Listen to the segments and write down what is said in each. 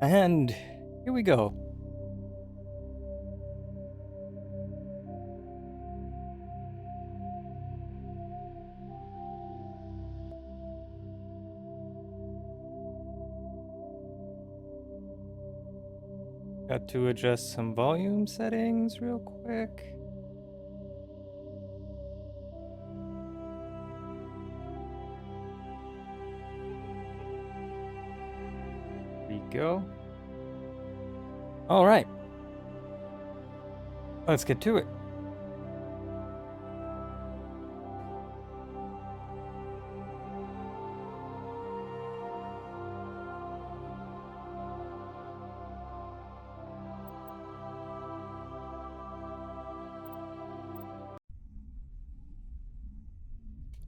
And here we go. Got to adjust some volume settings real quick. There we go. All right. Let's get to it.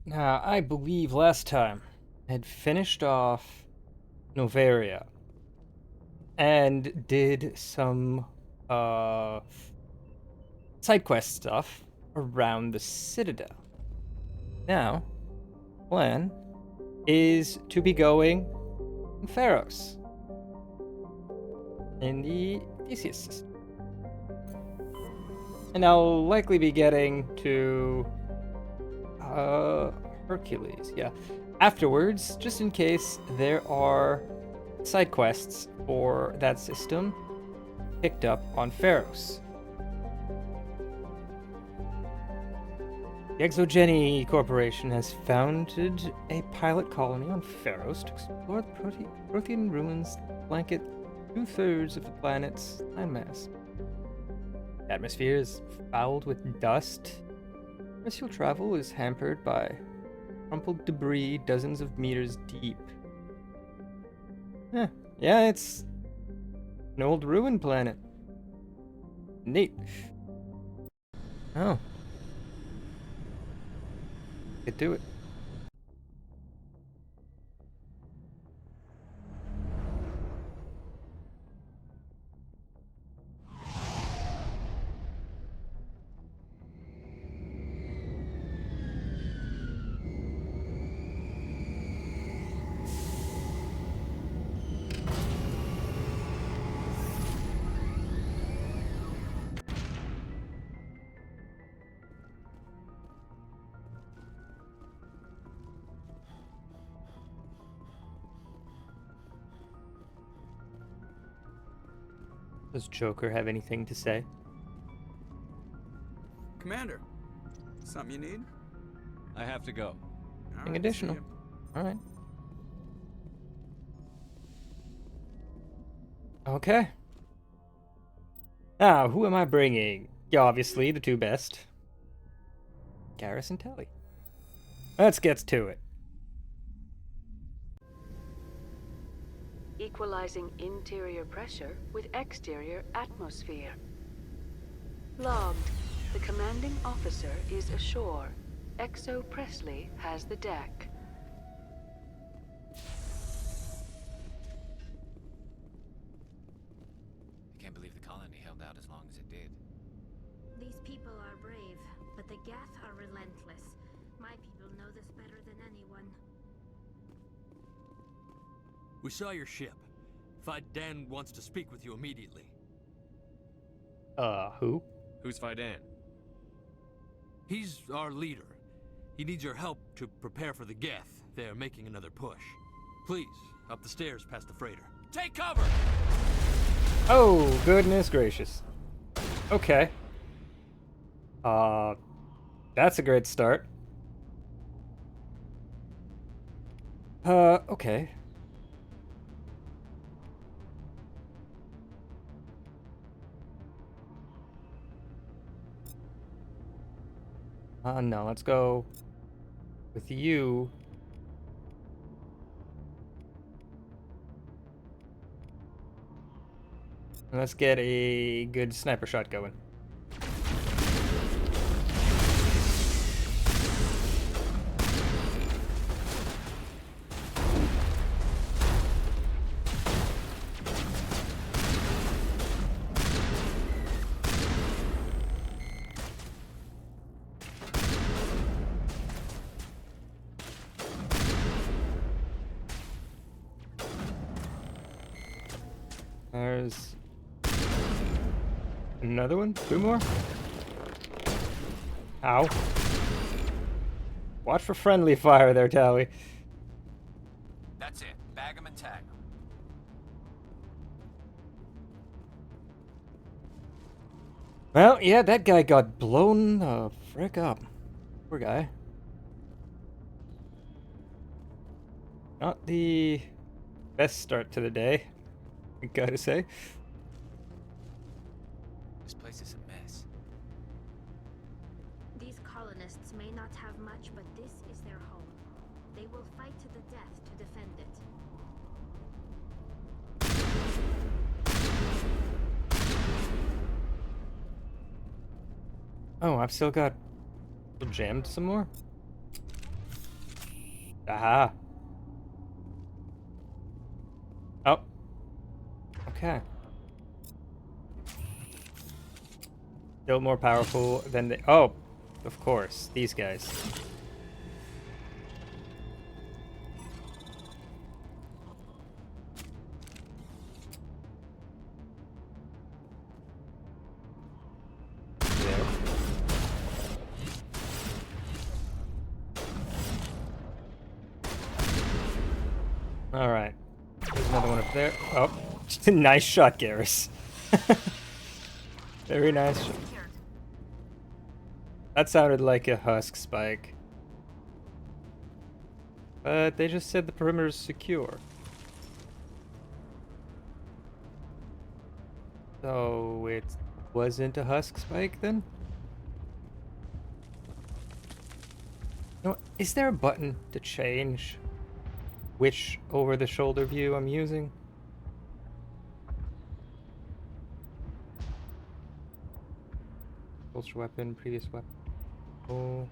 Now, I believe last time I had finished off Novaria and did some side quest stuff around the Citadel. Now, plan is to be going in Pharos in the Theseus system. And I'll likely be getting to Hercules, yeah. Afterwards, just in case there are side quests for that system picked up on Pharos. The Exogeny Corporation has founded a pilot colony on Pharos to explore the Prothean ruins that blanket 2/3 of the planet's landmass. The atmosphere is fouled with dust. Terrestrial travel is hampered by crumpled debris dozens of meters deep. Yeah, it's an old ruined planet. Neat. Oh. Get to it. Does Joker have anything to say? Commander, something you need? I have to go. All Anything right, additional? see ya. All right. Okay. Now, who am I bringing? Yeah, obviously, the two best. Garrus and Telly. Let's get to it. Equalizing interior pressure with exterior atmosphere. Logged. The commanding officer is ashore. Exo Presley has the deck. I can't believe the colony held out as long as it did. These people are brave, but the Geth are relentless. My people know this better than anyone. We saw your ship. Faidan wants to speak with you immediately. Who? Who's Faidan? He's our leader. He needs your help to prepare for the Geth. They're making another push. Please, up the stairs past the freighter. Take cover! Oh, goodness gracious. Okay. That's a great start. Okay. No, let's go with you. And let's get a good sniper shot going. There's another one? 2 more? Ow. Watch for friendly fire there, Tally. That's it. Bag 'em and tag 'em. Well, yeah, that guy got blown the frick up. Poor guy. Not the best start to the day, I gotta say. This place is a mess. These colonists may not have much, but this is their home. They will fight to the death to defend it. Oh, I've still got jammed some more. Aha. Oh. Okay. Still more powerful than the... Oh, of course. These guys. There. All right. There's another one up there. Oh, nice shot, Garrus. Very nice shot. That sounded like a husk spike. But they just said the perimeter's secure. So it wasn't a husk spike then? No, is there a button to change which over-the-shoulder view I'm using? Ultra weapon, previous weapon. Oh.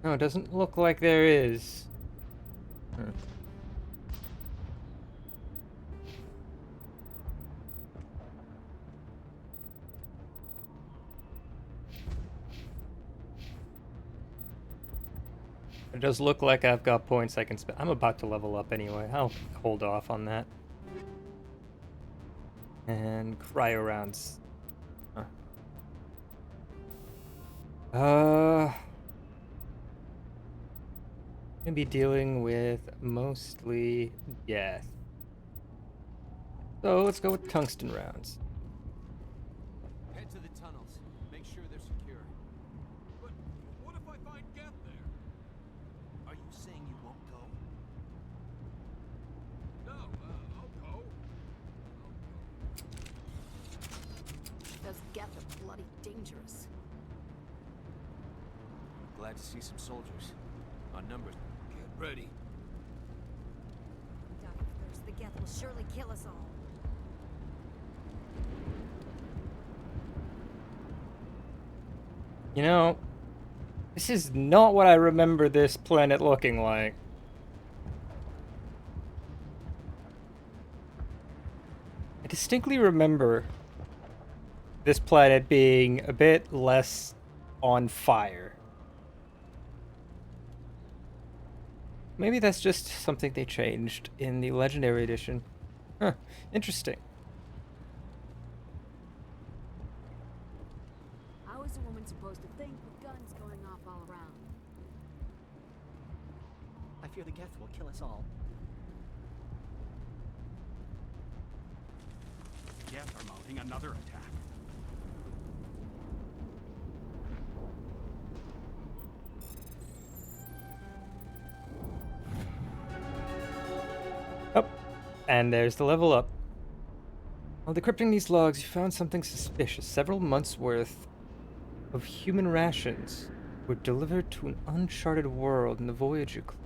No, it doesn't look like there is. Huh. It does look like I've got points I can spend. I'm about to level up anyway. I'll hold off on that. And cryo rounds. Huh. Gonna be dealing with mostly death. So let's go with tungsten rounds. Head to the tunnels. Make sure they're secure. But what if I find Geth there? Are you saying you won't go? No, I'll go. Those Geth are bloody dangerous. Glad to see some soldiers. Our numbers. Get ready. Dying of thirst, the Geth will surely kill us all. You know, this is not what I remember this planet looking like. I distinctly remember this planet being a bit less on fire. Maybe that's just something they changed in the Legendary Edition. Huh, interesting. How is a woman supposed to think with guns going off all around? I fear the Geth will kill us all. Geth are mounting another attack. Oh, and there's the level up. While decrypting these logs, you found something suspicious. Several months' worth of human rations were delivered to an uncharted world in the Voyager Club.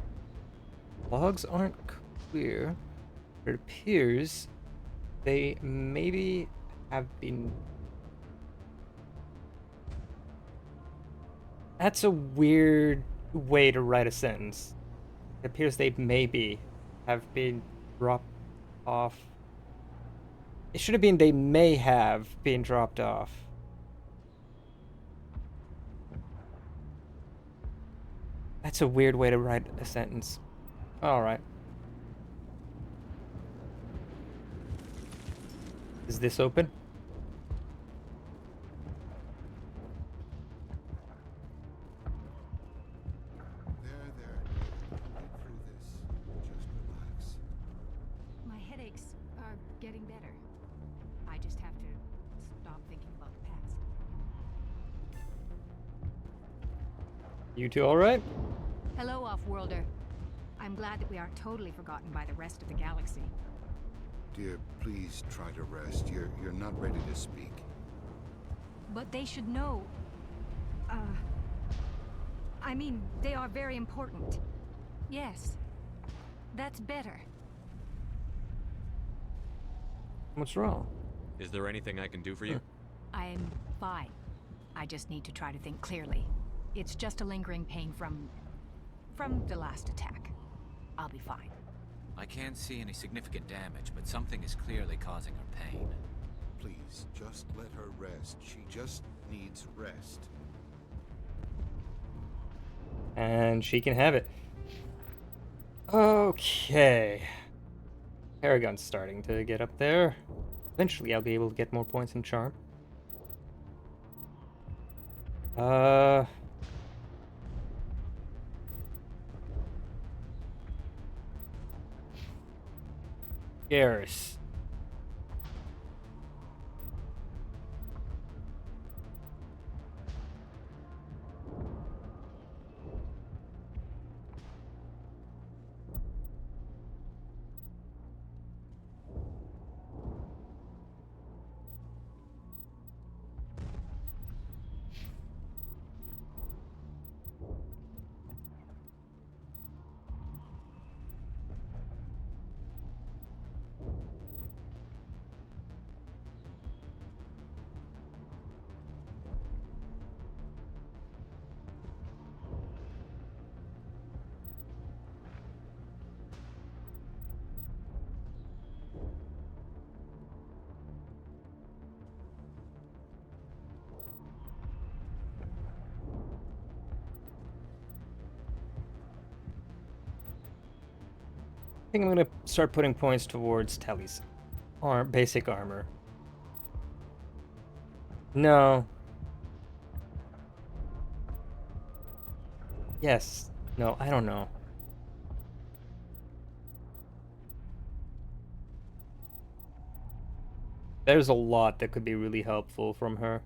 Logs aren't clear, but it appears they maybe have been... That's a weird way to write a sentence. It appears they maybe have been dropped off. It should have been they may have been dropped off. That's a weird way to write a sentence. Alright. Is this open? There. Get through this. Just relax. My headaches are getting better. I just have to stop thinking about the past. You two alright? Hello, Off-Worlder. I'm glad that we aren't totally forgotten by the rest of the galaxy. Dear, please try to rest. You're not ready to speak. But they should know. I mean, they are very important. Yes. That's better. What's wrong? Is there anything I can do for you? I'm fine. I just need to try to think clearly. It's just a lingering pain from the last attack. I'll be fine. I can't see any significant damage, but something is clearly causing her pain. Please, just let her rest. She just needs rest. And she can have it. Okay. Paragon's starting to get up there. Eventually I'll be able to get more points in charm. Garrus. I think I'm gonna start putting points towards Telly's basic armor. No. Yes. No, I don't know. There's a lot that could be really helpful from her.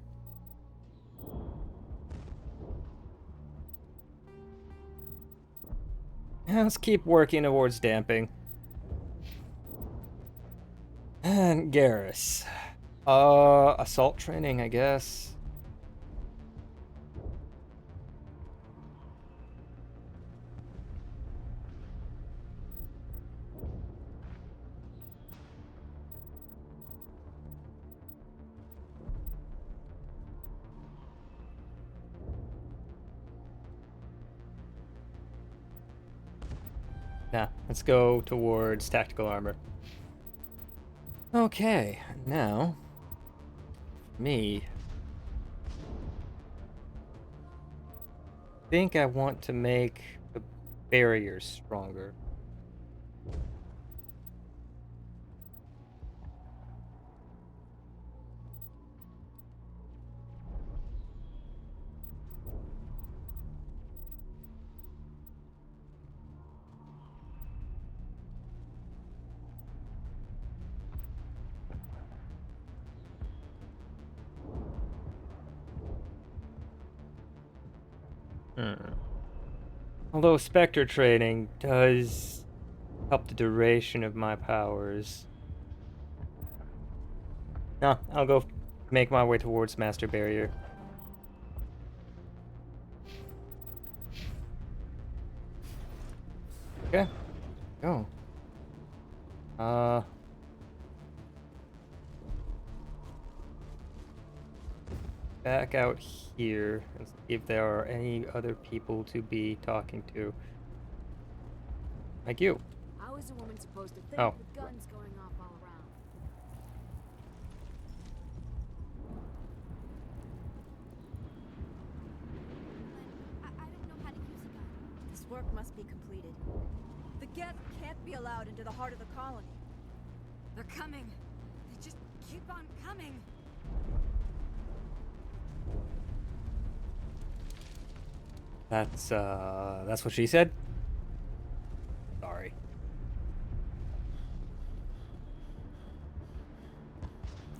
Yeah, let's keep working towards damping. And Garrus. Assault training, I guess. Nah, let's go towards tactical armor. Okay, now, me. I think I want to make the barriers stronger. Although Spectre training does help the duration of my powers. No, I'll go make my way towards Master Barrier. Okay, go. Back out here and see if there are any other people to be talking to. Like you. How is a woman supposed to think Oh. with guns going off all around? I don't know how to use a gun. This must be completed. The Geth can't be allowed into the heart of the colony. They're coming. They just keep on coming. That's what she said? Sorry.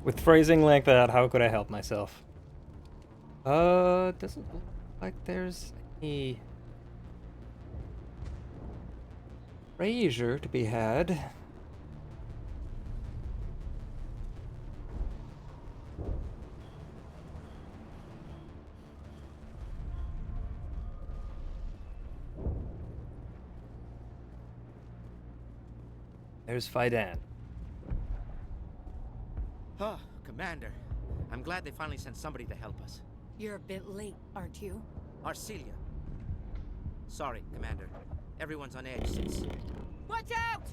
With phrasing like that, how could I help myself? Doesn't look like there's any treasure to be had. There's Fidan. Oh, Commander. I'm glad they finally sent somebody to help us. You're a bit late, aren't you? Arcelia. Sorry, Commander. Everyone's on edge since... Watch out!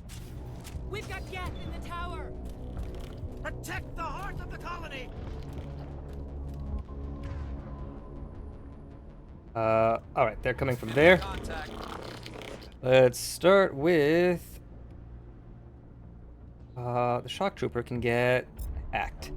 We've got Geth in the tower! Protect the heart of the colony! Alright, they're coming from there. Let's start with... the shock trooper can get hacked.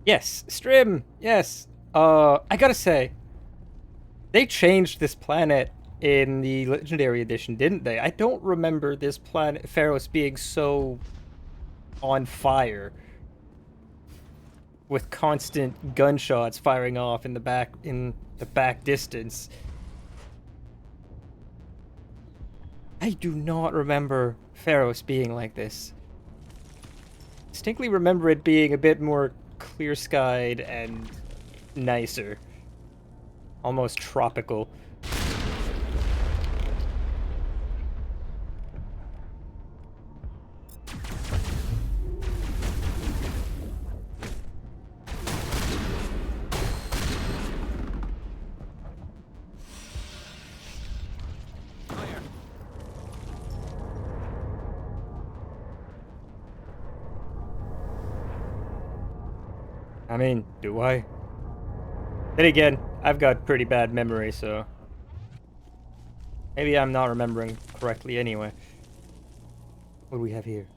Yes, Strim. Yes. I gotta say, they changed this planet in the Legendary Edition, didn't they? I don't remember this planet, Pharos, being so on fire with constant gunshots firing off in the back distance. I do not remember Pharos being like this. Distinctly remember it being a bit more clear-skied and nicer. Almost tropical. I mean, do I? Then again, I've got pretty bad memory, so... maybe I'm not remembering correctly anyway. What do we have here?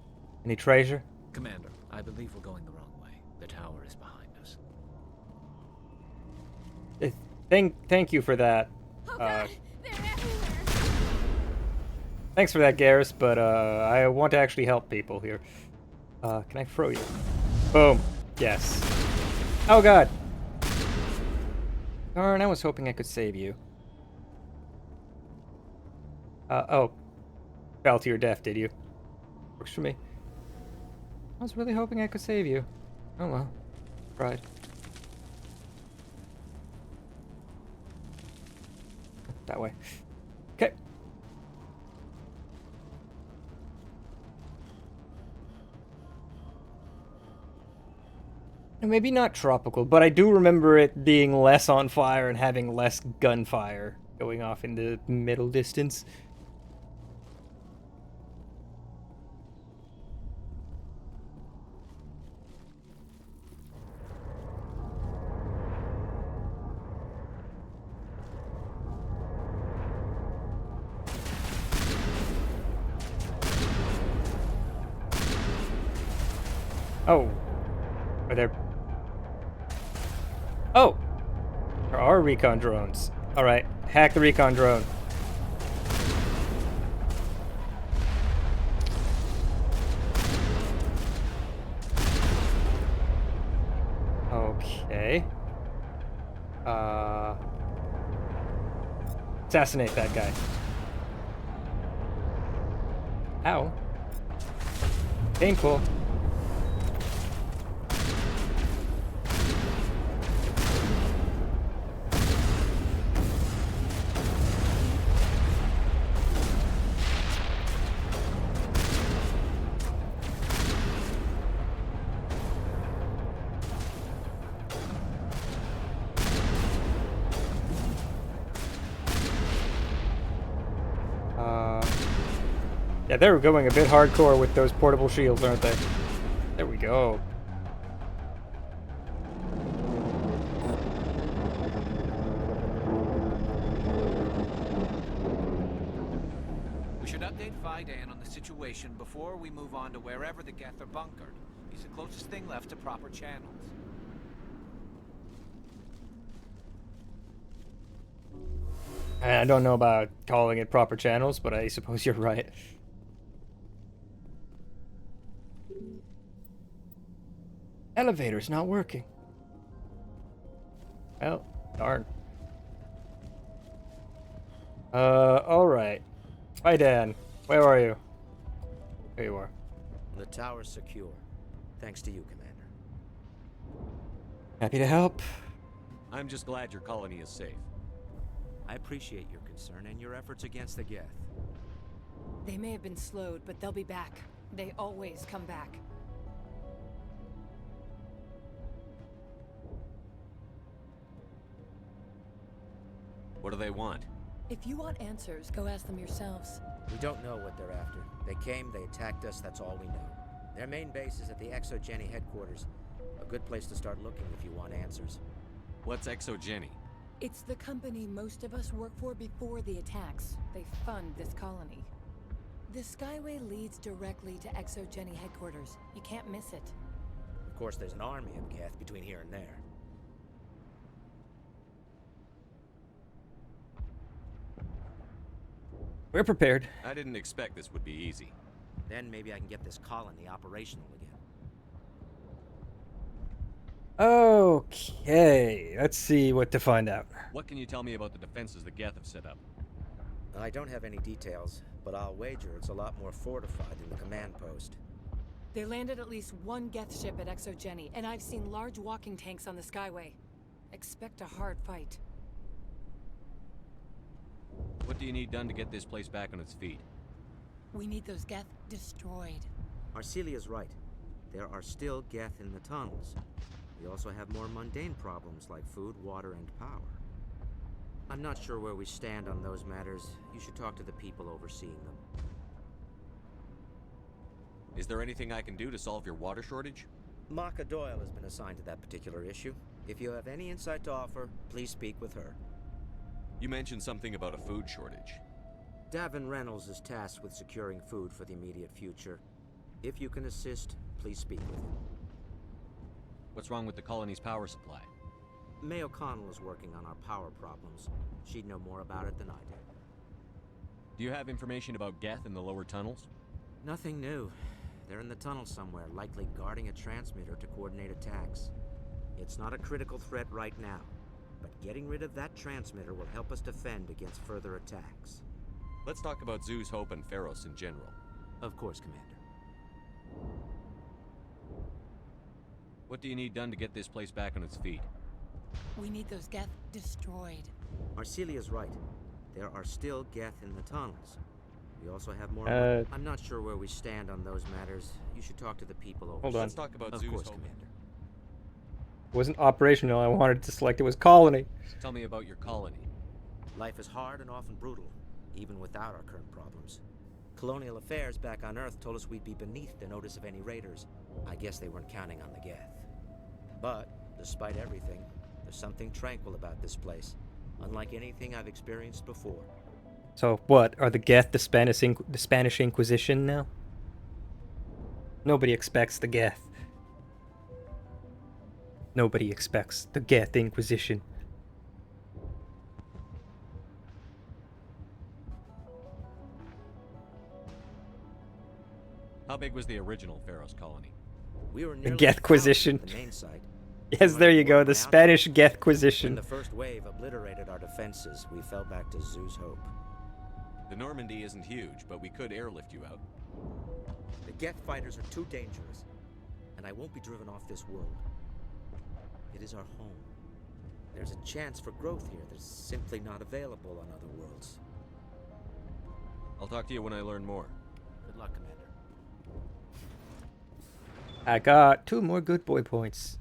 Any treasure? Commander, I believe we're going the wrong way. The tower is behind us. Thank you for that. Oh God, they're everywhere. Thanks for that, Garrus, but I want to actually help people here. Can I throw you? Boom. Yes. Oh God. Darn, I was hoping I could save you. Oh. Fell to your death, did you? Works for me. I was really hoping I could save you. Oh well. Tried. That way. Okay. Maybe not tropical, but I do remember it being less on fire and having less gunfire going off in the middle distance. Oh. Are there... oh! There are recon drones. Alright, hack the recon drone. Okay. Assassinate that guy. Ow. Painful. Yeah, they're going a bit hardcore with those portable shields, aren't they? There we go. We should update Vidan on the situation before we move on to wherever the Geth are bunkered. He's the closest thing left to proper channels. I don't know about calling it proper channels, but I suppose you're right. Elevator's not working. Well, darn. Alright. Hi, Dan. Where are you? There you are. The tower's secure. Thanks to you, Commander. Happy to help. I'm just glad your colony is safe. I appreciate your concern and your efforts against the Geth. They may have been slowed, but they'll be back. They always come back. What do they want? If you want answers, go ask them yourselves. We don't know what they're after. They came, they attacked us, that's all we know. Their main base is at the ExoGeni headquarters. A good place to start looking if you want answers. What's ExoGeni? It's the company most of us work for before the attacks. They fund this colony. The Skyway leads directly to ExoGeni headquarters. You can't miss it. Of course, there's an army of Geth between here and there. We're prepared. I didn't expect this would be easy. Then maybe I can get this colony operational again. Okay, let's see what to find out. What can you tell me about the defenses the Geth have set up? I don't have any details, but I'll wager it's a lot more fortified than the command post. They landed at least one Geth ship at ExoGeni, and I've seen large walking tanks on the Skyway. Expect a hard fight. What do you need done to get this place back on its feet? We need those Geth destroyed. Arcelia's right. There are still Geth in the tunnels. We also have more mundane problems like food, water, and power. I'm not sure where we stand on those matters. You should talk to the people overseeing them. Is there anything I can do to solve your water shortage? Maka Doyle has been assigned to that particular issue. If you have any insight to offer, please speak with her. You mentioned something about a food shortage. Davin Reynolds is tasked with securing food for the immediate future. If you can assist, please speak with him. What's wrong with the colony's power supply? May O'Connell is working on our power problems. She'd know more about it than I do. Do you have information about Geth in the lower tunnels? Nothing new. They're in the tunnel somewhere, likely guarding a transmitter to coordinate attacks. It's not a critical threat right now, but getting rid of that transmitter will help us defend against further attacks. Let's talk about Zeus, Hope, and Pharos in general. Of course, Commander. What do you need done to get this place back on its feet? We need those Geth destroyed. Arcelia's right. There are still Geth in the tunnels. We also have more... I'm not sure where we stand on those matters. You should talk to the people over. Hold on. Let's talk about Of Zeus, course, Hope. Commander. It wasn't operational. I wanted to select it was colony. Tell me about your colony. Life is hard and often brutal, even without our current problems. Colonial affairs back on Earth told us we'd be beneath the notice of any raiders. I guess they weren't counting on the Geth. But, despite everything, there's something tranquil about this place, unlike anything I've experienced before. So what, are the Geth the Spanish Inquisition now? Nobody expects the Geth. Nobody expects the Geth Inquisition. How big was the original Pharos colony? We were The nearly Gethquisition. at the main site. Yes, there you go, the Spanish When Gethquisition. the first wave obliterated our defenses, we fell back to Zeus Hope. The Normandy isn't huge, but we could airlift you out. The Geth fighters are too dangerous, and I won't be driven off this world. It is our home. There's a chance for growth here that's simply not available on other worlds. I'll talk to you when I learn more. Good luck, Commander. I got 2 more good boy points.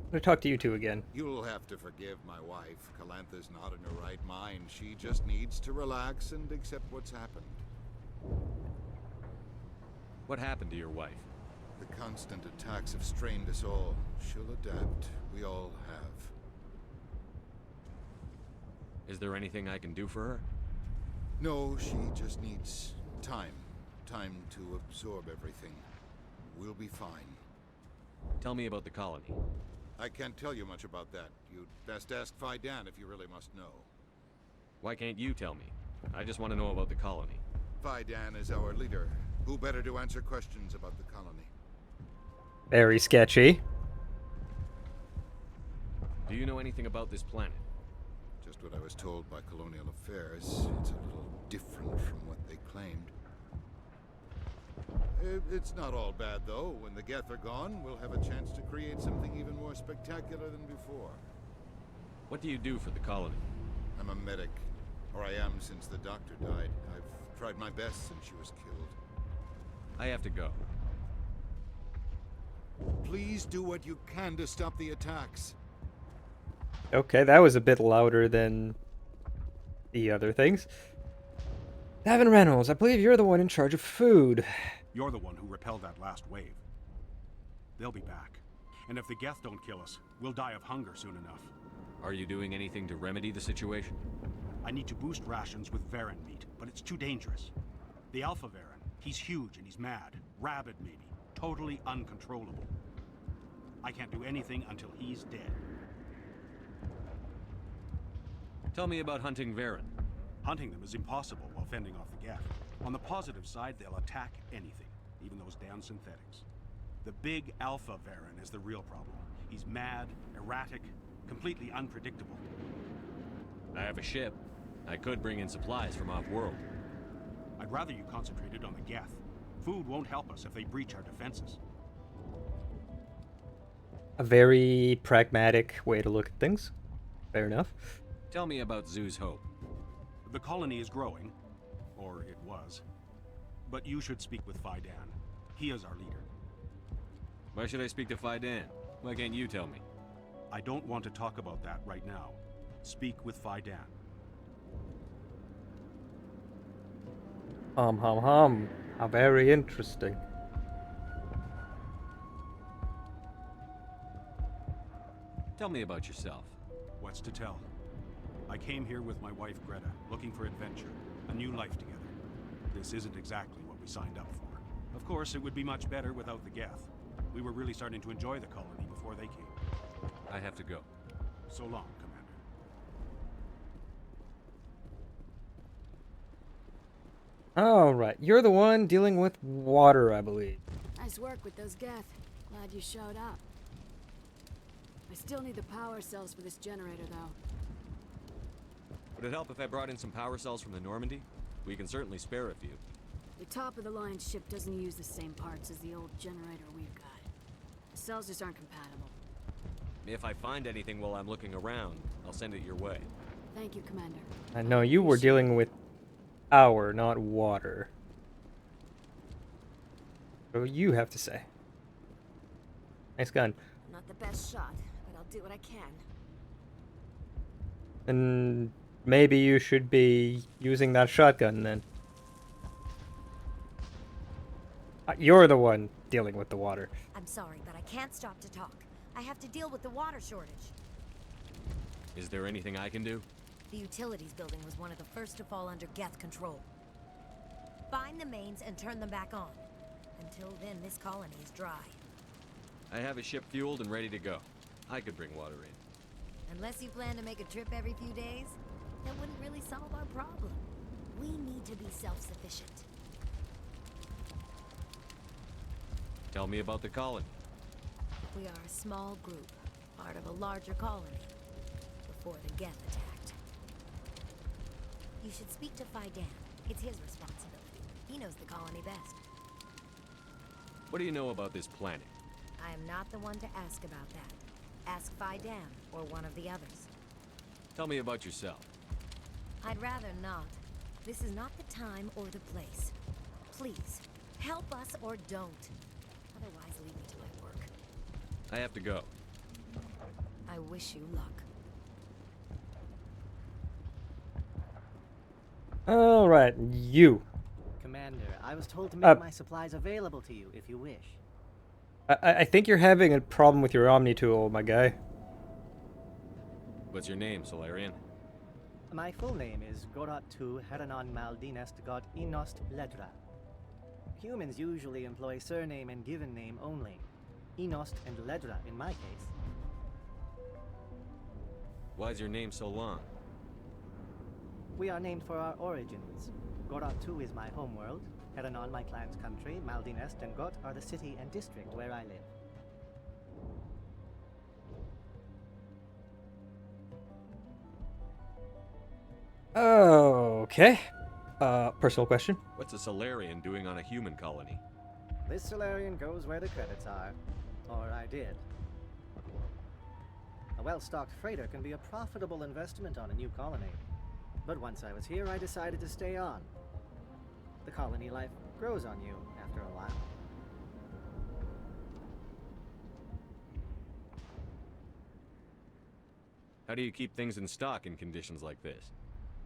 I'm gonna talk to you two again. You'll have to forgive my wife. Calantha's not in her right mind. She just needs to relax and accept what's happened. What happened to your wife? The constant attacks have strained us all. She'll adapt. We all have. Is there anything I can do for her? No, she just needs time. Time to absorb everything. We'll be fine. Tell me about the colony. I can't tell you much about that. You'd best ask Faidan if you really must know. Why can't you tell me? I just want to know about the colony. Faidan is our leader. Who better to answer questions about the colony? Very sketchy. Do you know anything about this planet? Just what I was told by Colonial Affairs. It's a little different from what they claimed. It's not all bad, though. When the Geth are gone, we'll have a chance to create something even more spectacular than before. What do you do for the colony? I'm a medic. Or I am since the doctor died. I've tried my best since she was killed. I have to go. Please do what you can to stop the attacks. Okay, that was a bit louder than the other things. Davin Reynolds, I believe you're the one in charge of food. You're the one who repelled that last wave. They'll be back. And if the Geth don't kill us, we'll die of hunger soon enough. Are you doing anything to remedy the situation? I need to boost rations with Varen meat, but it's too dangerous. The Alpha Varen, he's huge and he's mad. Rabid, maybe. Totally uncontrollable. I can't do anything until he's dead. Tell me about hunting Varen. Hunting them is impossible while fending off the Geth. On the positive side, they'll attack anything, even those damn synthetics. The big Alpha Varen is the real problem. He's mad, erratic, completely unpredictable. I have a ship. I could bring in supplies from off-world. I'd rather you concentrated on the Geth. Food won't help us if they breach our defenses. A very pragmatic way to look at things. Fair enough. Tell me about Zoo's Hope. The colony is growing, or it was. But you should speak with Faidan. He is our leader. Why should I speak to Faidan? Why can't you tell me? I don't want to talk about that right now. Speak with Faidan. How very interesting. Tell me about yourself. What's to tell? I came here with my wife Greta, looking for adventure, a new life together. This isn't exactly what we signed up for. Of course, it would be much better without the Geth. We were really starting to enjoy the colony before they came. I have to go. So long, Commander. Alright, you're the one dealing with water, I believe. Nice work with those Geth. Glad you showed up. I still need the power cells for this generator, though. Would it help if I brought in some power cells from the Normandy? We can certainly spare a few. The top-of-the-line ship doesn't use the same parts as the old generator we've got. The cells just aren't compatible. If I find anything while I'm looking around, I'll send it your way. Thank you, Commander. I know you were dealing with power, not water. What do you have to say? Nice gun. I'm not the best shot, but I'll do what I can. And maybe you should be using that shotgun then. You're the one dealing with the water. I'm sorry, but I can't stop to talk. I have to deal with the water shortage. Is there anything I can do? The utilities building was one of the first to fall under Geth control. Find the mains and turn them back on. Until then, this colony is dry. I have a ship fueled and ready to go. I could bring water in. Unless you plan to make a trip every few days, that wouldn't really solve our problem. We need to be self-sufficient. Tell me about the colony. We are a small group, part of a larger colony, before the Geth attacked. You should speak to Faidan. It's his responsibility. He knows the colony best. What do you know about this planet? I am not the one to ask about that. Ask Faidan or one of the others. Tell me about yourself. I'd rather not. This is not the time or the place. Please, help us or don't. Otherwise, leave me to my work. I have to go. I wish you luck. Alright, you. Commander, I was told to make my supplies available to you if you wish. I think you're having a problem with your Omni tool, my guy. What's your name, Solarian? My full name is Gorat Tu Heranon Maldinest God Inost Ledra. Humans usually employ surname and given name only. Inost and Ledra in my case. Why's your name so long? We are named for our origins. Gorat Tu is my homeworld, Heranon my clan's country, Maldinest and Got are the city and district where I live. Okay. Personal question. What's a Solarian doing on a human colony? This Solarian goes where the credits are. Or I did. A well-stocked freighter can be a profitable investment on a new colony. But once I was here, I decided to stay on. The colony life grows on you after a while. How do you keep things in stock in conditions like this?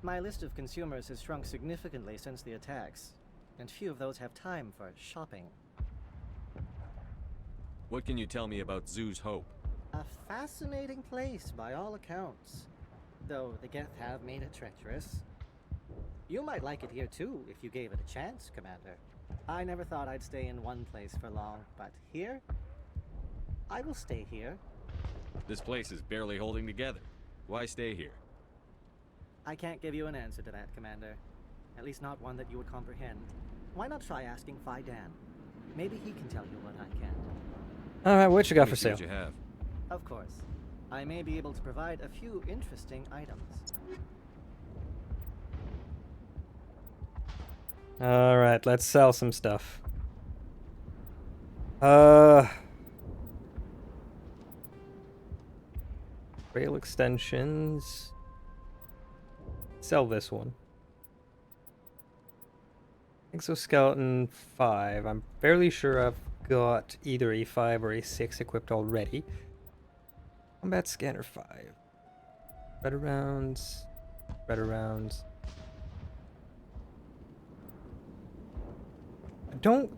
My list of consumers has shrunk significantly since the attacks, and few of those have time for shopping. What can you tell me about Zoo's Hope? A fascinating place by all accounts, though the Geth have made it treacherous. You might like it here too, if you gave it a chance, Commander. I never thought I'd stay in one place for long, but here? I will stay here. This place is barely holding together. Why stay here? I can't give you an answer to that, Commander. At least not one that you would comprehend. Why not try asking Phi Dan? Maybe he can tell you what I can't. Alright, what you got for See sale? what you have. Of course. I may be able to provide a few interesting items. Alright, let's sell some stuff. Rail extensions. Sell this one. Exoskeleton 5. I'm fairly sure I've got either a 5 or a 6 equipped already. Combat scanner 5. Better rounds. Better rounds. I don't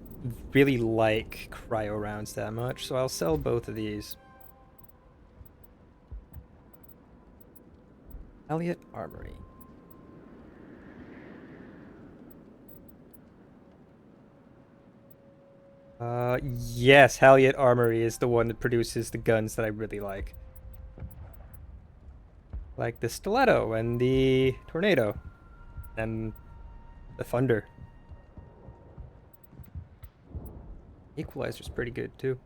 really like cryo rounds that much, so I'll sell both of these. Elliot Armory. Yes, Halliot Armory is the one that produces the guns that I really like. Like the Stiletto and the Tornado. And the Thunder. Equalizer's pretty good too.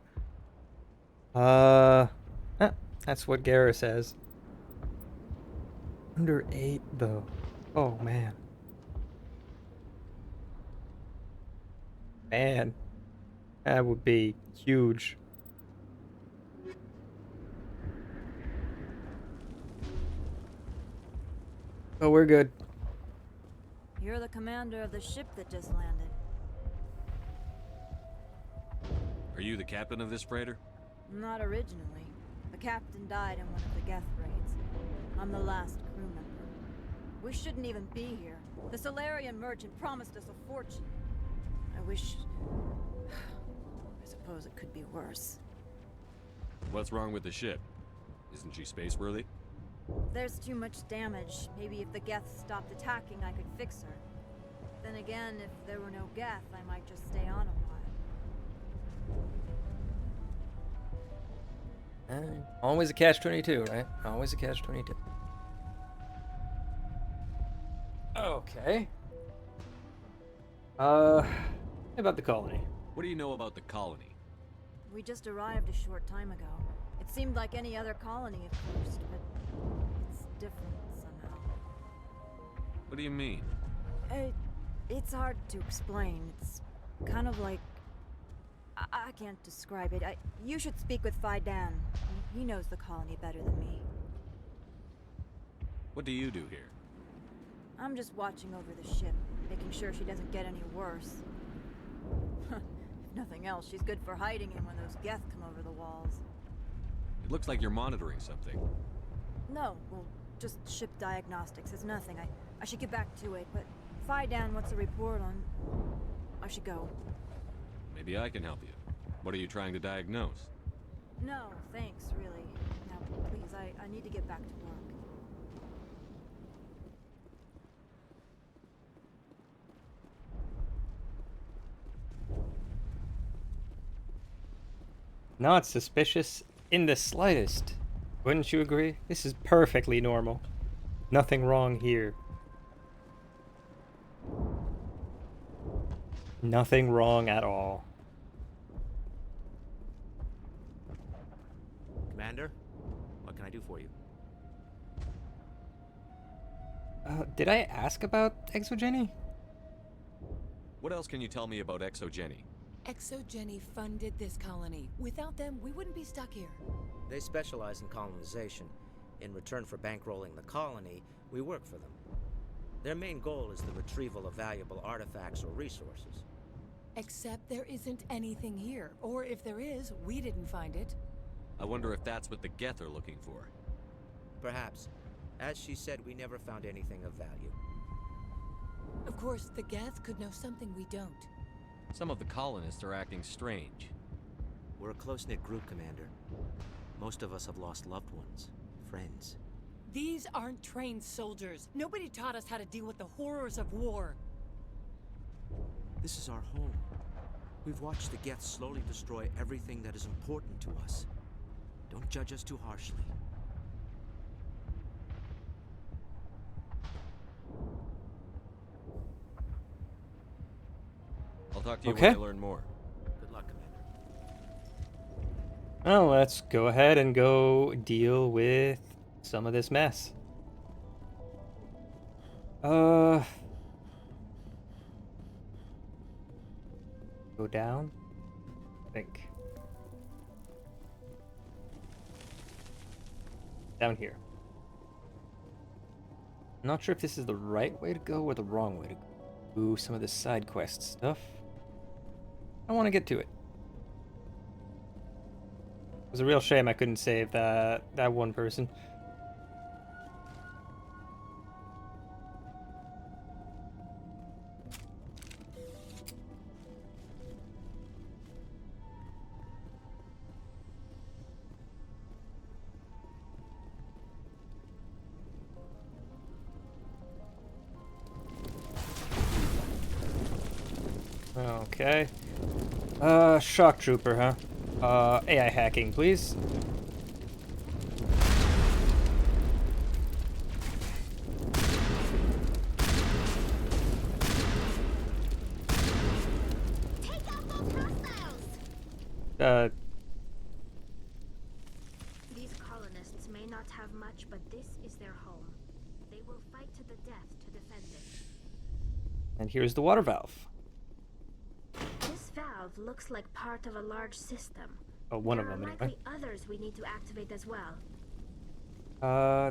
That's what Garrus says. Under 8 though. Oh man. Man. That would be huge. Oh, we're good. You're the commander of the ship that just landed. Are you the captain of this freighter? Not originally. The captain died in one of the Geth raids. I'm the last crew member. We shouldn't even be here. The Solarian merchant promised us a fortune. I wish... I suppose it could be worse. What's wrong with the ship? Isn't she space-worthy? There's too much damage. Maybe if the Geth stopped attacking, I could fix her. Then again, if there were no Geth, I might just stay on a while. Always a catch-22, right? Always a catch-22. Okay. About the colony. What do you know about the colony? We just arrived a short time ago. It seemed like any other colony at first, but it's different somehow. What do you mean? It's hard to explain. It's kind of like... I can't describe it. You should speak with Phi Dan. He knows the colony better than me. What do you do here? I'm just watching over the ship, making sure she doesn't get any worse. If nothing else, she's good for hiding in when those Geth come over the walls. Looks like you're monitoring something. No, well, just ship diagnostics. It's nothing. I should get back to it, but Fidan wants a report on... I should go. Maybe I can help you. What are you trying to diagnose? No, thanks, really. Now, please, I need to get back to work. Not suspicious in the slightest. Wouldn't you agree? This is perfectly normal. Nothing wrong here. Nothing wrong at all. Commander, what can I do for you? Did I ask about Exogeny? What else can you tell me about Exogeny? Exogeny funded this colony. Without them, we wouldn't be stuck here. They specialize in colonization. In return for bankrolling the colony, we work for them. Their main goal is the retrieval of valuable artifacts or resources. Except there isn't anything here. Or if there is, we didn't find it. I wonder if that's what the Geth are looking for. Perhaps. As she said, we never found anything of value. Of course, the Geth could know something we don't. Some of the colonists are acting strange. We're a close-knit group, Commander. Most of us have lost loved ones, friends. These aren't trained soldiers. Nobody taught us how to deal with the horrors of war. This is our home. We've watched the Geth slowly destroy everything that is important to us. Don't judge us too harshly. I'll talk to you Okay. when I learn more. Good luck, Commander. Well, let's go ahead and go deal with some of this mess. Go down, I think. Down here. I'm not sure if this is the right way to go or the wrong way to go. Ooh, some of the side quest stuff. I want to get to it. It was a real shame I couldn't save that one person. Okay. Shock trooper, huh? AI hacking, please. These colonists may not have much, but this is their home. They will fight to the death to defend it. And here's the water valve. This valve looks like part of a large system. Oh, one of There them are anyway. likely others we need to activate as well.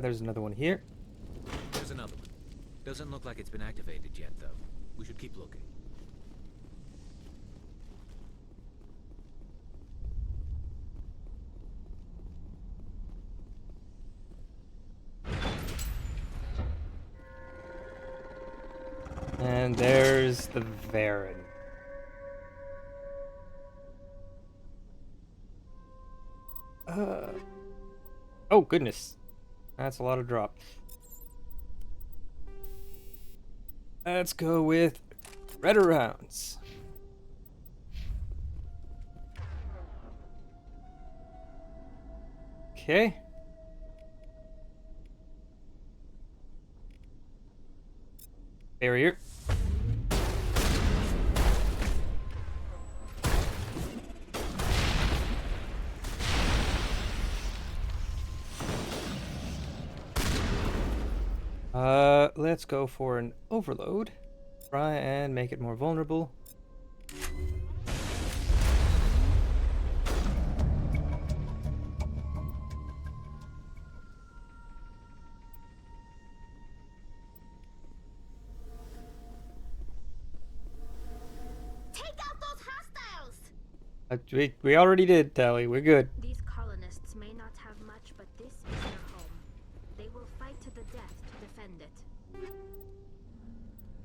There's another one here. There's another one. Doesn't look like it's been activated yet, though. We should keep looking. And there's the Varen. Oh goodness, that's a lot of drop. Let's go with red rounds. Okay. Barrier. Let's go for an overload. Try and make it more vulnerable. Take out those hostiles! We already did, Tally. We're good. These colonists may not have the death to defend it.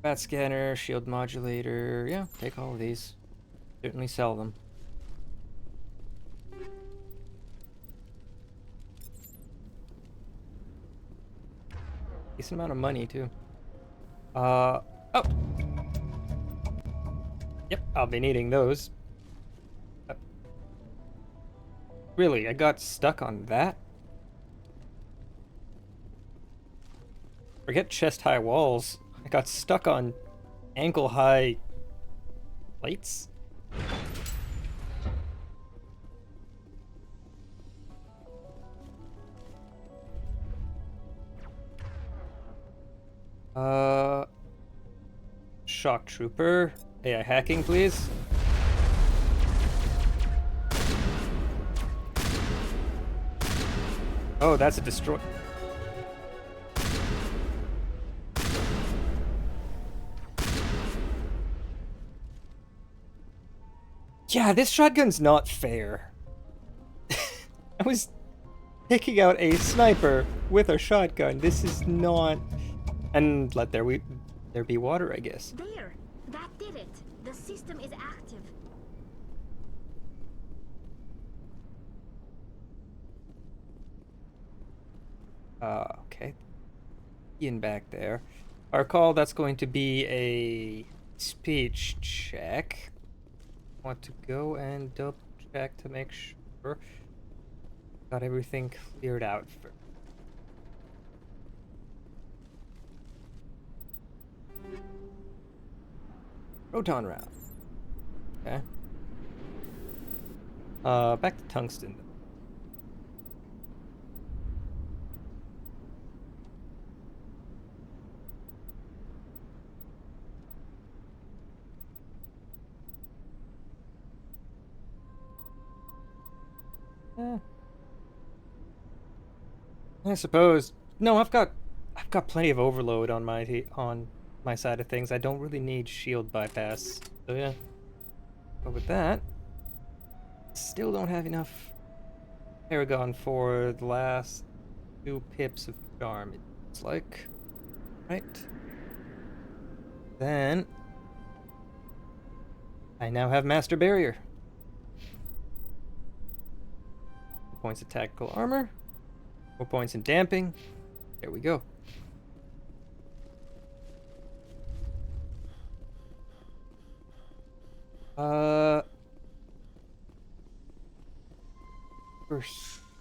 Bat scanner, shield modulator. Yeah, take all of these. Certainly sell them. Decent amount of money too. Oh. Yep, I'll be needing those. Really, I got stuck on that? Forget chest-high walls. I got stuck on ankle-high plates? Shock trooper. AI hacking, please. Oh, that's a destroy. Yeah, this shotgun's not fair. I was taking out a sniper with a shotgun. This is not. And let there be water, I guess. There! That did it! The system is active. Okay. Ian back there. Our call, that's going to be a speech check. Want to go and double check to make sure got everything cleared out for. Proton round. Okay. Back to tungsten. I suppose. No, I've got plenty of overload on my side of things. I don't really need shield bypass. So yeah. But with that, still don't have enough Paragon for the last 2 pips of charm. It's like, right? Then I now have Master Barrier. Points of tactical armor. 4 points in damping. There we go. For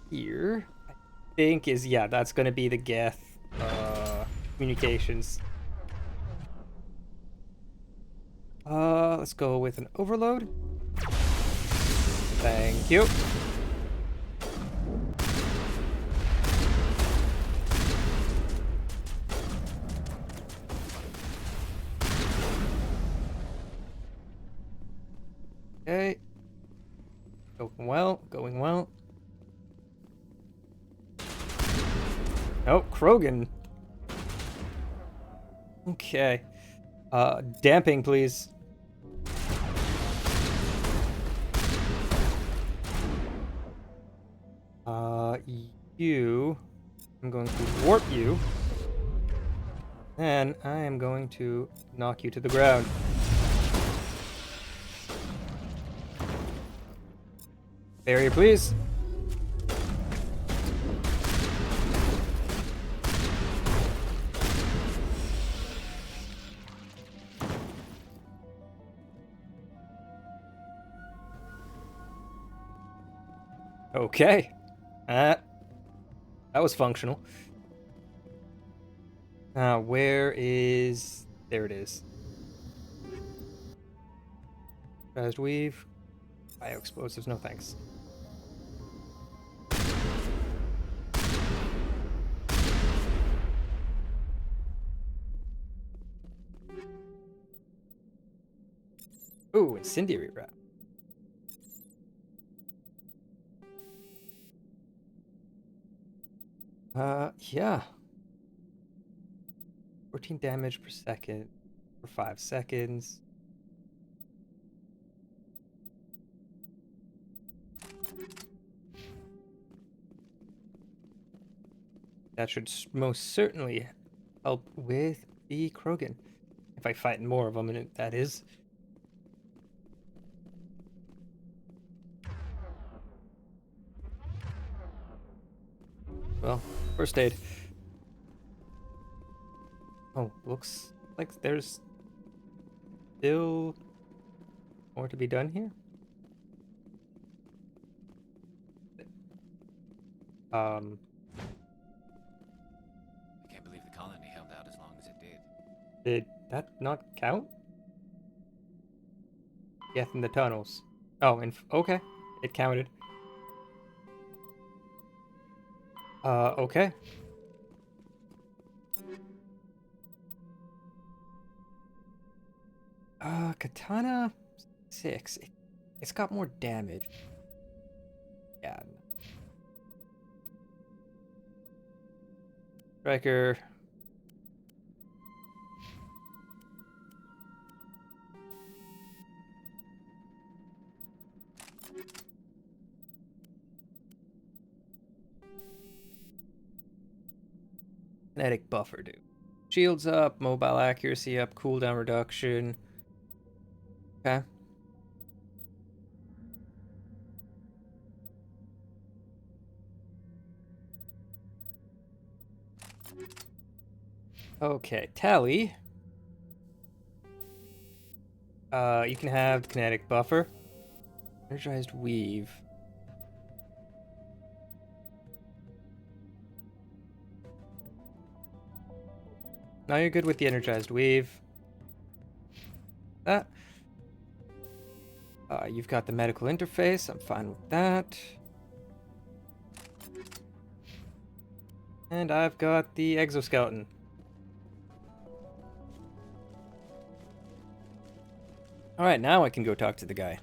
here, I think is, yeah, that's gonna be the Geth, communications. Let's go with an overload. Thank you. Okay. Going well, going well. Oh, Krogan. Okay. Damping, please. I'm going to warp you. And I am going to knock you to the ground. Barrier, please. Okay. That was functional. Where is... There it is. Fast weave. Bioexplosives, no thanks. Ooh, incendiary wrap. Yeah. 14 damage per second for 5 seconds. That should most certainly help with the Krogan. If I fight more of them, and that is. Well, first aid. Oh, looks like there's still more to be done here. I can't believe the colony held out as long as it did. Did that not count? Death in the tunnels. Oh, and okay, it counted. Okay. Katana 6. It's got more damage. Yeah. Striker. Kinetic buffer, dude. Shields up, mobile accuracy up, cooldown reduction. Okay. Okay, Tally. You can have kinetic buffer. Energized weave. Now you're good with the energized weave. That. You've got the medical interface. I'm fine with that. And I've got the exoskeleton. Alright, now I can go talk to the guy.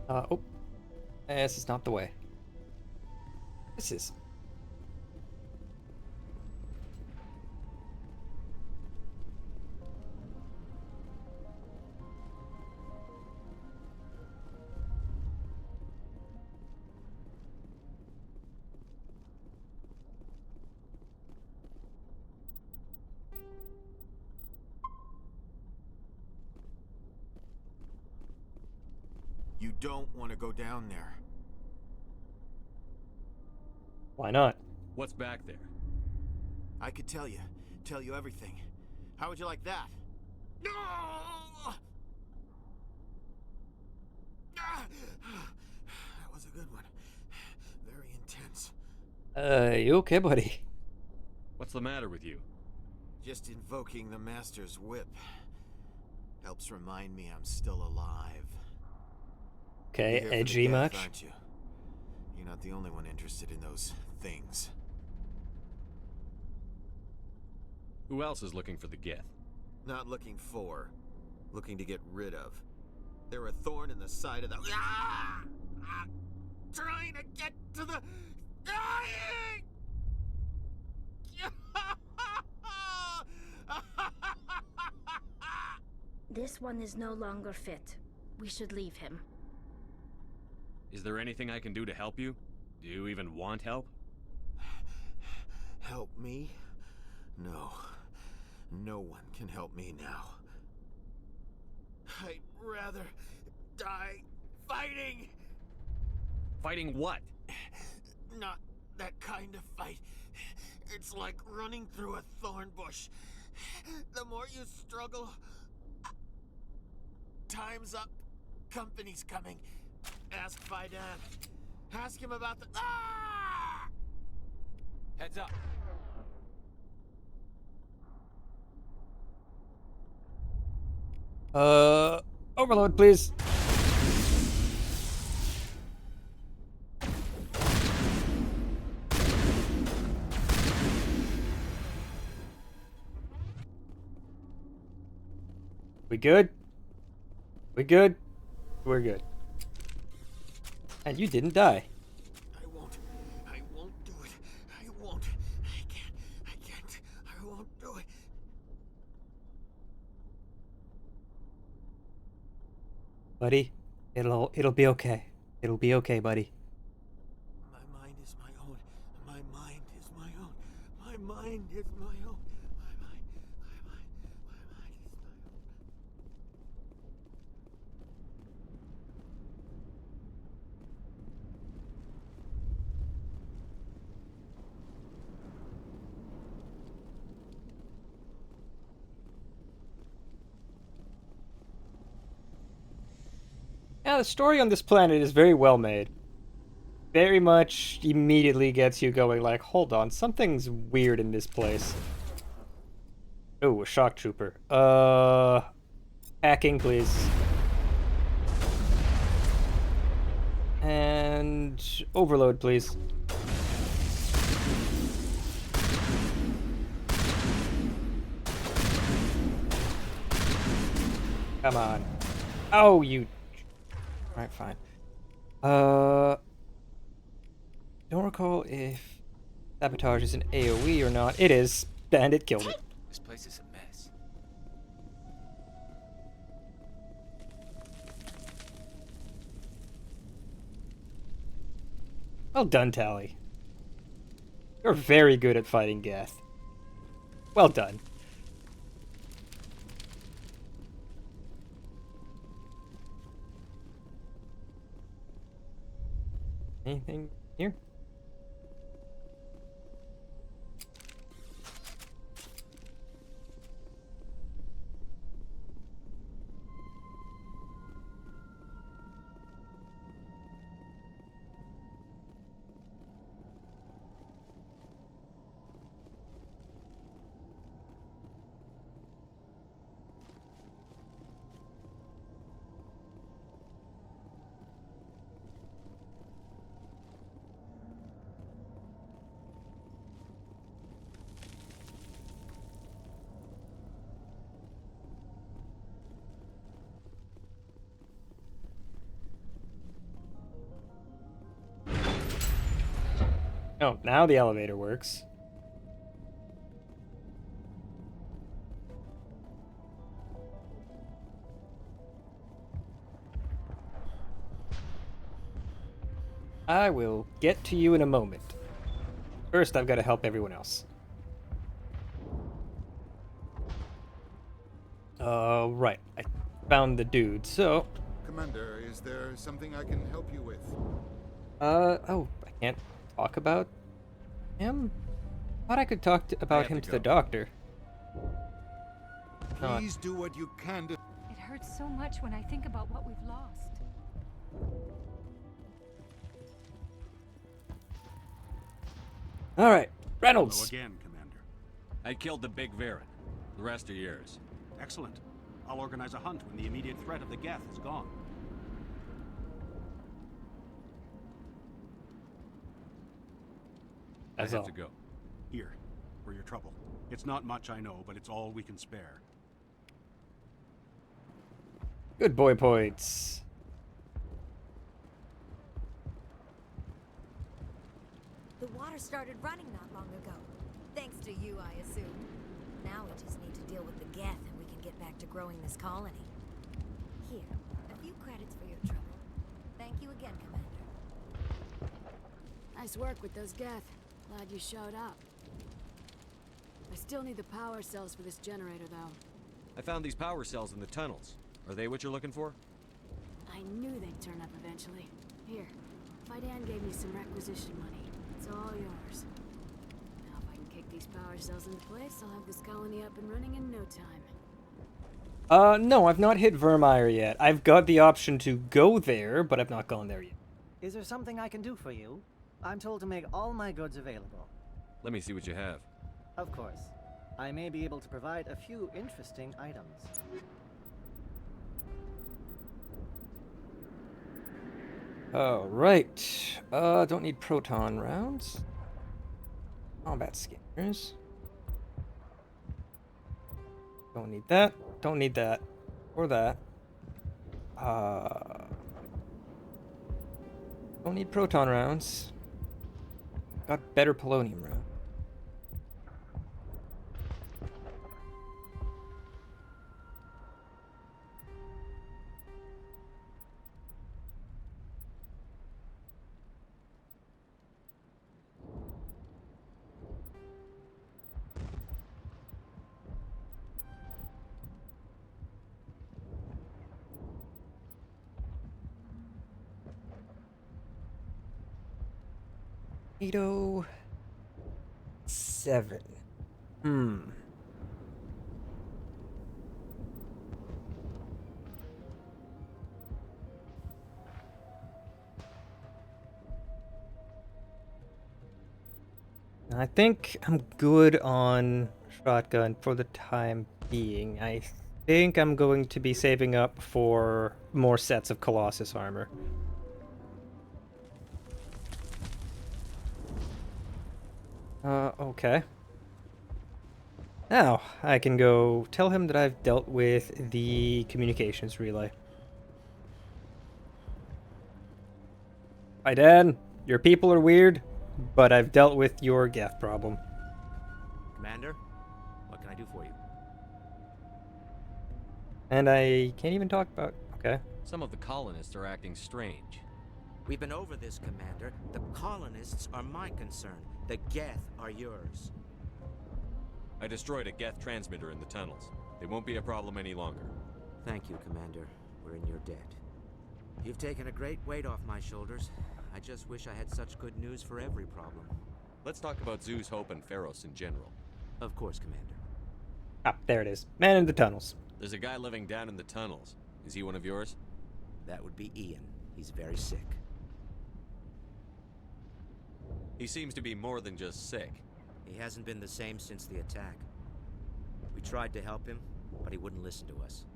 Oh. This is not the way. This is. You don't want to go down there. Why not? What's back there? I could tell you everything. How would you like that? No! That was a good one. Very intense. You okay, buddy? What's the matter with you? Just invoking the Master's whip helps remind me I'm still alive. Okay, You're here for the edgy death, much? aren't you? You're not the only one interested in those things. Who else is looking for the Geth? Not looking for, looking to get rid of. They're a thorn in the side of the. Trying to get to the. Dying! This one is no longer fit. We should leave him. Is there anything I can do to help you? Do you even want help? Help me? No. No one can help me now. I'd rather die fighting! Fighting what? Not that kind of fight. It's like running through a thorn bush. The more you struggle... Time's up. Company's coming. Ask Faidan. Ask him about the... Ah! Heads up. Overload, please. We good? We good? We're good. And you didn't die. I won't do it. I won't. I can't. I won't do it. Buddy, it'll be okay. It'll be okay, buddy. My mind is my own. My mind is my own. My mind is my own. My mind is my own. Yeah, the story on this planet is very well made. Very much immediately gets you going like, hold on, something's weird in this place. Oh, a shock trooper. Hacking, please. And overload, please. Come on. Oh, you... Alright, fine. Don't recall if sabotage is an AoE or not. It is. Bandit killed it. This place is a mess. Well done, Tally. You're very good at fighting Geth. Well done. Anything here? Oh, now the elevator works. I will get to you in a moment. First, I've got to help everyone else. Right. I found the dude, so... Commander, is there something I can help you with? Oh, I can't talk about him? Thought I could talk about him to the doctor. Please do what you can to... It hurts so much when I think about what we've lost. Alright, Reynolds. Hello again, Commander. I killed the big Varen. The rest are yours. Excellent. I'll organize a hunt when the immediate threat of the Geth is gone. I have to go. Here, for your trouble. It's not much, I know, but it's all we can spare. Good boy points. The water started running not long ago. Thanks to you, I assume. Now we just need to deal with the Geth and we can get back to growing this colony. Here, a few credits for your trouble. Thank you again, Commander. Nice work with those Geth. Glad you showed up. I still need the power cells for this generator, though. I found these power cells in the tunnels. Are they what you're looking for? I knew they'd turn up eventually. Here, Fidan gave me some requisition money. It's all yours. Now if I can kick these power cells into place, I'll have this colony up and running in no time. No, I've not hit Vermeer yet. I've got the option to go there, but I've not gone there yet. Is there something I can do for you? I'm told to make all my goods available. Let me see what you have. Of course. I may be able to provide a few interesting items. Alright. Don't need proton rounds. Combat scanners. Don't need that. Don't need that. Or that. Don't need proton rounds. Got better polonium round. 807. I think I'm good on shotgun for the time being. I think I'm going to be saving up for more sets of Colossus armor. Okay. Now, I can go tell him that I've dealt with the communications relay. Hi, Dad. Your people are weird, but I've dealt with your Geth problem. Commander, what can I do for you? And I can't even talk about... Okay. Some of the colonists are acting strange. We've been over this, Commander. The colonists are my concern. The Geth are yours. I destroyed a Geth transmitter in the tunnels. They won't be a problem any longer. Thank you, Commander. We're in your debt. You've taken a great weight off my shoulders. I just wish I had such good news for every problem. Let's talk about Zoo's Hope and Pharos in general. Of course, Commander. Ah, there it is. Man in the tunnels. There's a guy living down in the tunnels. Is he one of yours? That would be Ian. He's very sick. He seems to be more than just sick. He hasn't been the same since the attack. We tried to help him, but he wouldn't listen to us.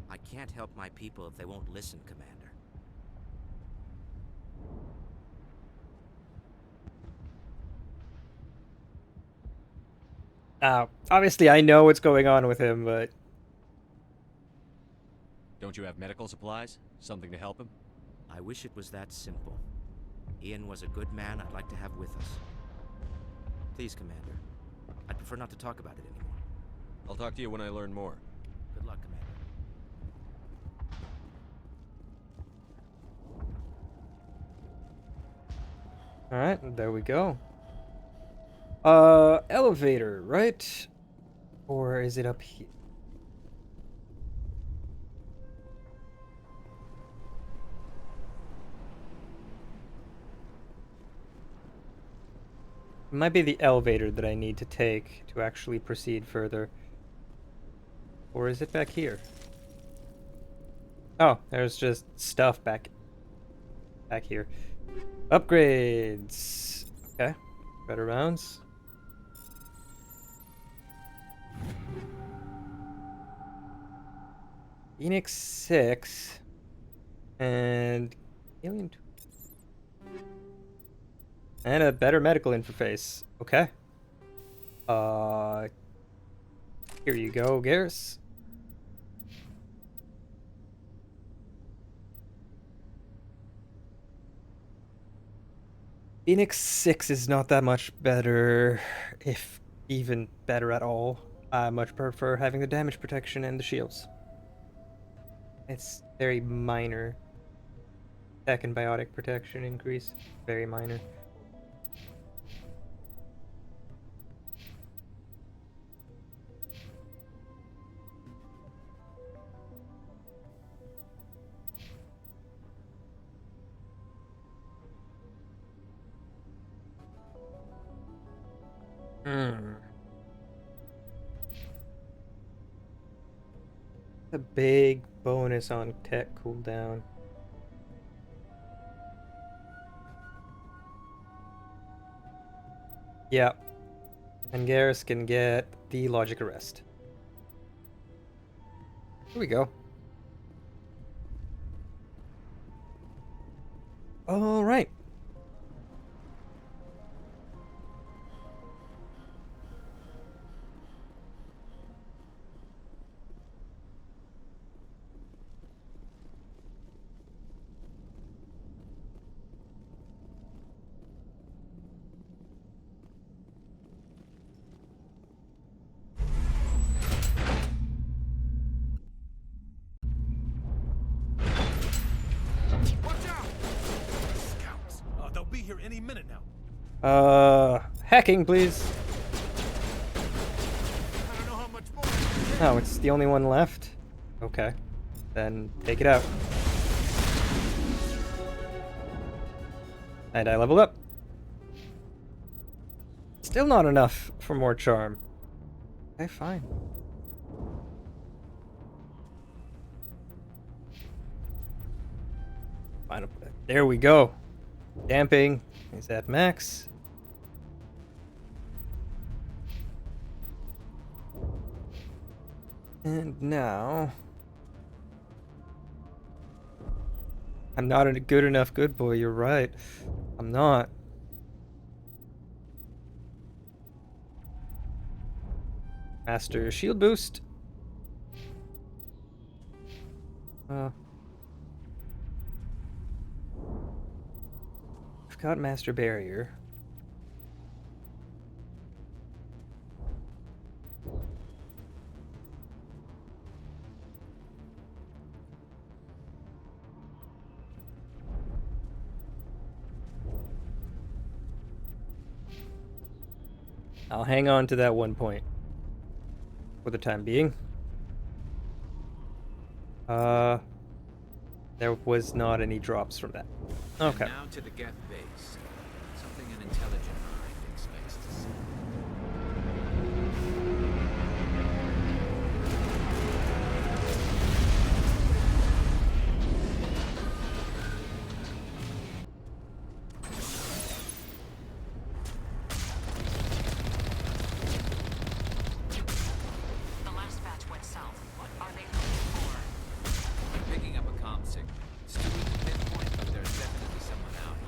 I can't help my people if they won't listen, Commander. Obviously I know what's going on with him, but... Don't you have medical supplies? Something to help him? I wish it was that simple. Ian was a good man I'd like to have with us. Please, Commander. I'd prefer not to talk about it anymore. I'll talk to you when I learn more. Good luck, Commander. Alright, there we go. Elevator, right? Or is it up here? It might be the elevator that I need to take to actually proceed further. Or is it back here? Oh, there's just stuff back here. Upgrades. Okay. Better rounds. Phoenix 6 and Alien 2. And a better medical interface. Okay. Here you go, Garrus. Phoenix 6 is not that much better, if even better at all. I much prefer having the damage protection and the shields. It's very minor. Attack and biotic protection increase. Very minor. A big bonus on tech cooldown. Yeah. And Garrus can get the logic arrest. Here we go. All right. Any minute now. Hacking, please. I don't know how much more. Oh, it's the only one left? Okay. Then take it out. And I leveled up. Still not enough for more charm. Okay, fine. Final. There we go. Damping is at max. And now... I'm not a good enough good boy, you're right. I'm not. Master shield boost. I've got master barrier. I'll hang on to that 1 point for the time being. There was not any drops from that. Okay. And now to the Geth base. Something an intelligent mind expects to see. The last batch went south. What are they looking for? I'm picking up a comm signal. It's too weak to pinpoint, but there's definitely someone out here.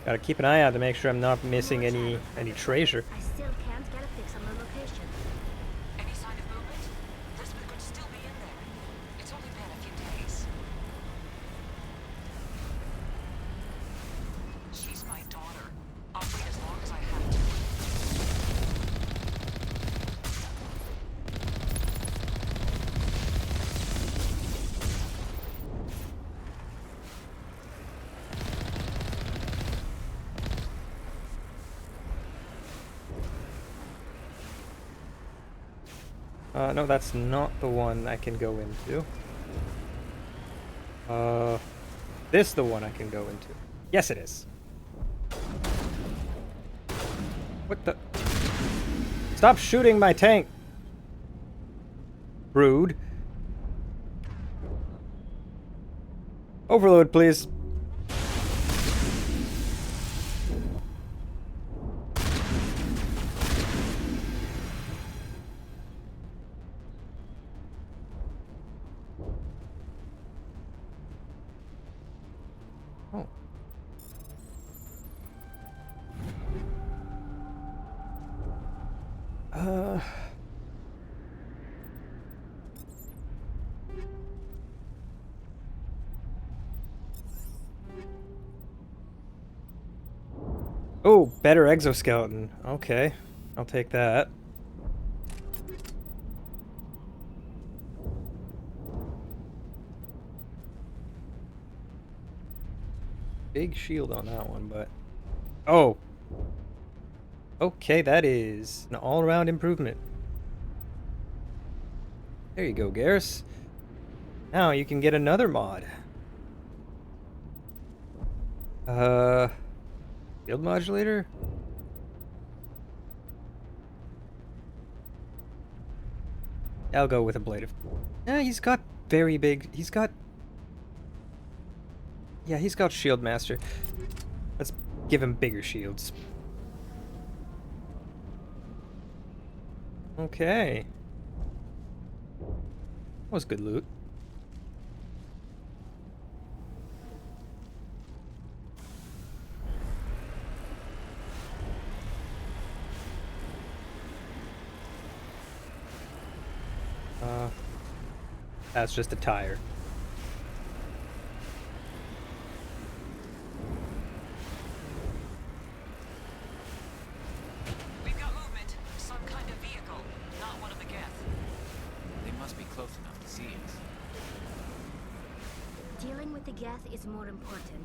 Gotta keep an eye out to make sure I'm not missing any treasure. I still can't get a fix on the location. Any sign of movement? Lisbeth could still be in there. It's only been a few days. She's my daughter. I'll wait as long as I have to. No, that's not the one I can go into. This the one I can go into. Yes, it is. What the? Stop shooting my tank! Rude. Overload, please. Oh. Oh, better exoskeleton. Okay, I'll take that. Big shield on that one, but... Oh! Okay, that is an all-around improvement. There you go, Garrus. Now you can get another mod. Field modulator? I'll go with a blade of... Yeah, he's got very big... He's got... Yeah, he's got Shield Master. Let's give him bigger shields. Okay. That was good loot. That's just a tire. We've got movement. Some kind of vehicle. Not one of the Geth. They must be close enough to see us. Geth is more important.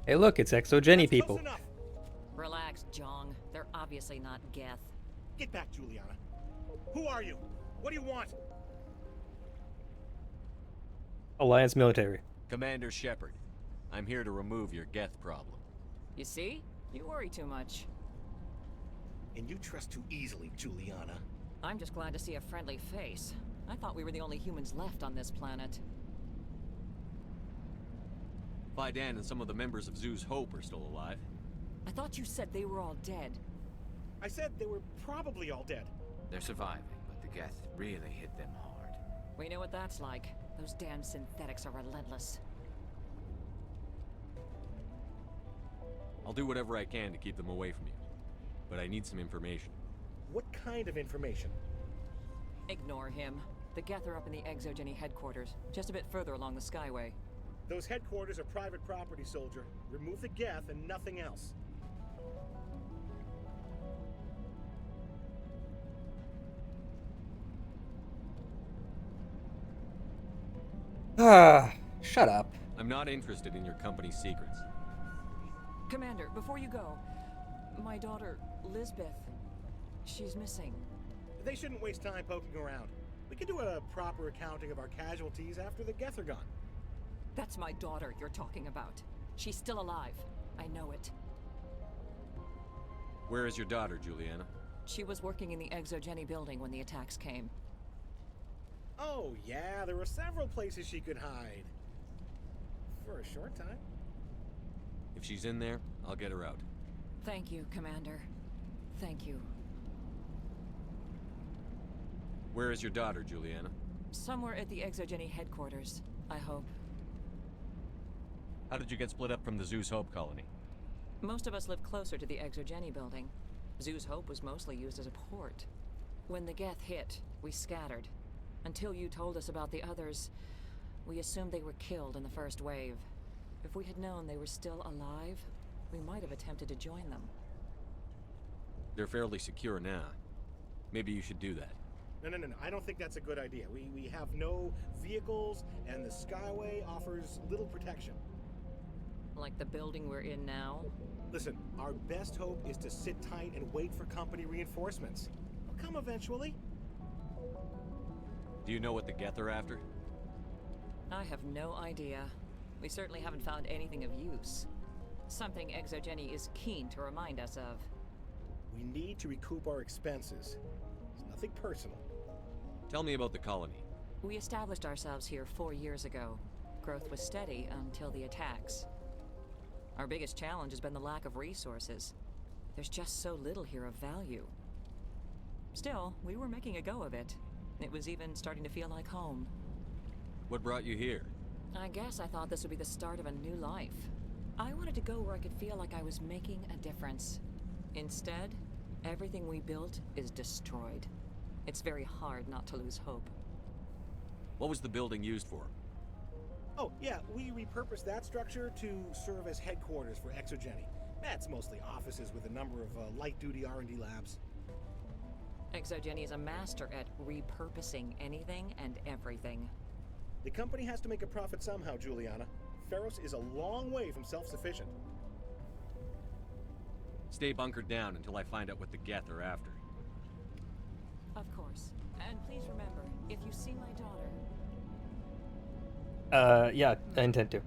Hey, look, it's Exo Jenny people. Relax, Jong. They're obviously not Geth. Get back, Juliana. Who are you? What do you want? Alliance military. Commander Shepard, I'm here to remove your Geth problem. You see? You worry too much. And you trust too easily, Juliana. I'm just glad to see a friendly face. I thought we were the only humans left on this planet. Fidan and some of the members of Zoo's Hope are still alive. I thought you said they were all dead. I said they were probably all dead. They're surviving, but the Geth really hit them hard. We know what that's like. Those damn synthetics are relentless. I'll do whatever I can to keep them away from you. But I need some information. What kind of information? Ignore him. The Geth are up in the Exogeny headquarters, just a bit further along the Skyway. Those headquarters are private property, soldier. Remove the Geth and nothing else. Shut up. I'm not interested in your company's secrets. Commander, before you go, my daughter, Lisbeth, she's missing. They shouldn't waste time poking around. We can do a proper accounting of our casualties after the Geth are gone. That's my daughter you're talking about. She's still alive. I know it. Where is your daughter, Juliana? She was working in the Exogeny building when the attacks came. Oh, yeah, there were several places she could hide. For a short time. If she's in there, I'll get her out. Thank you, Commander. Thank you. Where is your daughter, Juliana? Somewhere at the Exogeny headquarters, I hope. How did you get split up from the Zeus Hope colony? Most of us live closer to the Exogeny building. Zeus Hope was mostly used as a port. When the Geth hit, we scattered. Until you told us about the others, we assumed they were killed in the first wave. If we had known they were still alive, we might have attempted to join them. They're fairly secure now. Maybe you should do that. No. I don't think that's a good idea. We have no vehicles, and the Skyway offers little protection. Like the building we're in now? Listen, our best hope is to sit tight and wait for company reinforcements. They'll come eventually. Do you know what the Geth are after? I have no idea. We certainly haven't found anything of use. Something Exogeny is keen to remind us of. We need to recoup our expenses. It's nothing personal. Tell me about the colony. We established ourselves here 4 years ago. Growth was steady until the attacks. Our biggest challenge has been the lack of resources. There's just so little here of value. Still, we were making a go of it. It was even starting to feel like home. What brought you here? I guess I thought this would be the start of a new life. I wanted to go where I could feel like I was making a difference. Instead, everything we built is destroyed. It's very hard not to lose hope. What was the building used for? Oh, yeah, we repurposed that structure to serve as headquarters for Exogeny. That's mostly offices with a number of light-duty R&D labs. Exogeny is a master at repurposing anything and everything. The company has to make a profit somehow, Juliana. Feros is a long way from self-sufficient. Stay bunkered down until I find out what the Geth are after. Of course. And please remember, if you see my daughter... Yeah, I intend to.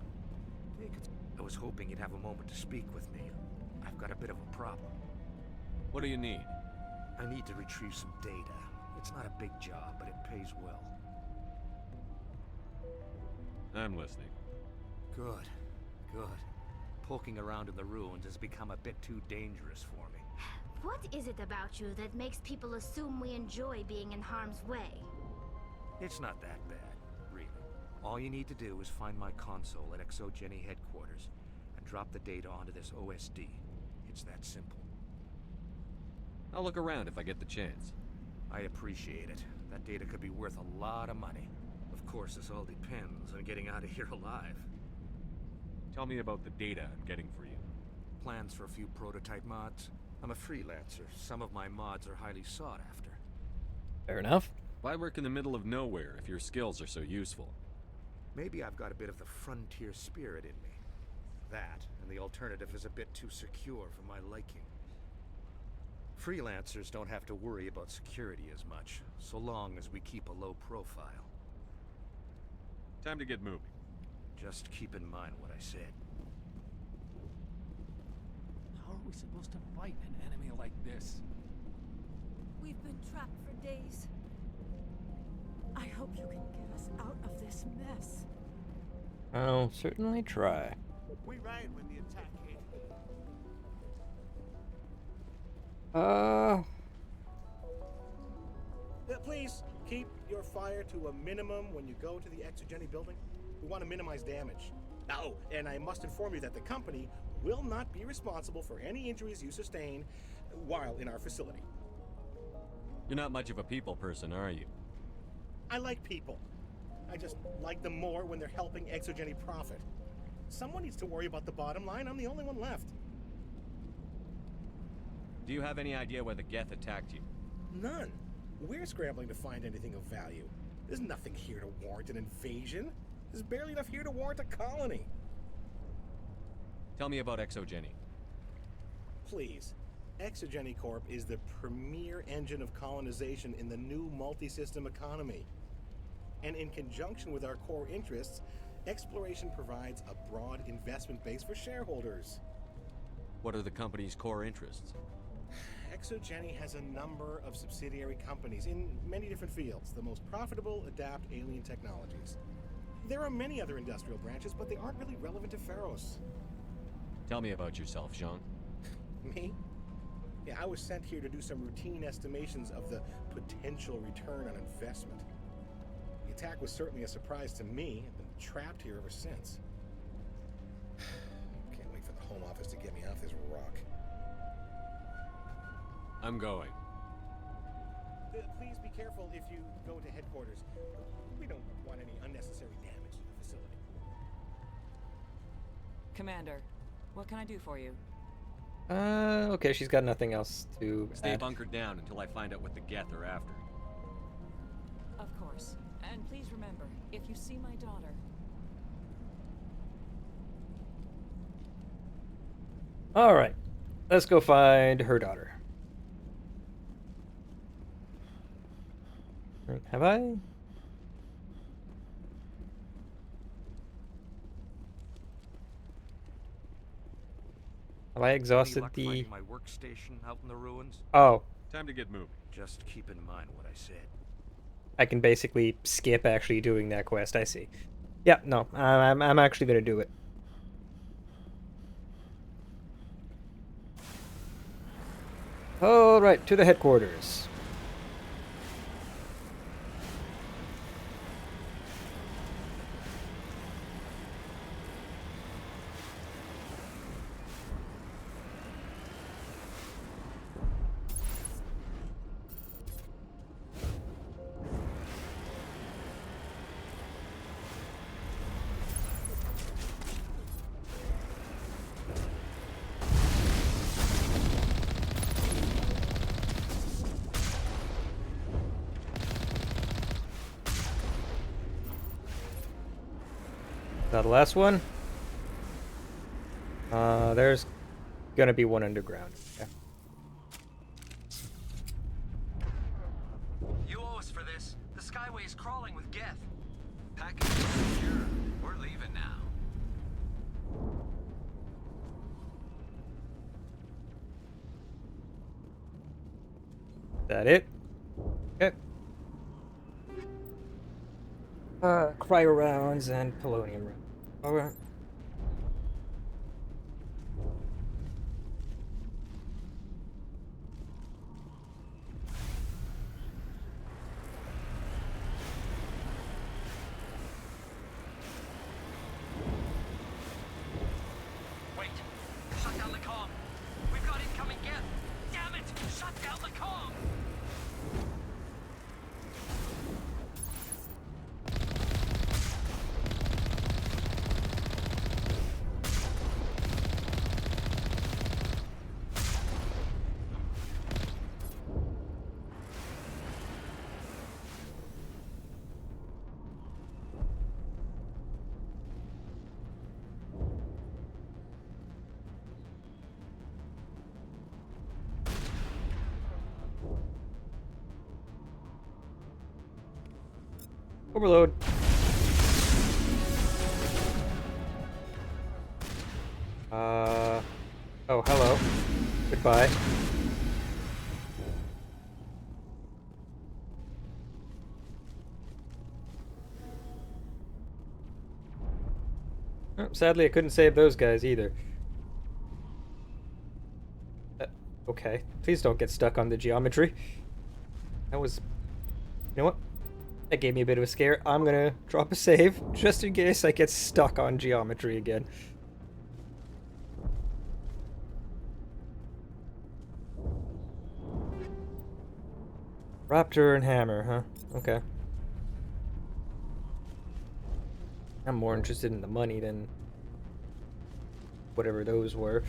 I was hoping you'd have a moment to speak with me. I've got a bit of a problem. What do you need? I need to retrieve some data. It's not a big job, but it pays well. I'm listening. Good. Poking around in the ruins has become a bit too dangerous for me. What is it about you that makes people assume we enjoy being in harm's way? It's not that bad, really. All you need to do is find my console at Exogeny headquarters and drop the data onto this OSD. It's that simple. I'll look around if I get the chance. I appreciate it. That data could be worth a lot of money. Of course, this all depends on getting out of here alive. Tell me about the data I'm getting for you. Plans for a few prototype mods. I'm a freelancer. Some of my mods are highly sought after. Fair enough. Why work in the middle of nowhere if your skills are so useful? Maybe I've got a bit of the frontier spirit in me. That, and the alternative is a bit too secure for my liking. Freelancers don't have to worry about security as much, so long as we keep a low profile. Time to get moving. Just keep in mind what I said. How are we supposed to fight an enemy like this? We've been trapped for days. I hope you can get us out of this mess. I'll certainly try. We ran when the attack hit. Please keep your fire to a minimum when you go to the Exogeny building. We want to minimize damage. Oh, and I must inform you that the company will not be responsible for any injuries you sustain while in our facility. You're not much of a people person, are you? I like people. I just like them more when they're helping Exogeny profit. Someone needs to worry about the bottom line. I'm the only one left. Do you have any idea why the Geth attacked you? None. We're scrambling to find anything of value. There's nothing here to warrant an invasion. There's barely enough here to warrant a colony. Tell me about Exogeny. Please. Exogeny Corp is the premier engine of colonization in the new multi-system economy. And in conjunction with our core interests, exploration provides a broad investment base for shareholders. What are the company's core interests? Exogeny has a number of subsidiary companies in many different fields. The most profitable adapt alien technologies. There are many other industrial branches, but they aren't really relevant to Feros. Tell me about yourself, Jean. Me? Yeah, I was sent here to do some routine estimations of the potential return on investment. The attack was certainly a surprise to me. I've been trapped here ever since. Can't wait for the Home Office to get me off this rock. I'm going. Please be careful if you go to headquarters. We don't want any unnecessary damage to the facility. Commander, what can I do for you? Okay, she's got nothing else to Stay add. bunkered down until I find out what the Geth are after. Of course. And please remember, if you see my daughter... Alright, let's go find her daughter. Have I? Have I exhausted Any luck the... finding my workstation out in the ruins? Oh, Time to get moving. Just keep in mind what I said. I can basically skip actually doing that quest, I see. Yeah, no, I'm actually gonna do it. Alright, to the headquarters. Now the last one. There's gonna be one underground. Yeah. You owe us for this. The Skyway is crawling with Geth. Package is secure. We're leaving now. That it? Okay. Cryo rounds and polonium rounds. Alright. Wait. Shut down the comm. We've got incoming Geth. Damn it! Shut down the comm. Overload. Oh, hello. Goodbye. Oh, sadly, I couldn't save those guys either. Okay. Please don't get stuck on the geometry. That was... You know what? That gave me a bit of a scare. I'm gonna drop a save, just in case I get stuck on geometry again. Raptor and hammer, huh? Okay. I'm more interested in the money than whatever those were.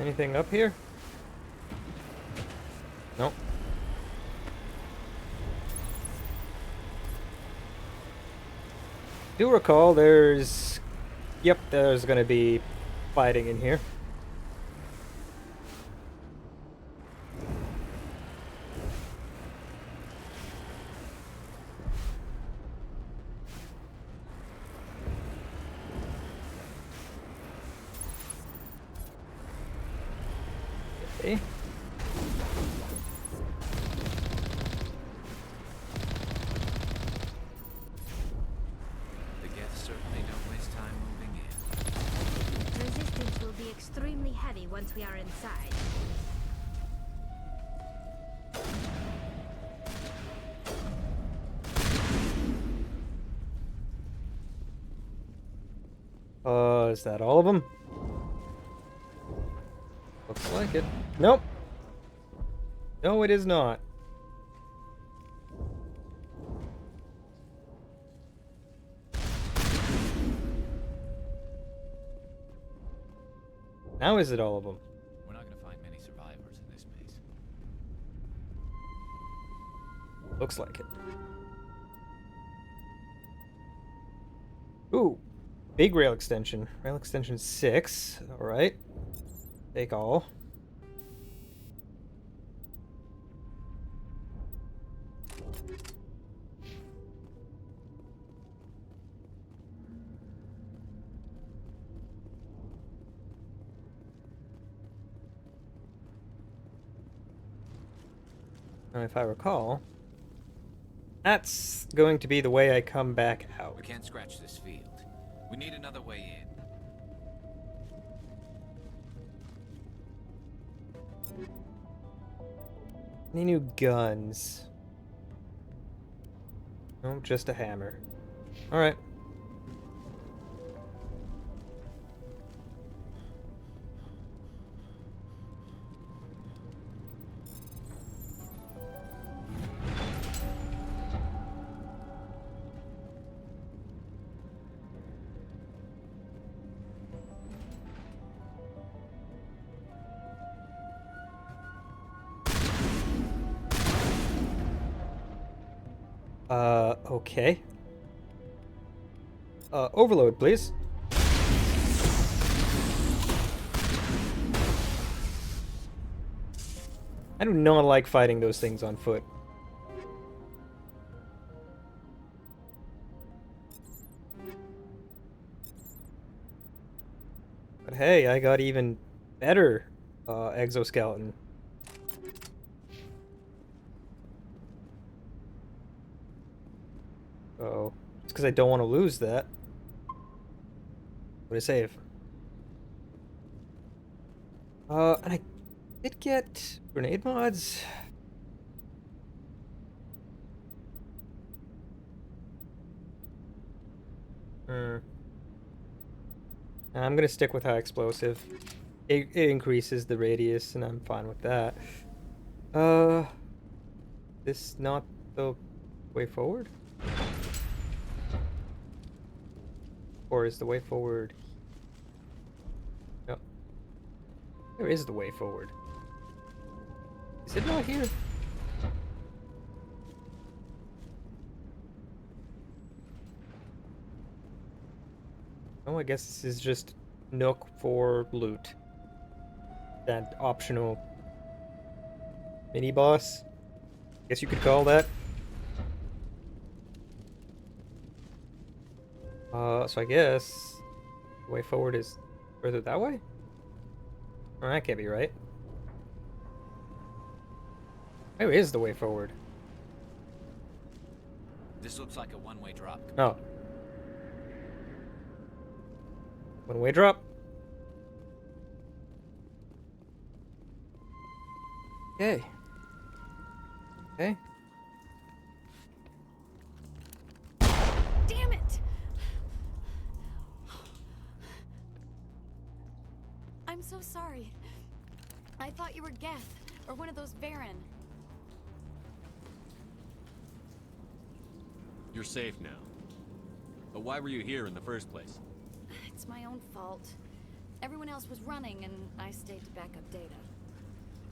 Anything up here? Nope. Do recall there's... Yep, there's gonna be fighting in here. Okay. The Geth certainly don't waste time moving in. Resistance will be extremely heavy once we are inside. Is that all of them? Looks like it. Nope. No, it is not. Now is it all of them? We're not going to find many survivors in this base. Looks like it. Ooh. Big rail extension. Rail extension 6. Alright. Take all. Now, if I recall, that's going to be the way I come back out. We can't scratch this field. We need another way in. Any new guns? No, just a hammer. Alright. Okay. Overload, please. I do not like fighting those things on foot. But hey, I got even better exoskeleton. Oh, it's because I don't want to lose that. What did I save? And I did get grenade mods. I'm gonna stick with high explosive. It increases the radius, and I'm fine with that. This not the way forward? Or is the way forward... No. Where is the way forward? Is it not here? Oh, I guess this is just Nook for loot. That optional mini-boss? Guess you could call that. So I guess the way forward is further that way? Oh, that can't be right. Where is the way forward? This looks like a one-way drop. Oh. One-way drop. Okay. Okay. Damn it! I'm so sorry. I thought you were Geth, or one of those Varen. You're safe now. But why were you here in the first place? It's my own fault. Everyone else was running, and I stayed to back up data.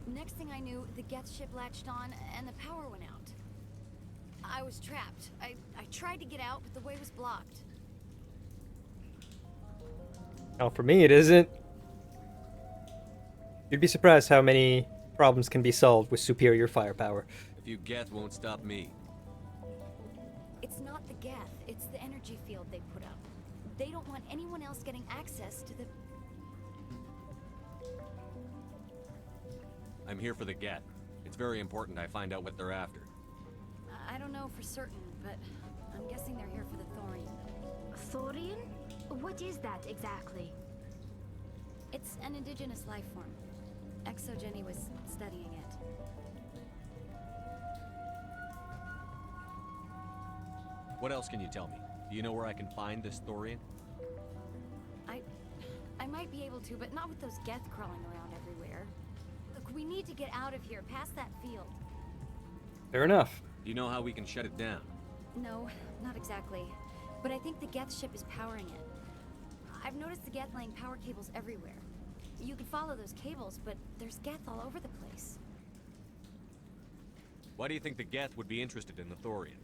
Next thing I knew, the Geth ship latched on, and the power went out. I was trapped. I tried to get out, but the way was blocked. Oh, for me it isn't. You'd be surprised how many problems can be solved with superior firepower. If you Geth won't stop me. It's not the Geth, it's the energy field they put up. They don't want anyone else getting access to the... I'm here for the Geth. It's very important I find out what they're after. I don't know for certain, but I'm guessing they're here for the Thorian. Thorian? What is that exactly? It's an indigenous life form. ExoGeni was studying it. What else can you tell me? Do you know where I can find this Thorian? I might be able to, but not with those Geth crawling around everywhere. Look, we need to get out of here, past that field. Fair enough. Do you know how we can shut it down? No, not exactly. But I think the Geth ship is powering it. I've noticed the Geth laying power cables everywhere. You could follow those cables, but there's Geth all over the place. Why do you think the Geth would be interested in the Thorian?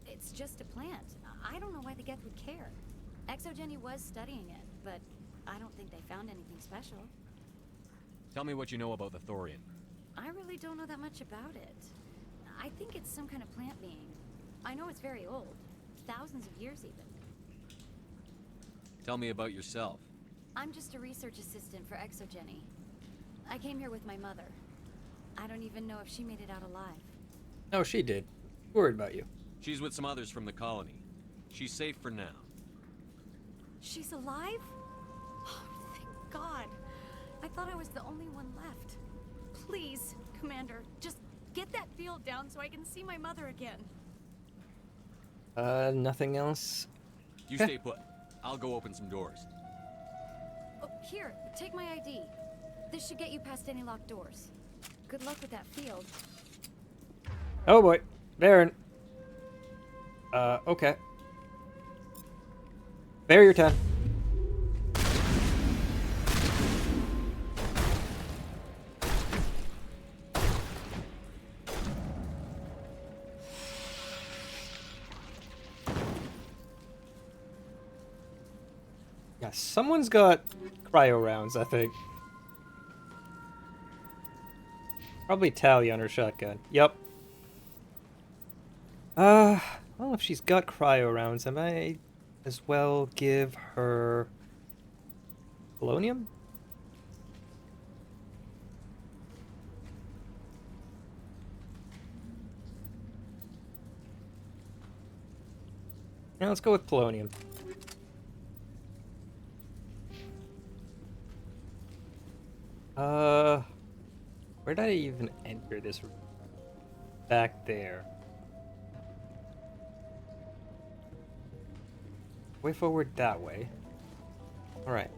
It's just a plant. I don't know why the Geth would care. ExoGeni was studying it, but I don't think they found anything special. Tell me what you know about the Thorian. I really don't know that much about it. I think it's some kind of plant being. I know it's very old. Thousands of years even. Tell me about yourself. I'm just a research assistant for ExoGeni. I came here with my mother. I don't even know if she made it out alive. Oh, she did. Worried about you. She's with some others from the colony. She's safe for now. She's alive? Oh, thank God. I thought I was the only one left. Please, Commander, just get that field down so I can see my mother again. Nothing else? You stay put. I'll go open some doors. Oh, here, take my ID. This should get you past any locked doors. Good luck with that field. Oh boy. Varen. Okay. Barrier time. Yeah, someone's got cryo rounds, I think. Probably Tally on her shotgun. Yep. I don't know if she's got cryo rounds. I might as well give her polonium? Yeah, let's go with polonium. Where did I even enter this? Back there. Way forward that way. Alright.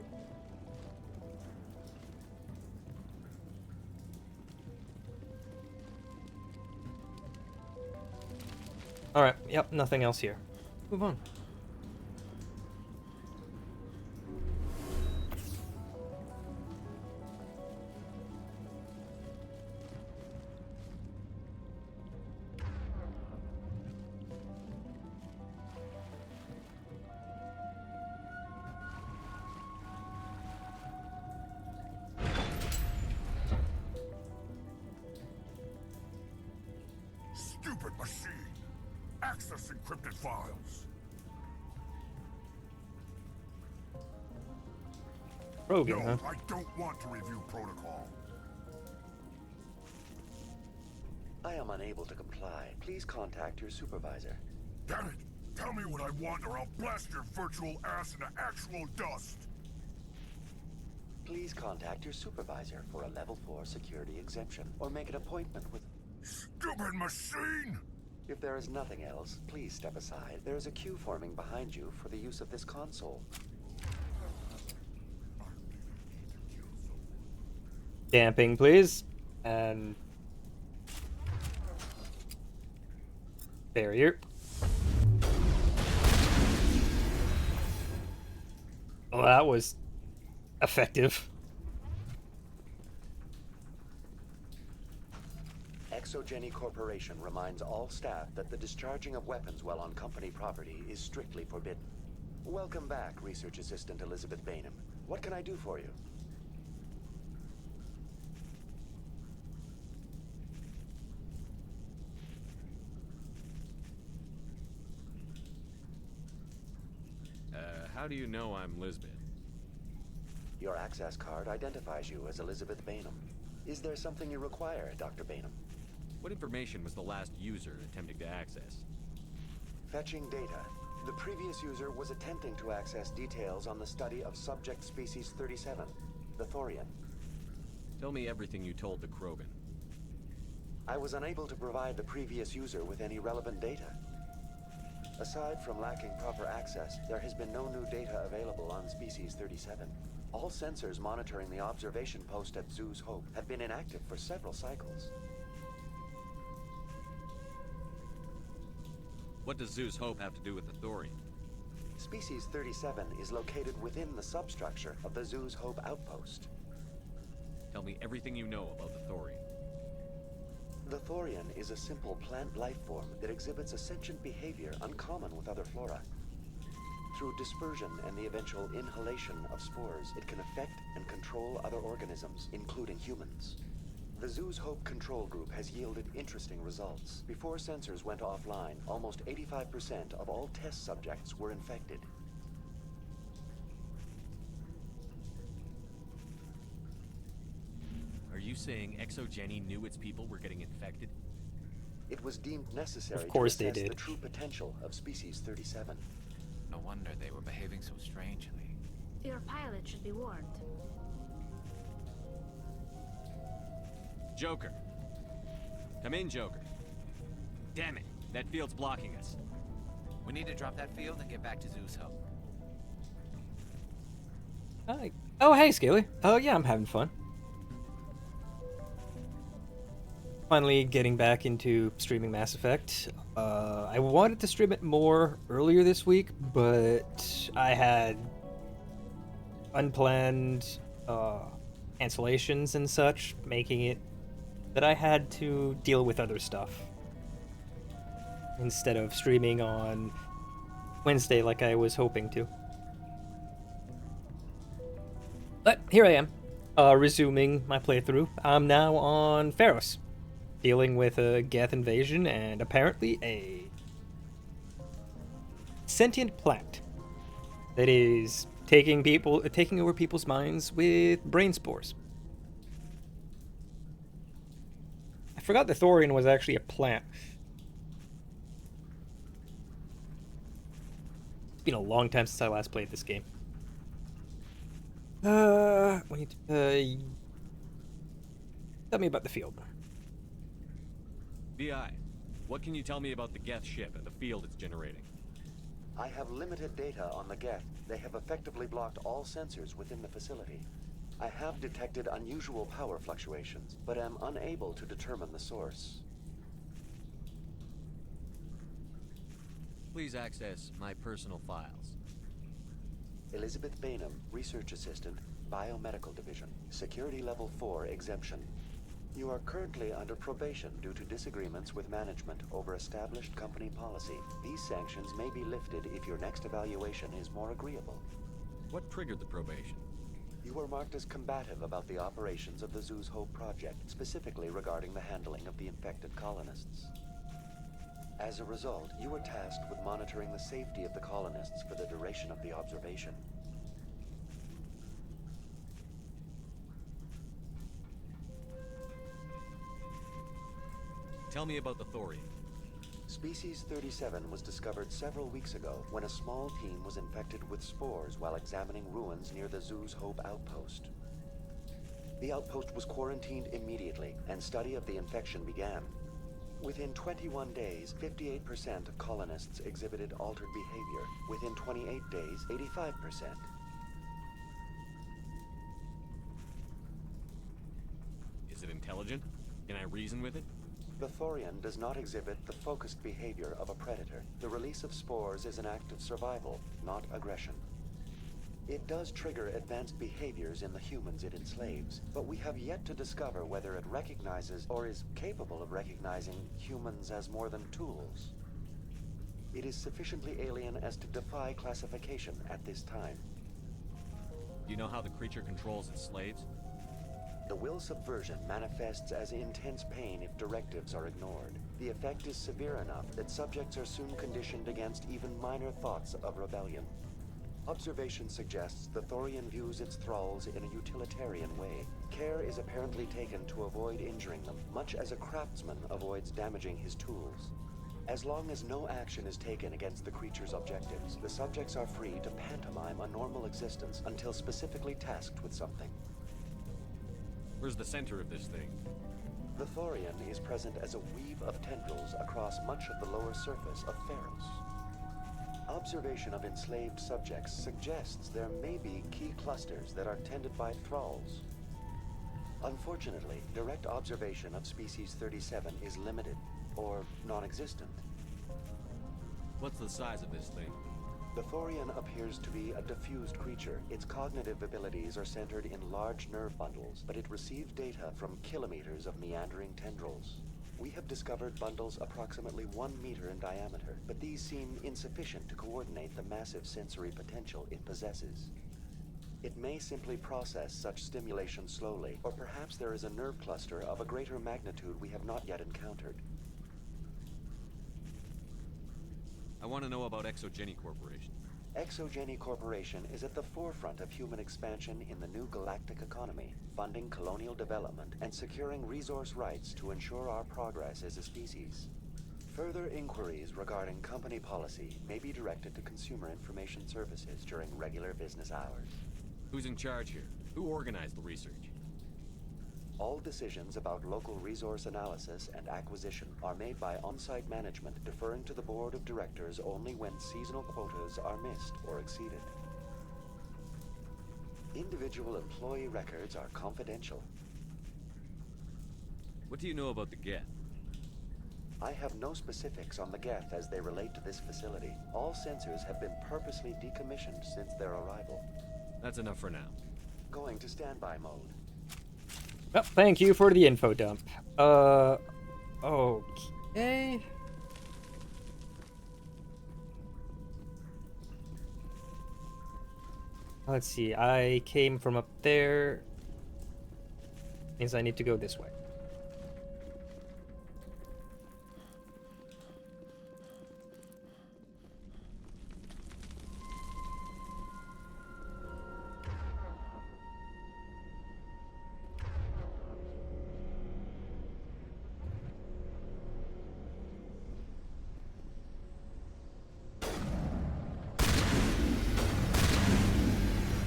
Alright, yep, nothing else here. Move on. Stupid machine! Access encrypted files! Rogan, no, huh? I don't want to review protocol. I am unable to comply. Please contact your supervisor. Damn it! Tell me what I want or I'll blast your virtual ass into actual dust! Please contact your supervisor for a level 4 security exemption, or make an appointment with... Stupid machine! If there is nothing else, please step aside. There is a queue forming behind you for the use of this console. Damping, please. And... barrier. Well, that was effective. Exogeny Corporation reminds all staff that the discharging of weapons while on company property is strictly forbidden. Welcome back, Research Assistant Elizabeth Bainham. What can I do for you? How do you know I'm Lisbeth? Your access card identifies you as Elizabeth Bainham. Is there something you require, Dr. Bainham? What information was the last user attempting to access? Fetching data. The previous user was attempting to access details on the study of subject species 37, the Thorian. Tell me everything you told the Krogan. I was unable to provide the previous user with any relevant data. Aside from lacking proper access, there has been no new data available on Species 37. All sensors monitoring the observation post at Zoo's Hope have been inactive for several cycles. What does Zoo's Hope have to do with the Thorian? Species 37 is located within the substructure of the Zoo's Hope outpost. Tell me everything you know about the Thorian. The Thorian is a simple plant life form that exhibits a sentient behavior uncommon with other flora. Through dispersion and the eventual inhalation of spores, it can affect and control other organisms, including humans. The Zoo's Hope control group has yielded interesting results. Before sensors went offline, almost 85% of all test subjects were infected. Are you saying Exogeny knew its people were getting infected? It was deemed necessary Of course to they assess did. the true potential of Species 37. No wonder they were behaving so strangely. Your pilot should be warned. Joker. Come in, Joker. Damn it, that field's blocking us. We need to drop that field and get back to Zoo's Hope. Hi. Oh, hey, Scaly. Oh, yeah, I'm having fun. Finally getting back into streaming Mass Effect. I wanted to stream it more earlier this week, but I had unplanned cancellations and such, making it that I had to deal with other stuff instead of streaming on Wednesday like I was hoping to. But here I am, resuming my playthrough. I'm now on Pharos, dealing with a Geth invasion and apparently a sentient plant that is taking over people's minds with brain spores. I forgot the Thorian was actually a plant. It's been a long time since I last played this game. Tell me about the field. VI, what can you tell me about the Geth ship and the field it's generating? I have limited data on the Geth. They have effectively blocked all sensors within the facility. I have detected unusual power fluctuations, but am unable to determine the source. Please access my personal files. Elizabeth Bainham, Research Assistant, Biomedical Division. Security Level 4 exemption. You are currently under probation due to disagreements with management over established company policy. These sanctions may be lifted if your next evaluation is more agreeable. What triggered the probation? You were marked as combative about the operations of the Zoo's Hope project, specifically regarding the handling of the infected colonists. As a result, you were tasked with monitoring the safety of the colonists for the duration of the observation. Tell me about the thorium. Species 37 was discovered several weeks ago when a small team was infected with spores while examining ruins near the Zoo's Hope outpost. The outpost was quarantined immediately, and study of the infection began. Within 21 days, 58% of colonists exhibited altered behavior. Within 28 days, 85%. Is it intelligent? Can I reason with it? The thorium does not exhibit the focused behavior of a predator. The release of spores is an act of survival, not aggression. It does trigger advanced behaviors in the humans it enslaves, but we have yet to discover whether it recognizes or is capable of recognizing humans as more than tools. It is sufficiently alien as to defy classification at this time. Do you know how the creature controls its slaves? The will subversion manifests as intense pain if directives are ignored. The effect is severe enough that subjects are soon conditioned against even minor thoughts of rebellion. Observation suggests the thorium views its thralls in a utilitarian way. Care is apparently taken to avoid injuring them, much as a craftsman avoids damaging his tools. As long as no action is taken against the creature's objectives, the subjects are free to pantomime a normal existence until specifically tasked with something. Where's the center of this thing? The thorium is present as a weave of tendrils across much of the lower surface of Pharos. Observation of enslaved subjects suggests there may be key clusters that are tended by thralls. Unfortunately, direct observation of species 37 is limited, or non-existent. What's the size of this thing? The thorium appears to be a diffused creature. Its cognitive abilities are centered in large nerve bundles, but it receives data from kilometers of meandering tendrils. We have discovered bundles approximately 1 meter in diameter, but these seem insufficient to coordinate the massive sensory potential it possesses. It may simply process such stimulation slowly, or perhaps there is a nerve cluster of a greater magnitude we have not yet encountered. I want to know about Exogeny Corporation. Exogeny Corporation is at the forefront of human expansion in the new galactic economy, funding colonial development and securing resource rights to ensure our progress as a species. Further inquiries regarding company policy may be directed to Consumer Information Services during regular business hours. Who's in charge here? Who organized the research? All decisions about local resource analysis and acquisition are made by on-site management, deferring to the board of directors only when seasonal quotas are missed or exceeded. Individual employee records are confidential. What do you know about the Geth? I have no specifics on the Geth as they relate to this facility. All sensors have been purposely decommissioned since their arrival. That's enough for now. Going to standby mode. Well, thank you for the info dump. Okay. Let's see, I came from up there. Means I need to go this way.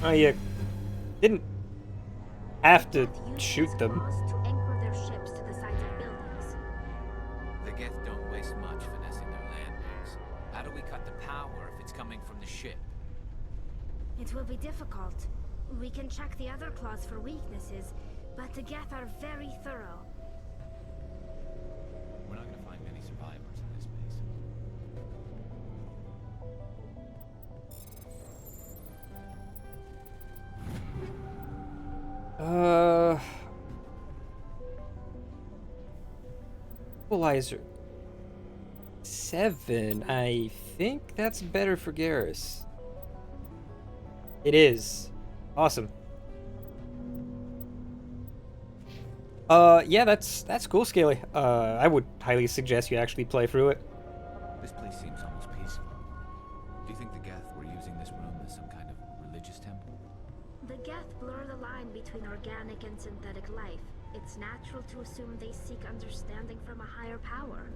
Oh, you didn't have to shoot them. To anchor their ships to the sides of buildings. The Geth don't waste much finessing their landings. How do we cut the power if it's coming from the ship? It will be difficult. We can check the other claws for weaknesses, but the Geth are very thorough. We're not gonna find many survivors in this base. Equalizer 7. I think that's better for Garrus. It is. Awesome. Yeah, that's cool, Scaly. I would highly suggest you actually play through it. This place seems almost peaceful. Do you think the Geth were using this room as some kind of religious temple? The Geth blur the line between organic and synthetic life. It's natural to assume they seek understanding from a higher power.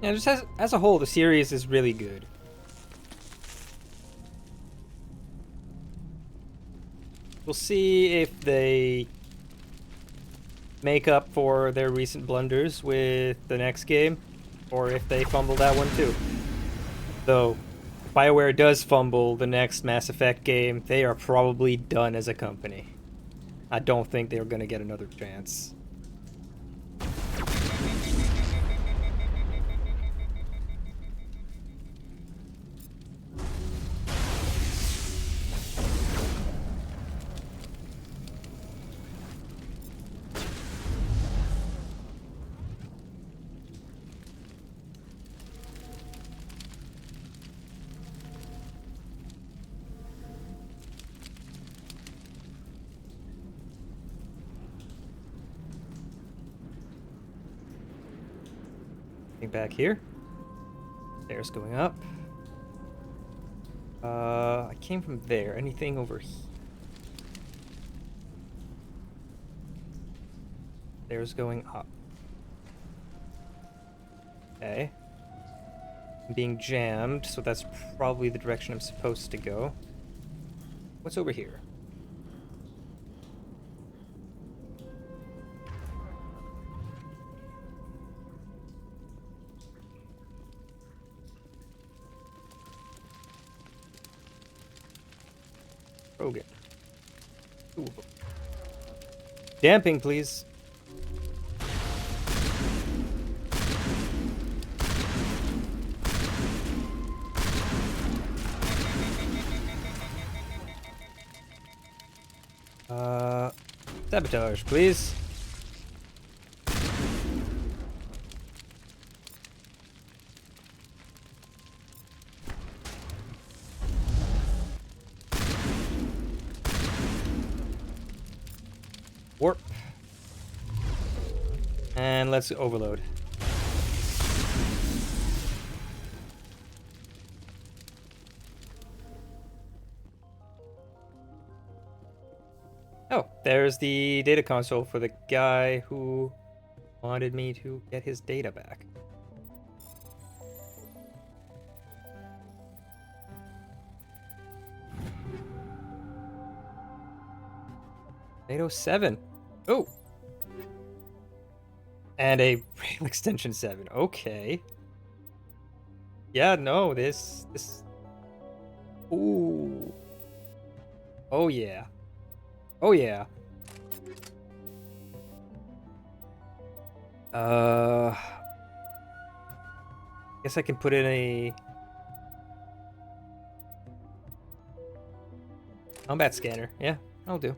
Yeah, just as a whole, the series is really good. We'll see if they make up for their recent blunders with the next game, or if they fumble that one too. Though, if BioWare does fumble the next Mass Effect game, they are probably done as a company. I don't think they're going to get another chance. Back here. Stairs going up. I came from there. Anything over here? Stairs going up. Okay. I'm being jammed, so that's probably the direction I'm supposed to go. What's over here? Krogan. Ooh. Damping, please. Sabotage, please. Warp. And let's overload. Oh, there's the data console for the guy who wanted me to get his data back. NATO 7. Oh. And a rail extension 7. Okay. Yeah, no, this. Ooh. Oh yeah. Oh yeah. Guess I can put in a combat scanner. Yeah, I'll do.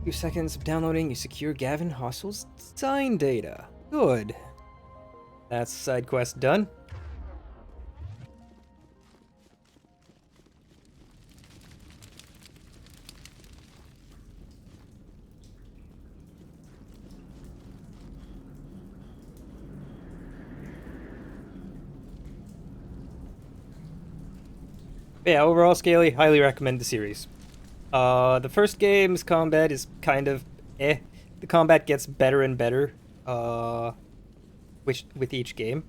Few seconds of downloading, you secure Gavin Hostel's design data. Good. That's side quest done. But yeah, overall, Scaly, highly recommend the series. The first game's combat is kind of eh. The combat gets better and better, with each game.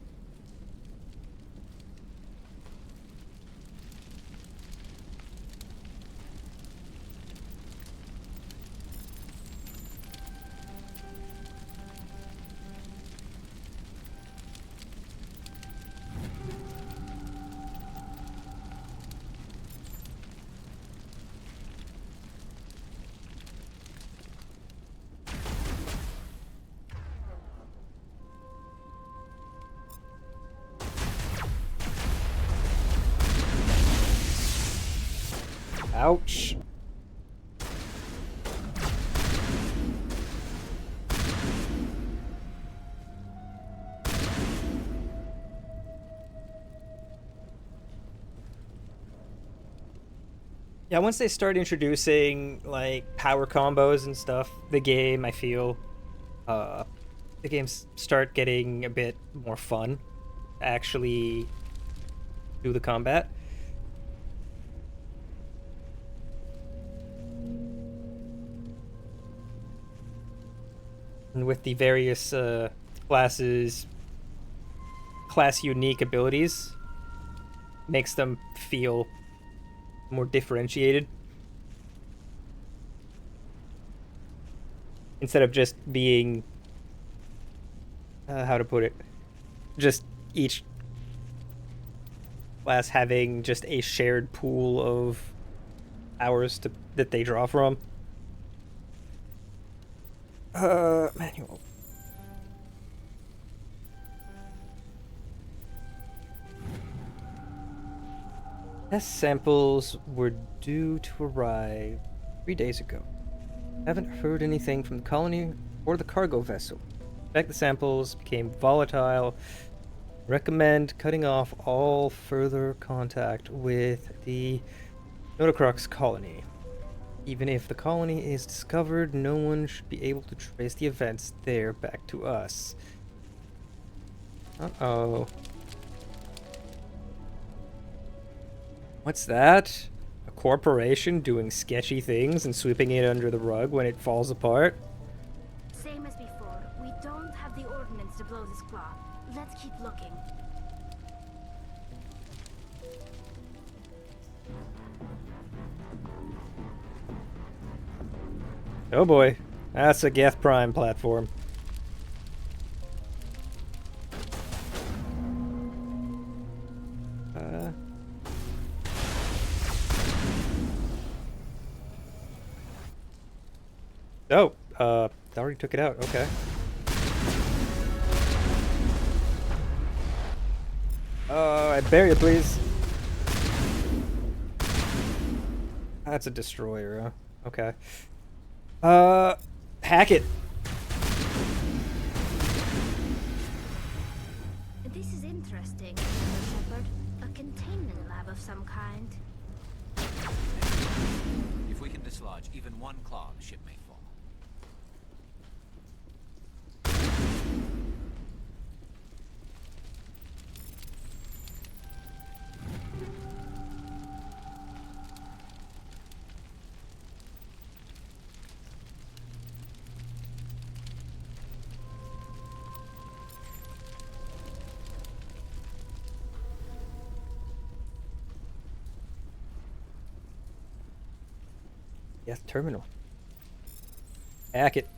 Ouch. Yeah, once they start introducing like power combos and stuff, the game, I feel, the games start getting a bit more fun to actually do the combat. And with the various classes, class unique abilities, makes them feel more differentiated instead of just being how to put it, just each class having just a shared pool of hours that they draw from. Manual. Test samples were due to arrive 3 days ago. Haven't heard anything from the colony or the cargo vessel. In fact, the samples became volatile. Recommend cutting off all further contact with the Notocrox colony. Even if the colony is discovered, no one should be able to trace the events there back to us. Uh-oh. What's that? A corporation doing sketchy things and sweeping it under the rug when it falls apart? Same as before. We don't have the ordnance to blow this claw. Let's keep looking. Oh boy, that's a Geth Prime platform. Oh, already took it out. Okay. I bury it, please. That's a destroyer, huh? Okay. Hack it. This is interesting, Mr. Shepard. A containment lab of some kind. If we can dislodge even one claw, the ship may fall. Yes, terminal. Hack it.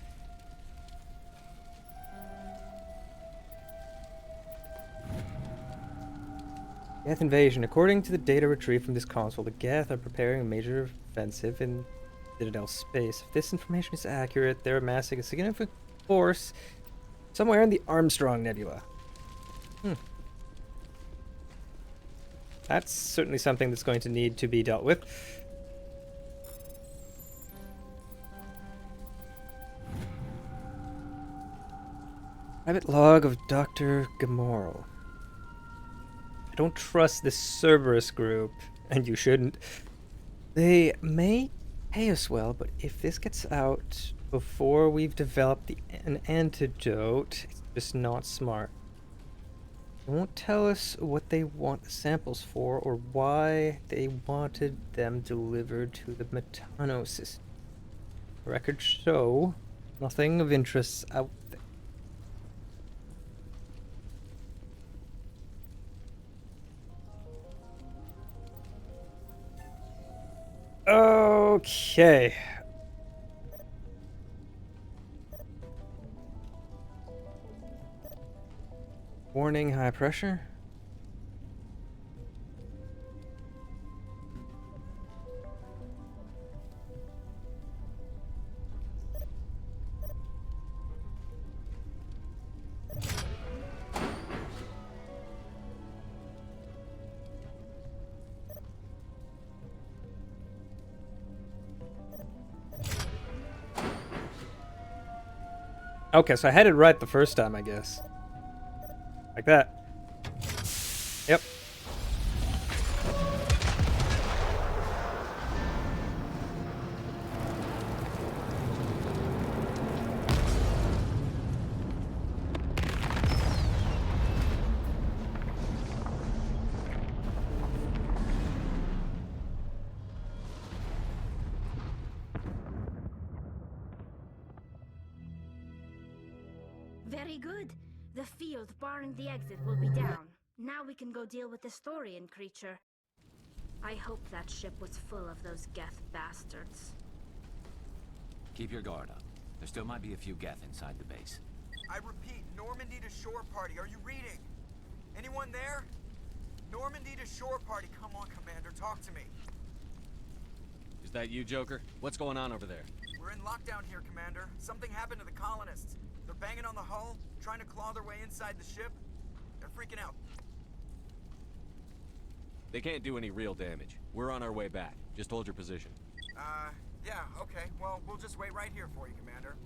Geth invasion. According to the data retrieved from this console, the Geth are preparing a major offensive in Citadel space. If this information is accurate, they're amassing a significant force somewhere in the Armstrong Nebula. That's certainly something that's going to need to be dealt with. Private log of Dr. Gamorreau. I don't trust this Cerberus group, and you shouldn't. They may pay us well, but if this gets out before we've developed an antidote, it's just not smart. They won't tell us what they want the samples for or why they wanted them delivered to the Metano system. Records show nothing of interest out there. Okay. Warning, high pressure. Okay, so I had it right the first time, I guess. Like that. Yep. Very good. The field barring the exit will be down. Now we can go deal with this Thorian creature. I hope that ship was full of those Geth bastards. Keep your guard up. There still might be a few Geth inside the base. I repeat, Normandy to shore party. Are you reading? Anyone there? Normandy to shore party. Come on, Commander. Talk to me. Is that you, Joker? What's going on over there? We're in lockdown here, Commander. Something happened to the colonists. They're banging on the hull, trying to claw their way inside the ship. They're freaking out. They can't do any real damage. We're on our way back. Just hold your position. Yeah, okay. Well, we'll just wait right here for you, Commander.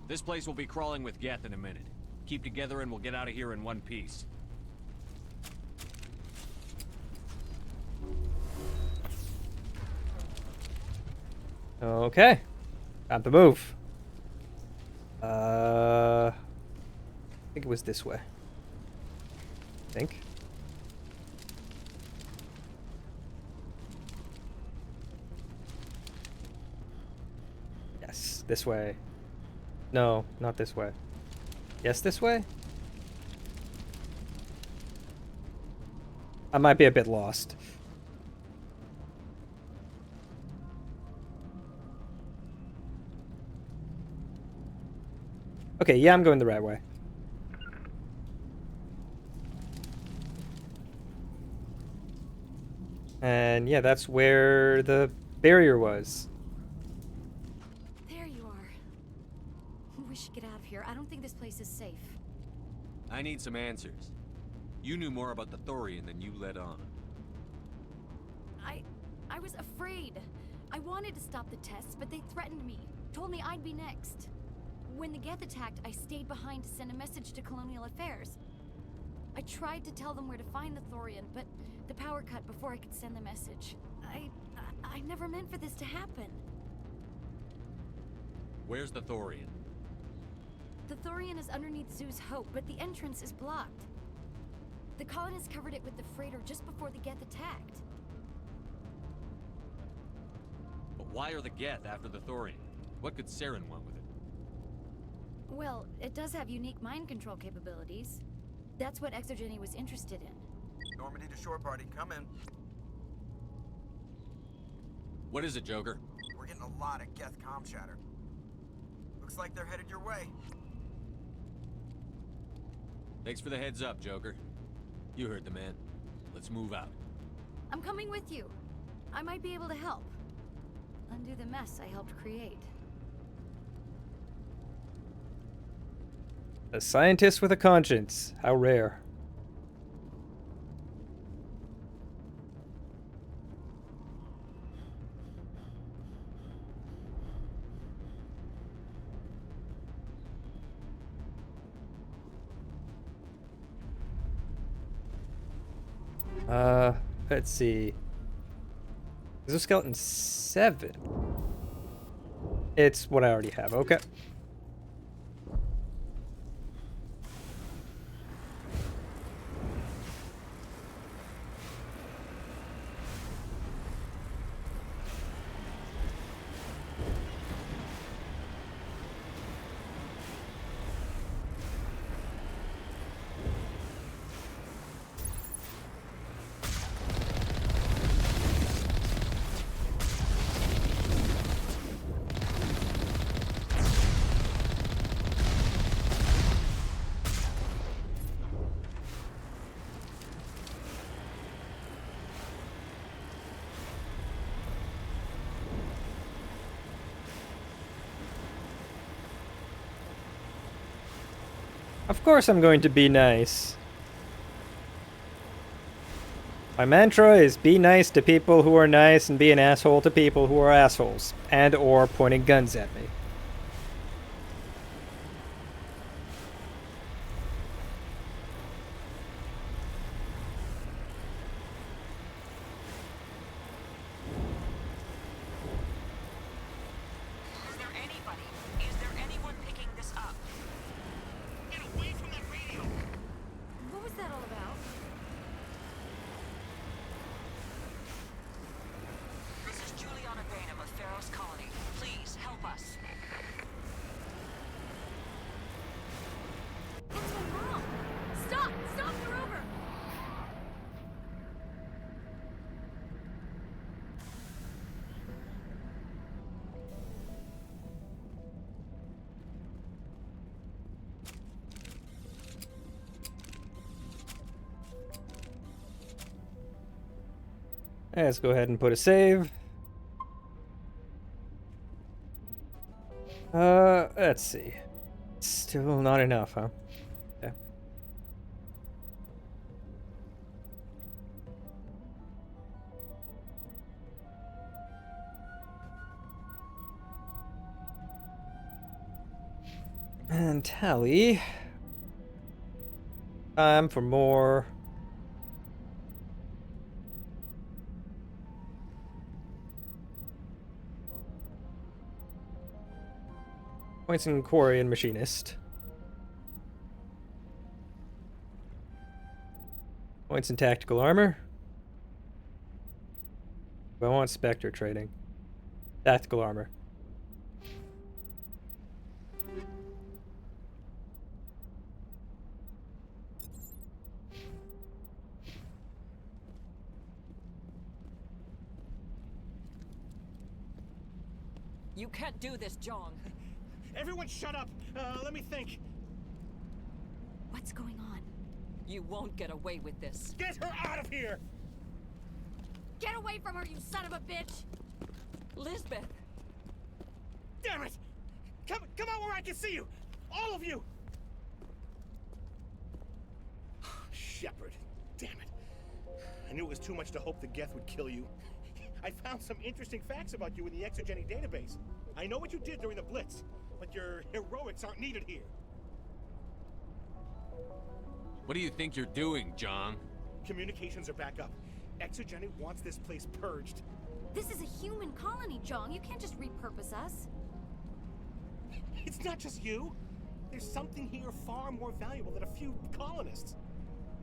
This place will be crawling with Geth in a minute. Keep together and we'll get out of here in one piece. Okay. Time to move. I think it was this way. I think. Yes, this way. No, not this way. Yes, this way? I might be a bit lost. Okay, yeah, I'm going the right way. And yeah, that's where the barrier was. There you are. We should get out of here. I don't think this place is safe. I need some answers. You knew more about the Thorian than you let on. I was afraid. I wanted to stop the tests, but they threatened me. Told me I'd be next. When the Geth attacked, I stayed behind to send a message to Colonial Affairs. I tried to tell them where to find the Thorian, but the power cut before I could send the message. I never meant for this to happen. Where's the Thorian? The Thorian is underneath Zeus Hope, but the entrance is blocked. The colonists covered it with the freighter just before the Geth attacked. But why are the Geth after the Thorian? What could Saren want with it? Well, it does have unique mind control capabilities. That's what Exogeny was interested in. Normandy to shore party, come in. What is it, Joker? We're getting a lot of Geth comm chatter. Looks like they're headed your way. Thanks for the heads up, Joker. You heard the man. Let's move out. I'm coming with you. I might be able to help. Undo the mess I helped create. A scientist with a conscience. How rare. Let's see. Exoskeleton 7. It's what I already have. Okay. Of course I'm going to be nice. My mantra is be nice to people who are nice and be an asshole to people who are assholes and or pointing guns at me. Let's go ahead and put a save. Let's see. Still not enough, huh? Okay. And tally. Time for more. Points in quarry and machinist. Points in tactical armor. I want Spectre trading. Tactical armor. You can't do this, John. Everyone shut up! Let me think. What's going on? You won't get away with this. Get her out of here! Get away from her, you son of a bitch! Lisbeth! Damn it! Come out where I can see you! All of you! Shepard, damn it. I knew it was too much to hope the Geth would kill you. I found some interesting facts about you in the Exogeny database. I know what you did during the Blitz, but your heroics aren't needed here. What do you think you're doing, John? Communications are back up. Exogeny wants this place purged. This is a human colony, John. You can't just repurpose us. It's not just you. There's something here far more valuable than a few colonists.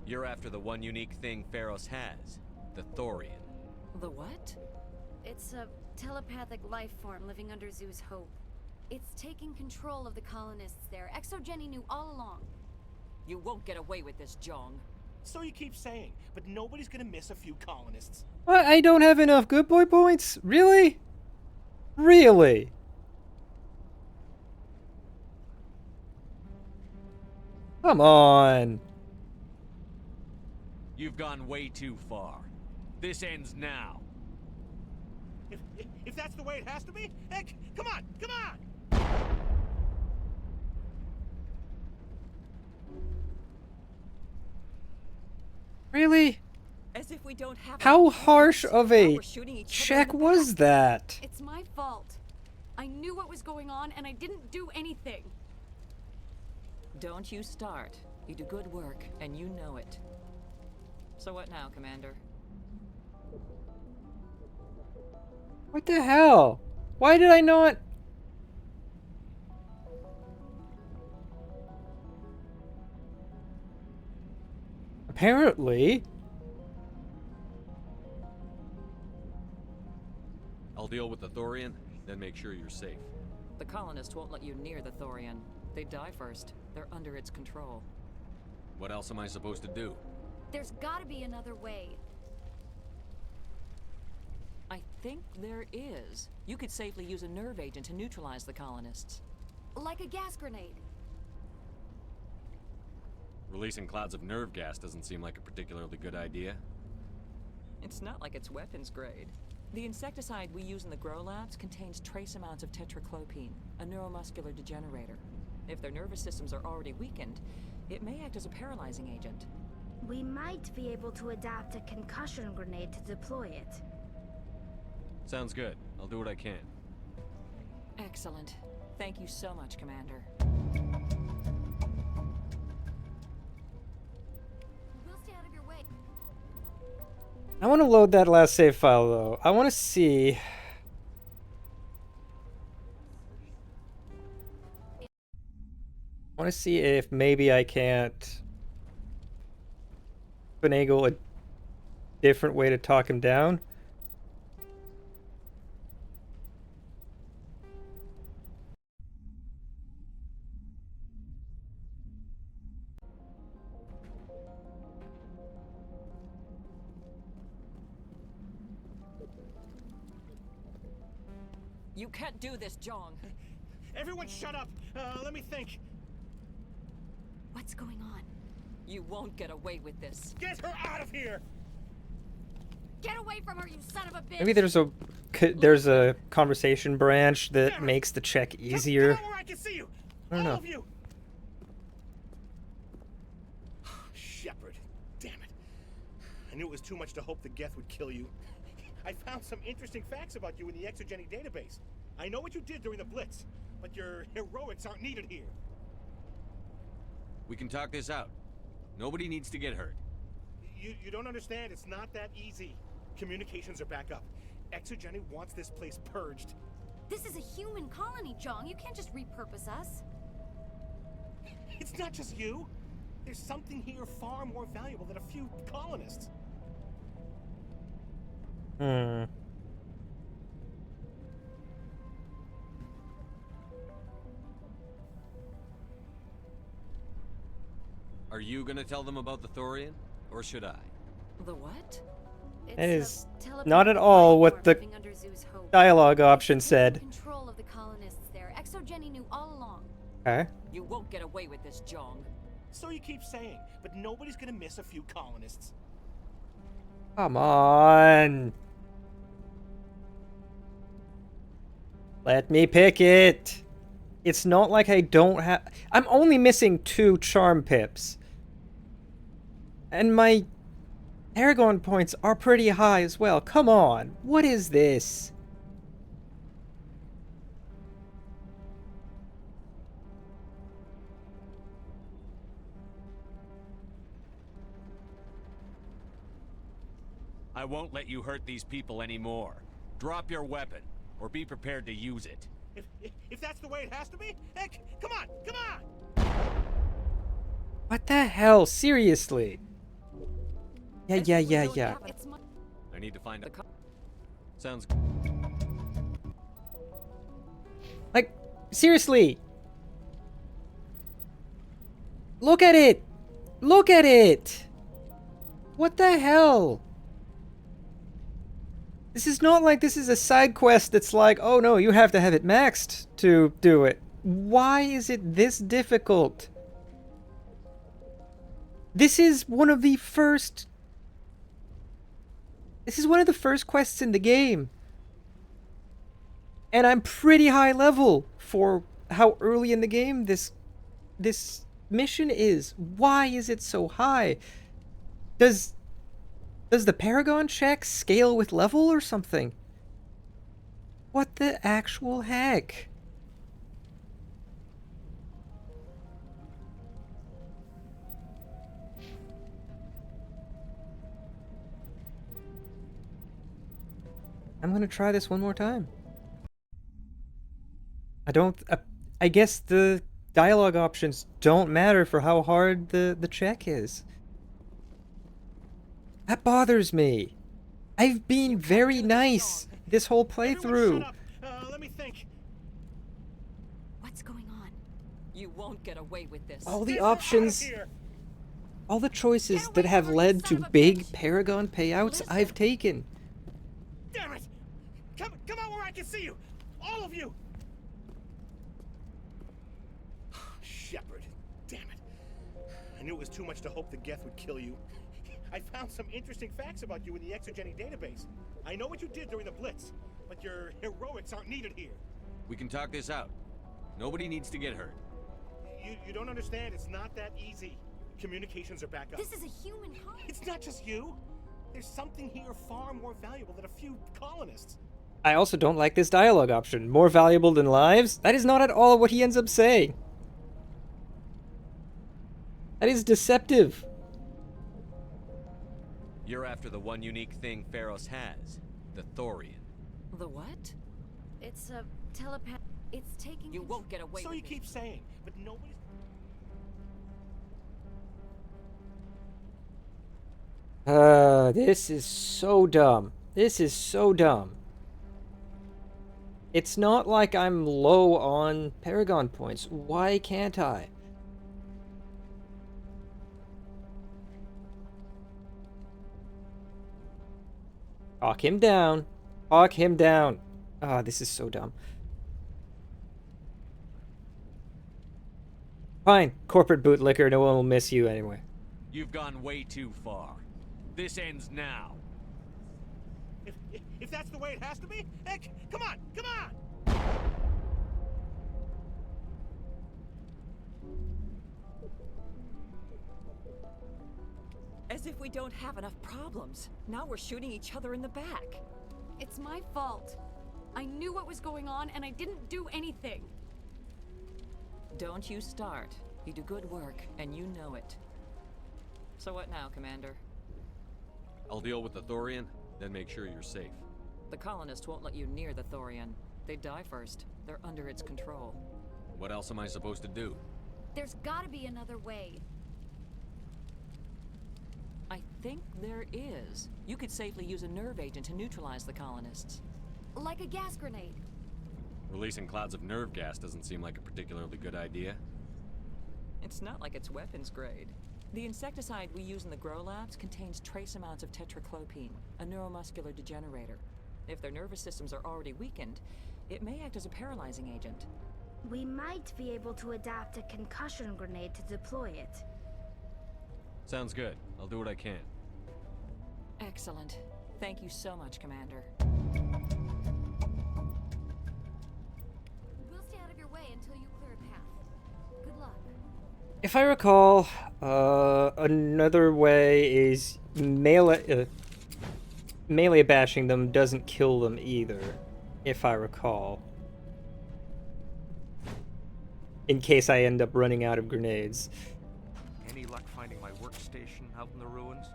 You're after the one unique thing Pharos has, the Thorian. The what? It's a telepathic life form living under Zeus' Hope. It's taking control of the colonists there. Exogeny knew all along. You won't get away with this, John. So you keep saying, but nobody's gonna miss a few colonists. What? I don't have enough good boy points? Really? Really? Come on. You've gone way too far. This ends now. If that's the way it has to be, heck, come on, come on! Really? As if we don't have How harsh of a check was that? It's my fault. I knew what was going on and I didn't do anything. Don't you start. You do good work, and you know it. So what now, Commander? What the hell? Why did I not? Apparently. I'll deal with the Thorian, then make sure you're safe. The colonists won't let you near the Thorian. They die first. They're under its control. What else am I supposed to do? There's gotta be another way. I think there is. You could safely use a nerve agent to neutralize the colonists. Like a gas grenade. Releasing clouds of nerve gas doesn't seem like a particularly good idea. It's not like it's weapons grade. The insecticide we use in the Grow Labs contains trace amounts of tetraclopine, a neuromuscular degenerator. If their nervous systems are already weakened, it may act as a paralyzing agent. We might be able to adapt a concussion grenade to deploy it. Sounds good. I'll do what I can. Excellent. Thank you so much, Commander. We'll stay out of your way. I want to load that last save file though. I want to see. I want to see if maybe I can't finagle a different way to talk him down. You can't do this, John. Everyone shut up! Let me think. What's going on? You won't get away with this. Get her out of here! Get away from her, you son of a bitch! Maybe there's a conversation branch that makes the check easier. Come where I can see you. I don't All know. of you. Shepard, damn it. I knew it was too much to hope the Geth would kill you. I found some interesting facts about you in the Exogeny database. I know what you did during the Blitz, but your heroics aren't needed here. We can talk this out. Nobody needs to get hurt. You don't understand. It's not that easy. Communications are back up. Exogeny wants this place purged. This is a human colony, Jong. You can't just repurpose us. It's not just you. There's something here far more valuable than a few colonists. Are you gonna tell them about the Thorian? Or should I? The what? That is not at all what the dialogue option said. Control of the colonists there. Exogeny knew all along. Okay. You won't get away with this, Jong. So you keep saying, but nobody's gonna miss a few colonists. Come on. Let me pick it. It's not like I don't have... I'm only missing 2 charm pips. And my Paragon points are pretty high as well. Come on. What is this? I won't let you hurt these people anymore. Drop your weapon, or be prepared to use it. If that's the way it has to be, heck, come on, come on! What the hell? Seriously? Yeah. I need to find a... Sounds... Like, seriously? Look at it! Look at it! What the hell? This is not like this is a side quest that's like, oh no, you have to have it maxed to do it. Why is it this difficult? This is one of the first... This is one of the first quests in the game. And I'm pretty high level for how early in the game this mission is. Why is it so high? Does the Paragon check scale with level or something? What the actual heck? I'm gonna try this one more time. I guess the dialogue options don't matter for how hard the check is. That bothers me. I've been very nice this whole playthrough. Let me think. What's going on? You won't get away with this. All the options, all the choices that have led to big Paragon payouts, I've taken. Damn it! Come out where I can see you! All of you! Shepard, damn it. I knew it was too much to hope the Geth would kill you. I found some interesting facts about you in the Exogeny database. I know what you did during the Blitz, but your heroics aren't needed here. We can talk this out. Nobody needs to get hurt. You don't understand. It's not that easy. Communications are back up. This is a human colony. It's not just you. There's something here far more valuable than a few colonists. I also don't like this dialogue option. More valuable than lives? That is not at all what he ends up saying. That is deceptive. You're after the one unique thing Pharos has, the Thorian. The what? It's a telepath. It's taking. You won't get away So with you it. keep saying, but nobody's... This is so dumb. This is so dumb. It's not like I'm low on Paragon points. Why can't I? Hawk him down. Hawk him down. Ah, this is so dumb. Fine. Corporate bootlicker. No one will miss you anyway. You've gone way too far. This ends now. If that's the way it has to be, heck, come on, come on! As if we don't have enough problems. Now we're shooting each other in the back. It's my fault. I knew what was going on, and I didn't do anything. Don't you start. You do good work, and you know it. So what now, Commander? I'll deal with the Thorian, then make sure you're safe. The colonists won't let you near the Thorian. They die first. They're under its control. What else am I supposed to do? There's gotta be another way. I think there is. You could safely use a nerve agent to neutralize the colonists. Like a gas grenade. Releasing clouds of nerve gas doesn't seem like a particularly good idea. It's not like it's weapons grade. The insecticide we use in the Grow Labs contains trace amounts of tetraclopine, a neuromuscular degenerator. If their nervous systems are already weakened, it may act as a paralyzing agent. We might be able to adapt a concussion grenade to deploy it. Sounds good. I'll do what I can. Excellent. Thank you so much, Commander. We'll stay out of your way until you clear a path. Good luck. If I recall, another way is melee bashing them doesn't kill them either, if I recall. In case I end up running out of grenades. Any luck finding my workstation out in the ruins?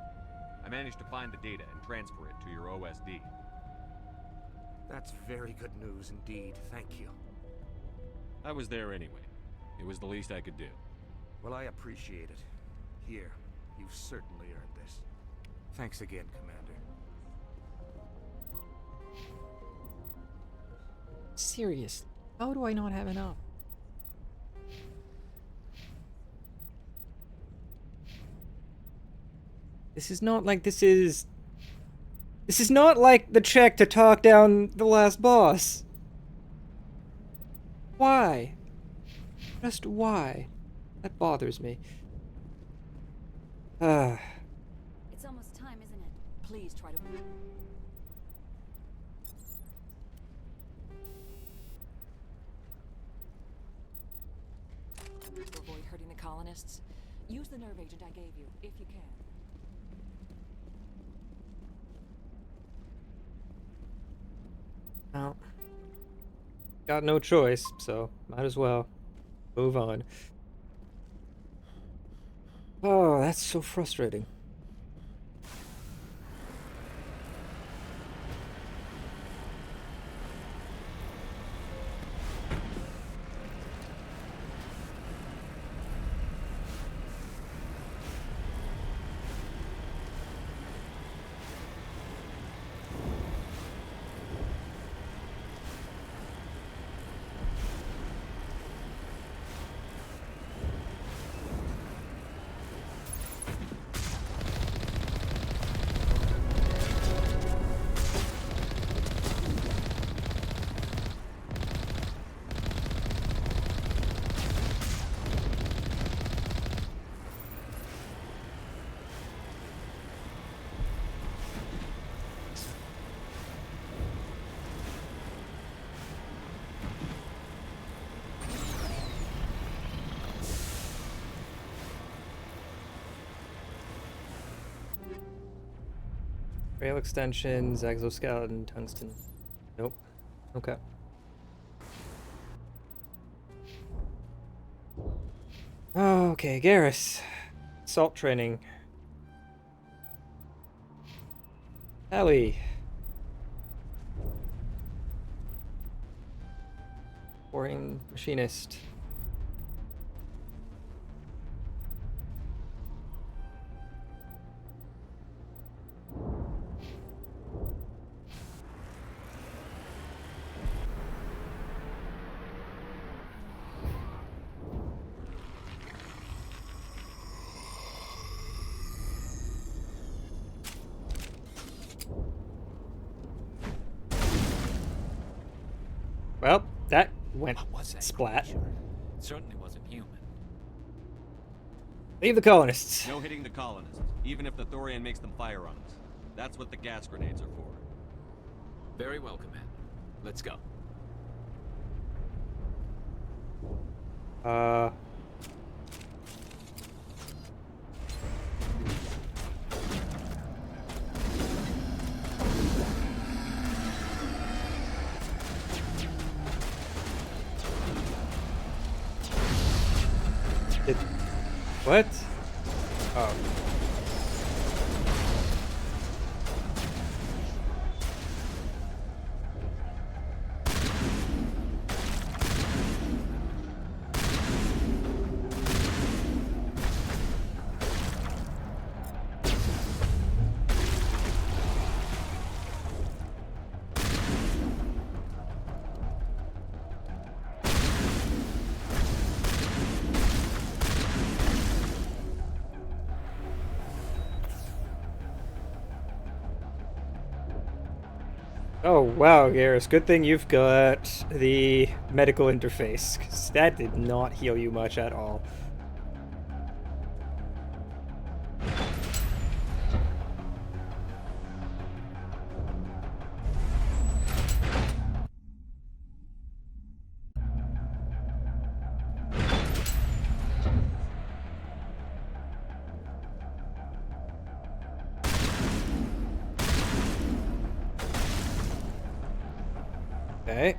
I managed to find the data and transfer it to your OSD. That's very good news indeed, thank you. I was there anyway. It was the least I could do. Well, I appreciate it. Here, you've certainly earned this. Thanks again, Commander. Seriously, how do I not have enough? This is not like this is not like the check to talk down the last boss. Why? Just why? That bothers me. It's almost time, isn't it? Please try to... To avoid hurting the colonists, use the nerve agent I gave you, if you can. Well, got no choice, so might as well move on. Oh, that's so frustrating. Rail extensions, exoskeleton, tungsten. Nope. Okay. Okay, Garrus. Assault training. Ellie. Boring machinist. Well, that went splat. It certainly wasn't human. Leave the colonists. No hitting the colonists, even if the Thorian makes them fire on us. That's what the gas grenades are for. Very well, Commander. Let's go. What? Oh. Oh wow, Garrus, good thing you've got the medical interface, 'cause that did not heal you much at all. Okay.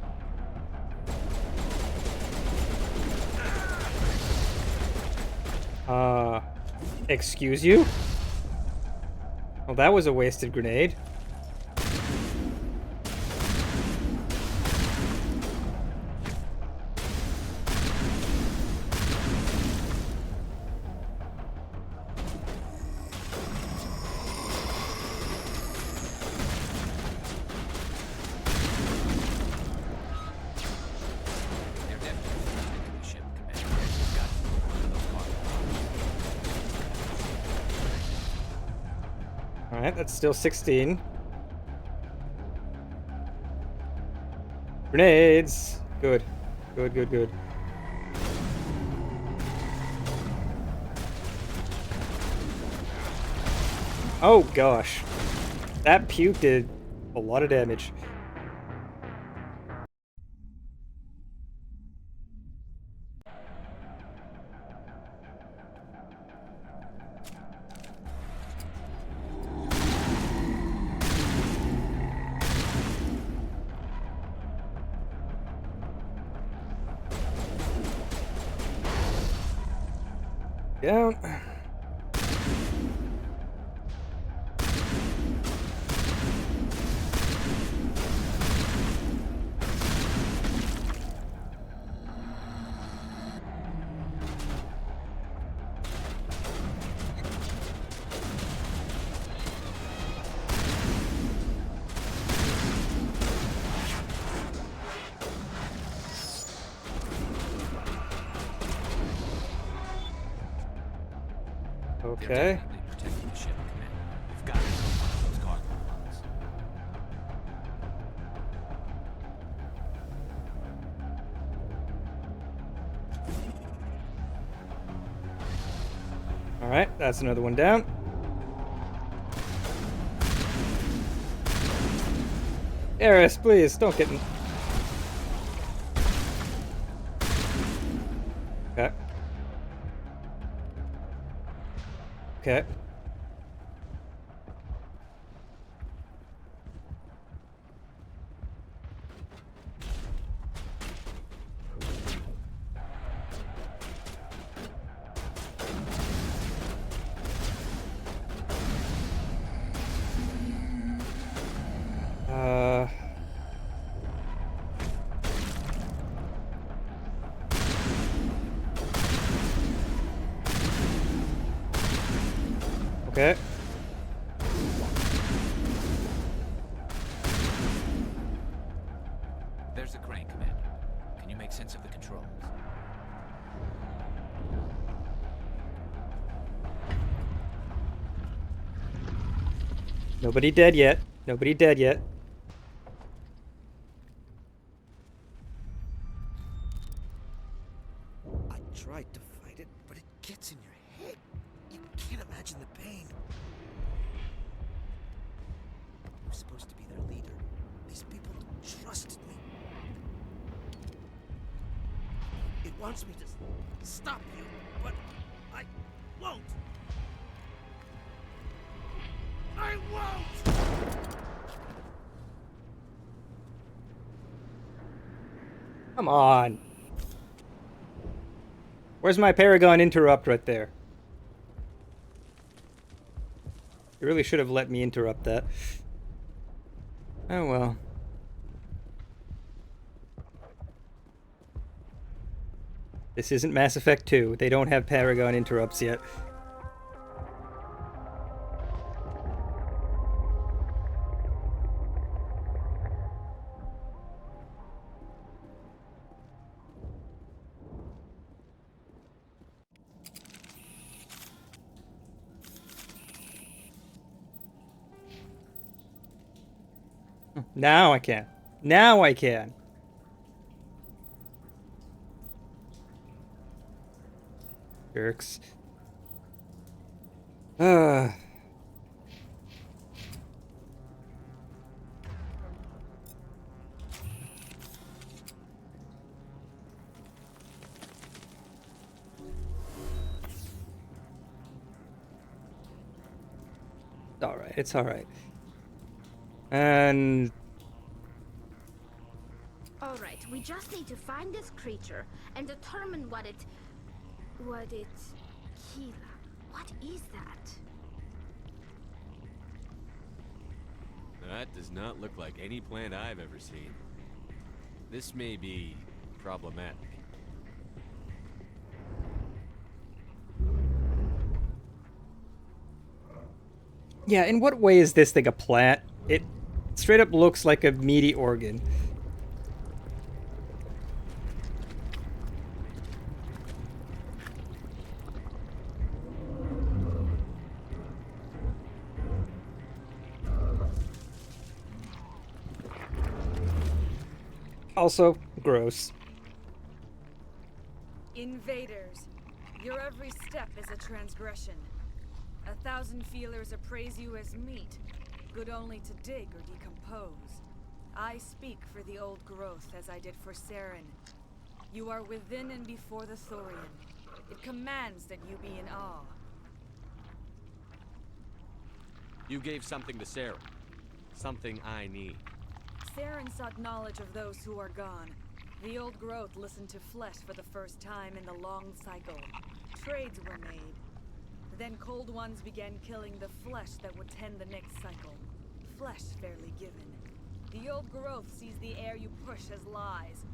Excuse you? Well, that was a wasted grenade. Alright, that's still 16. Grenades! Good. Good, good, good. Oh gosh. That puke did a lot of damage. Down. Okay. Protecting the ship, Commander. We've got to know one of those cargo pods. Alright, that's another one down. Eris, please, don't get in. Okay. Okay. Okay. There's the crane, Commander. Can you make sense of the controls? Nobody dead yet. Nobody dead yet. I tried to fight it, but it gets in your head. You can't imagine the pain. You're supposed to be their leader. These people trusted me. It wants me to stop you, but I won't. I won't! Come on. Where's my Paragon interrupt right there? You really should have let me interrupt that. Oh well. This isn't Mass Effect 2. They don't have Paragon interrupts yet. Now I can. Now I can. Jerks. Alright, it's alright. And Alright, we just need to find this creature and determine what it... Kila. What is that? That does not look like any plant I've ever seen. This may be problematic. yeah, in what way is this thing a plant? It straight up looks like a meaty organ. Also, gross. Invaders, your every step is a transgression. 1,000 feelers appraise you as meat, good only to dig or decompose. I speak for the old growth as I did for Saren. You are within and before the Thorian. It commands that you be in awe. You gave something to Sarah. Something I need. Saren sought knowledge of those who are gone. The old growth listened to flesh for the first time in the long cycle. Trades were made. Then cold ones began killing the flesh that would tend the next cycle. Flesh fairly given. The old growth sees the air you push as lies.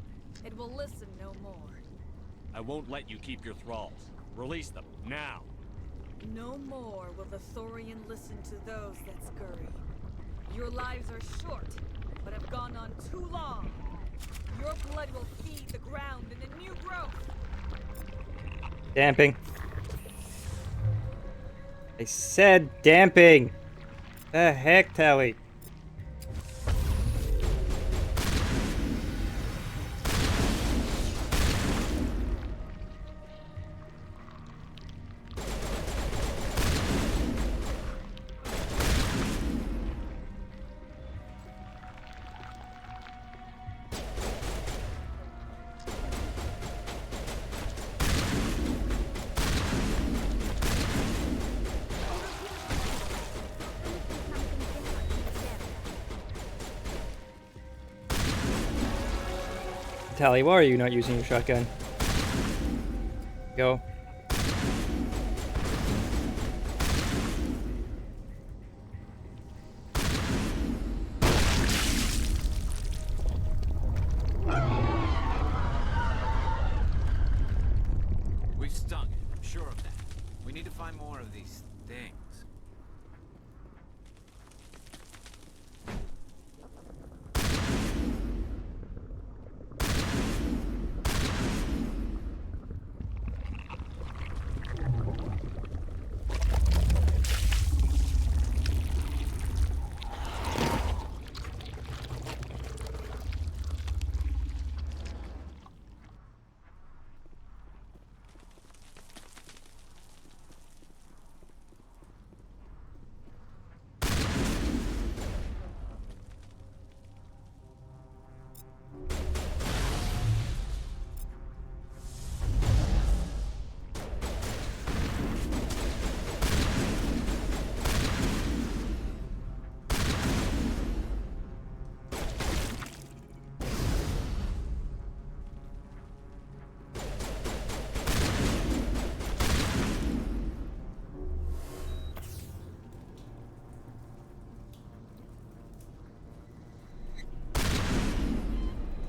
It will listen no more. I won't let you keep your thralls. Release them, now! No more will the Thorian listen to those that scurry. Your lives are short, but have gone on too long. Your blood will feed the ground in a new growth. Damping. I said damping. The heck, Tally? Tally, why are you not using your shotgun? Go. We've stung it, I'm sure of that. We need to find more of these things.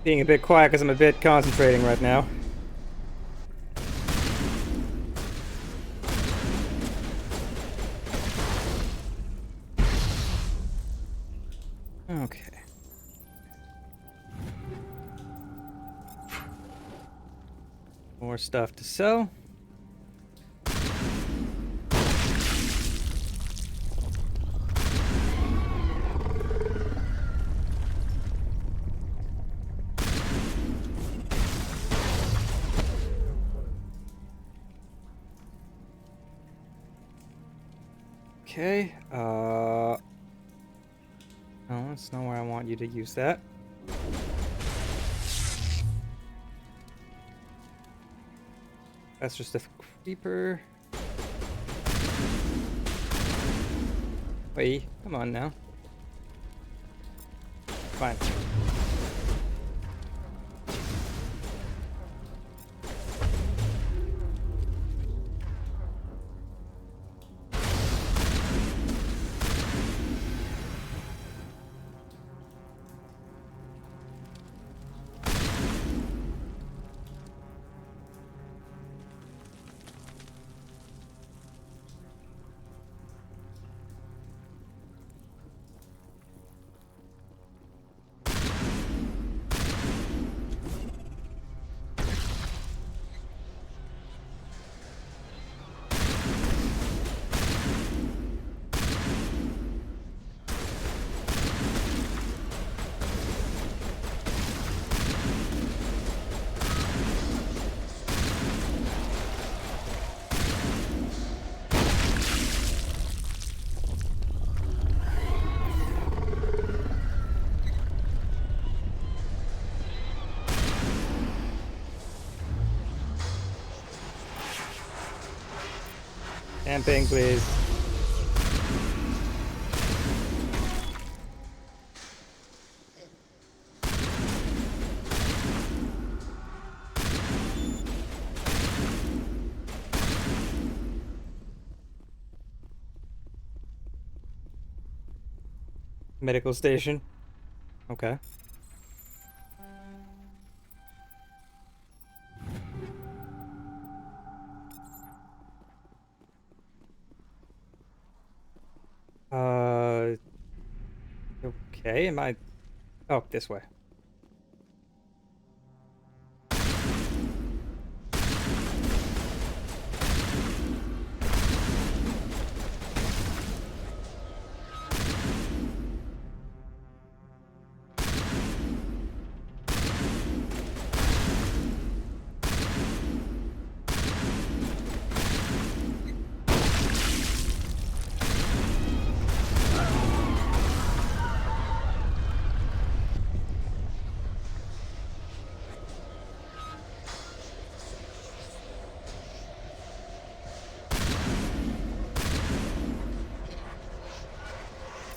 being a bit quiet because I'm a bit concentrating right now. Okay. More stuff to sell. Okay, oh, that's not where I want you to use that. That's just a creeper. Wait, come on now. Fine. Camping, please. Medical station. Okay. Okay, am I... Oh, this way.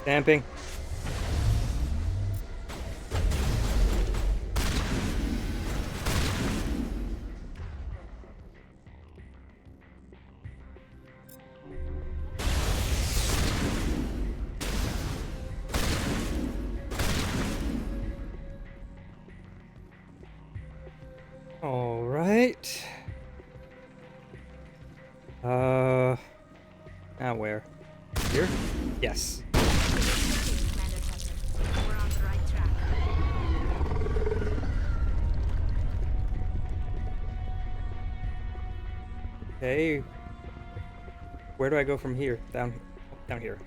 Stamping. All right. Now where? Here? Yes. Okay. Where do I go from here? Down here.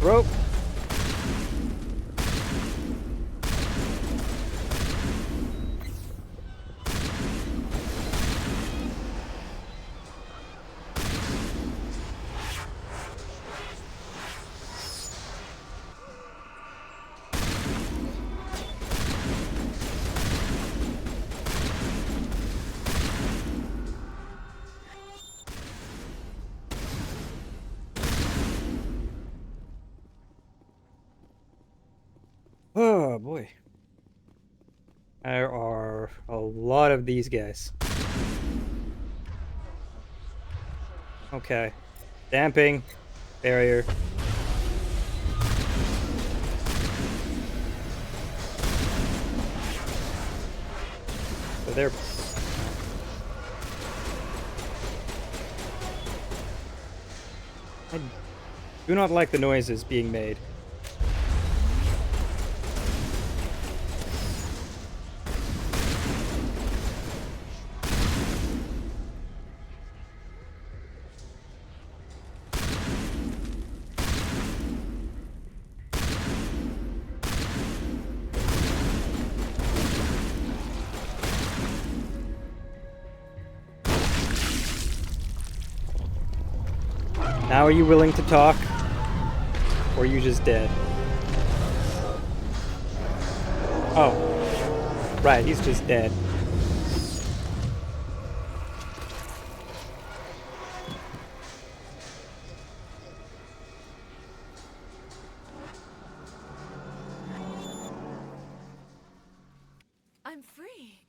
Rope. Oh boy. There are a lot of these guys. Okay. Damping. Barrier. So they're... I do not like the noises being made. Now are you willing to talk? Or are you just dead? Oh. Right, he's just dead. I'm free.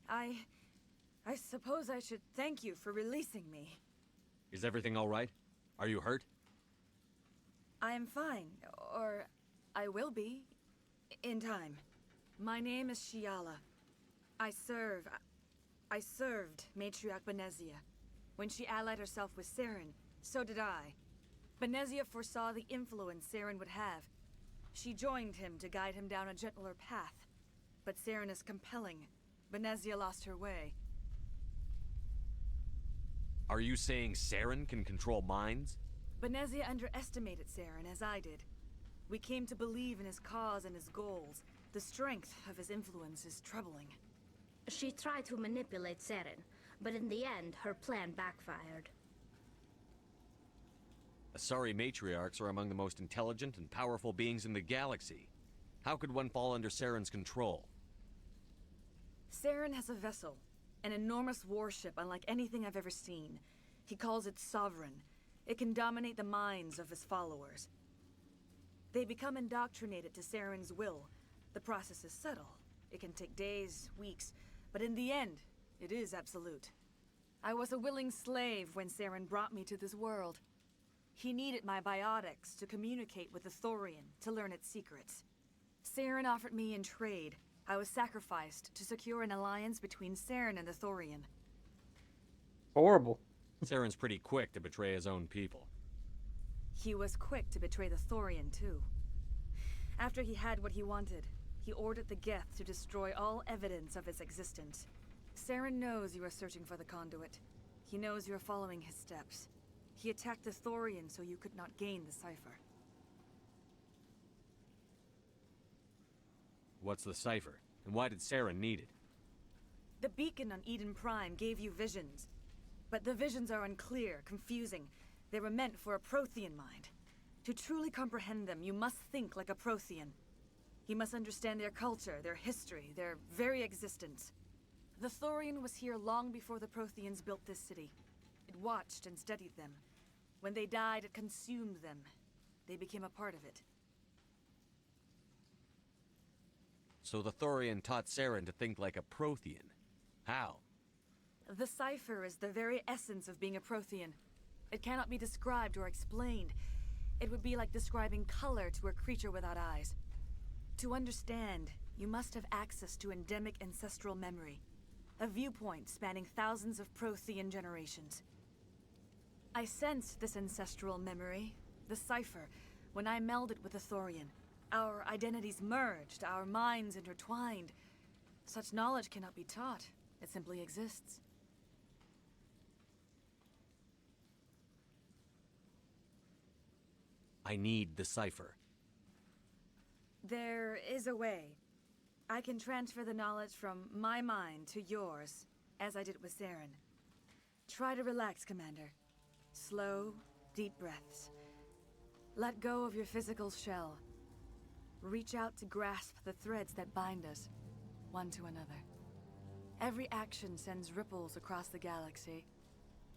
I suppose I should thank you for releasing me. Is everything all right? Are you hurt? I am fine, or I will be, in time. My name is Shiala. I served Matriarch Benezia. When she allied herself with Saren, so did I. Benezia foresaw the influence Saren would have. She joined him to guide him down a gentler path. But Saren is compelling. Benezia lost her way. Are you saying Saren can control minds? Benezia underestimated Saren, as I did. We came to believe in his cause and his goals. The strength of his influence is troubling. She tried to manipulate Saren, but in the end, her plan backfired. Asari matriarchs are among the most intelligent and powerful beings in the galaxy. How could one fall under Saren's control? Saren has a vessel, an enormous warship unlike anything I've ever seen. He calls it Sovereign. It can dominate the minds of his followers. They become indoctrinated to Saren's will. The process is subtle. It can take days, weeks, but in the end, it is absolute. I was a willing slave when Saren brought me to this world. He needed my biotics to communicate with the Thorian, to learn its secrets. Saren offered me in trade. I was sacrificed to secure an alliance between Saren and the Thorian. Horrible. Saren's pretty quick to betray his own people. He was quick to betray the Thorian, too. After he had what he wanted, he ordered the Geth to destroy all evidence of its existence. Saren knows you are searching for the Conduit. He knows you are following his steps. He attacked the Thorian so you could not gain the cipher. What's the cipher? And why did Saren need it? The beacon on Eden Prime gave you visions. But the visions are unclear, confusing. They were meant for a Prothean mind. To truly comprehend them, you must think like a Prothean. You must understand their culture, their history, their very existence. The Thorian was here long before the Protheans built this city. It watched and studied them. When they died, it consumed them. They became a part of it. So the Thorian taught Saren to think like a Prothean. How? The cipher is the very essence of being a Prothean. It cannot be described or explained. It would be like describing color to a creature without eyes. To understand, you must have access to endemic ancestral memory. A viewpoint spanning thousands of Prothean generations. I sensed this ancestral memory, the cipher, when I melded with the Thorian. Our identities merged, our minds intertwined. Such knowledge cannot be taught. It simply exists. I need the cipher. There is a way. I can transfer the knowledge from my mind to yours, as I did with Saren. Try to relax, Commander. Slow, deep breaths. Let go of your physical shell. Reach out to grasp the threads that bind us, one to another. Every action sends ripples across the galaxy.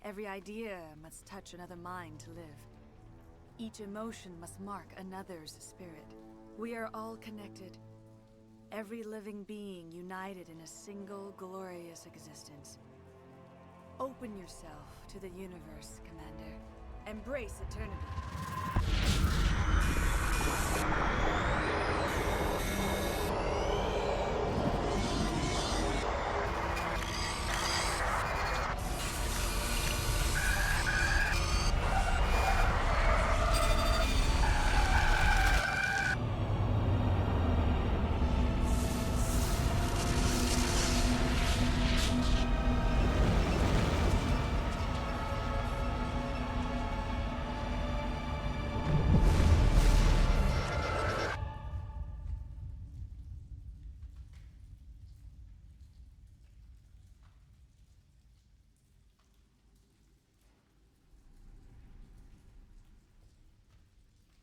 Every idea must touch another mind to live. Each emotion must mark another's spirit. We are all connected, Every living being united in a single glorious existence. Open yourself to the universe, Commander. Embrace eternity.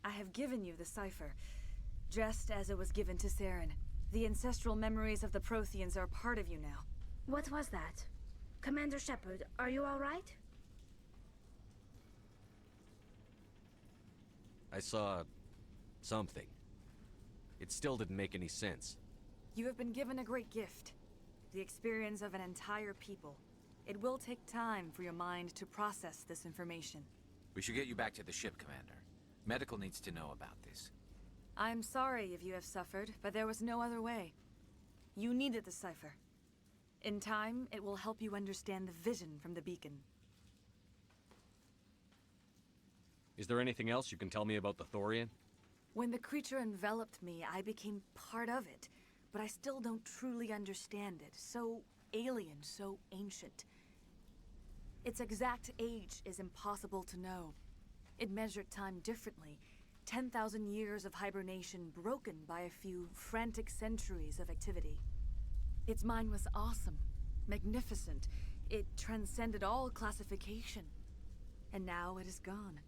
I have given you the cipher, just as it was given to Saren. The ancestral memories of the Protheans are part of you now. What was that? Commander Shepard, are you all right? I saw... something. It still didn't make any sense. You have been given a great gift. The experience of an entire people. It will take time for your mind to process this information. We should get you back to the ship, Commander. Medical needs to know about this. I'm sorry if you have suffered, but there was no other way. You needed the cipher. In time, it will help you understand the vision from the beacon. Is there anything else you can tell me about the Thorian? When the creature enveloped me, I became part of it, but I still don't truly understand it. So alien, so ancient. Its exact age is impossible to know. It measured time differently. 10,000 years of hibernation broken by a few frantic centuries of activity. Its mind was awesome, magnificent. It transcended all classification. And now it is gone.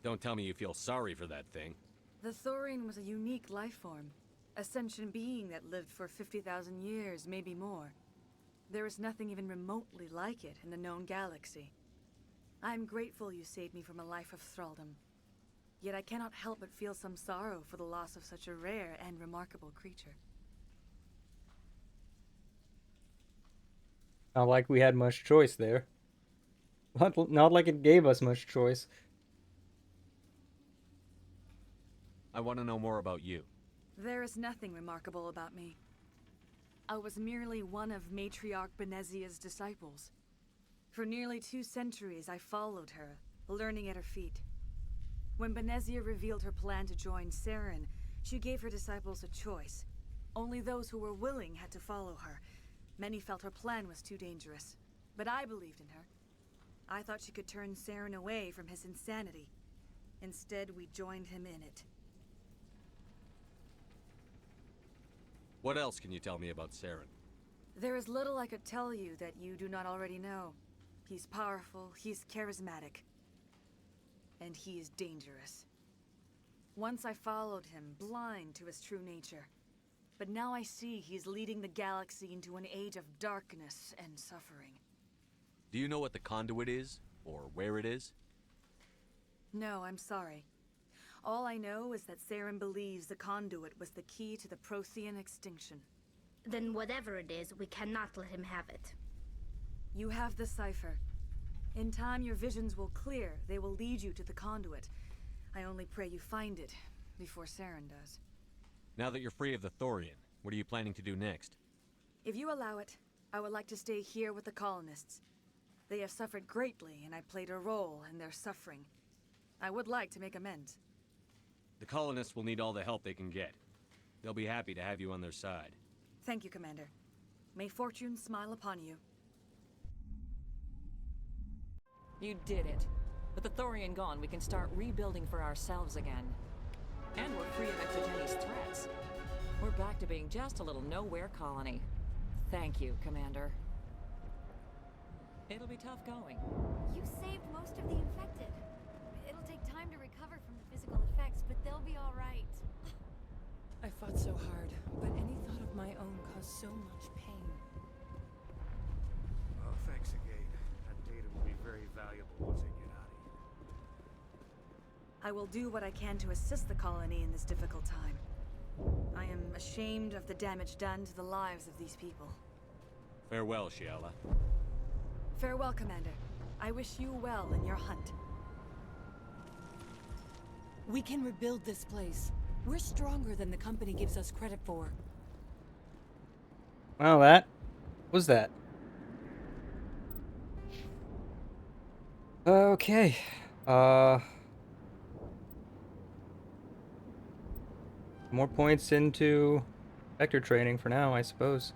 Don't tell me you feel sorry for that thing. The Thorian was a unique life form. A sentient being that lived for 50,000 years, maybe more. There is nothing even remotely like it in the known galaxy. I'm grateful you saved me from a life of thraldom. Yet I cannot help but feel some sorrow for the loss of such a rare and remarkable creature. Not like we had much choice there. Not like it gave us much choice. I want to know more about you. There is nothing remarkable about me. I was merely one of Matriarch Benezia's disciples. For nearly 2 centuries, I followed her, learning at her feet. When Benezia revealed her plan to join Saren, she gave her disciples a choice. Only those who were willing had to follow her. Many felt her plan was too dangerous, but I believed in her. I thought she could turn Saren away from his insanity. Instead, we joined him in it. What else can you tell me about Saren? There is little I could tell you that you do not already know. He's powerful, he's charismatic, and he is dangerous. Once I followed him, blind to his true nature. But now I see he's leading the galaxy into an age of darkness and suffering. Do you know what the conduit is? Or where it is? No, I'm sorry. All I know is that Saren believes the conduit was the key to the Prothean extinction. Then whatever it is, we cannot let him have it. You have the cipher. In time, your visions will clear. They will lead you to the conduit. I only pray you find it before Saren does. Now that you're free of the Thorian, what are you planning to do next? If you allow it, I would like to stay here with the colonists. They have suffered greatly, and I played a role in their suffering. I would like to make amends. The colonists will need all the help they can get. They'll be happy to have you on their side. Thank you, Commander. May fortune smile upon you. You did it. With the Thorian gone, we can start rebuilding for ourselves again. And we're free of Exogeni's threats. We're back to being just a little nowhere colony. Thank you, Commander. It'll be tough going. You saved most of the infected. It'll take time to recover from the physical effects, but they'll be all right. I fought so hard, but any thought of my own caused so much pain. Oh, thanks again. That data will be very valuable once I get out of here. I will do what I can to assist the colony in this difficult time. I am ashamed of the damage done to the lives of these people. Farewell, Shiala. Farewell, Commander. I wish you well in your hunt. We can rebuild this place. We're stronger than the company gives us credit for. Well, that was that. Okay. More points into vector training for now, I suppose.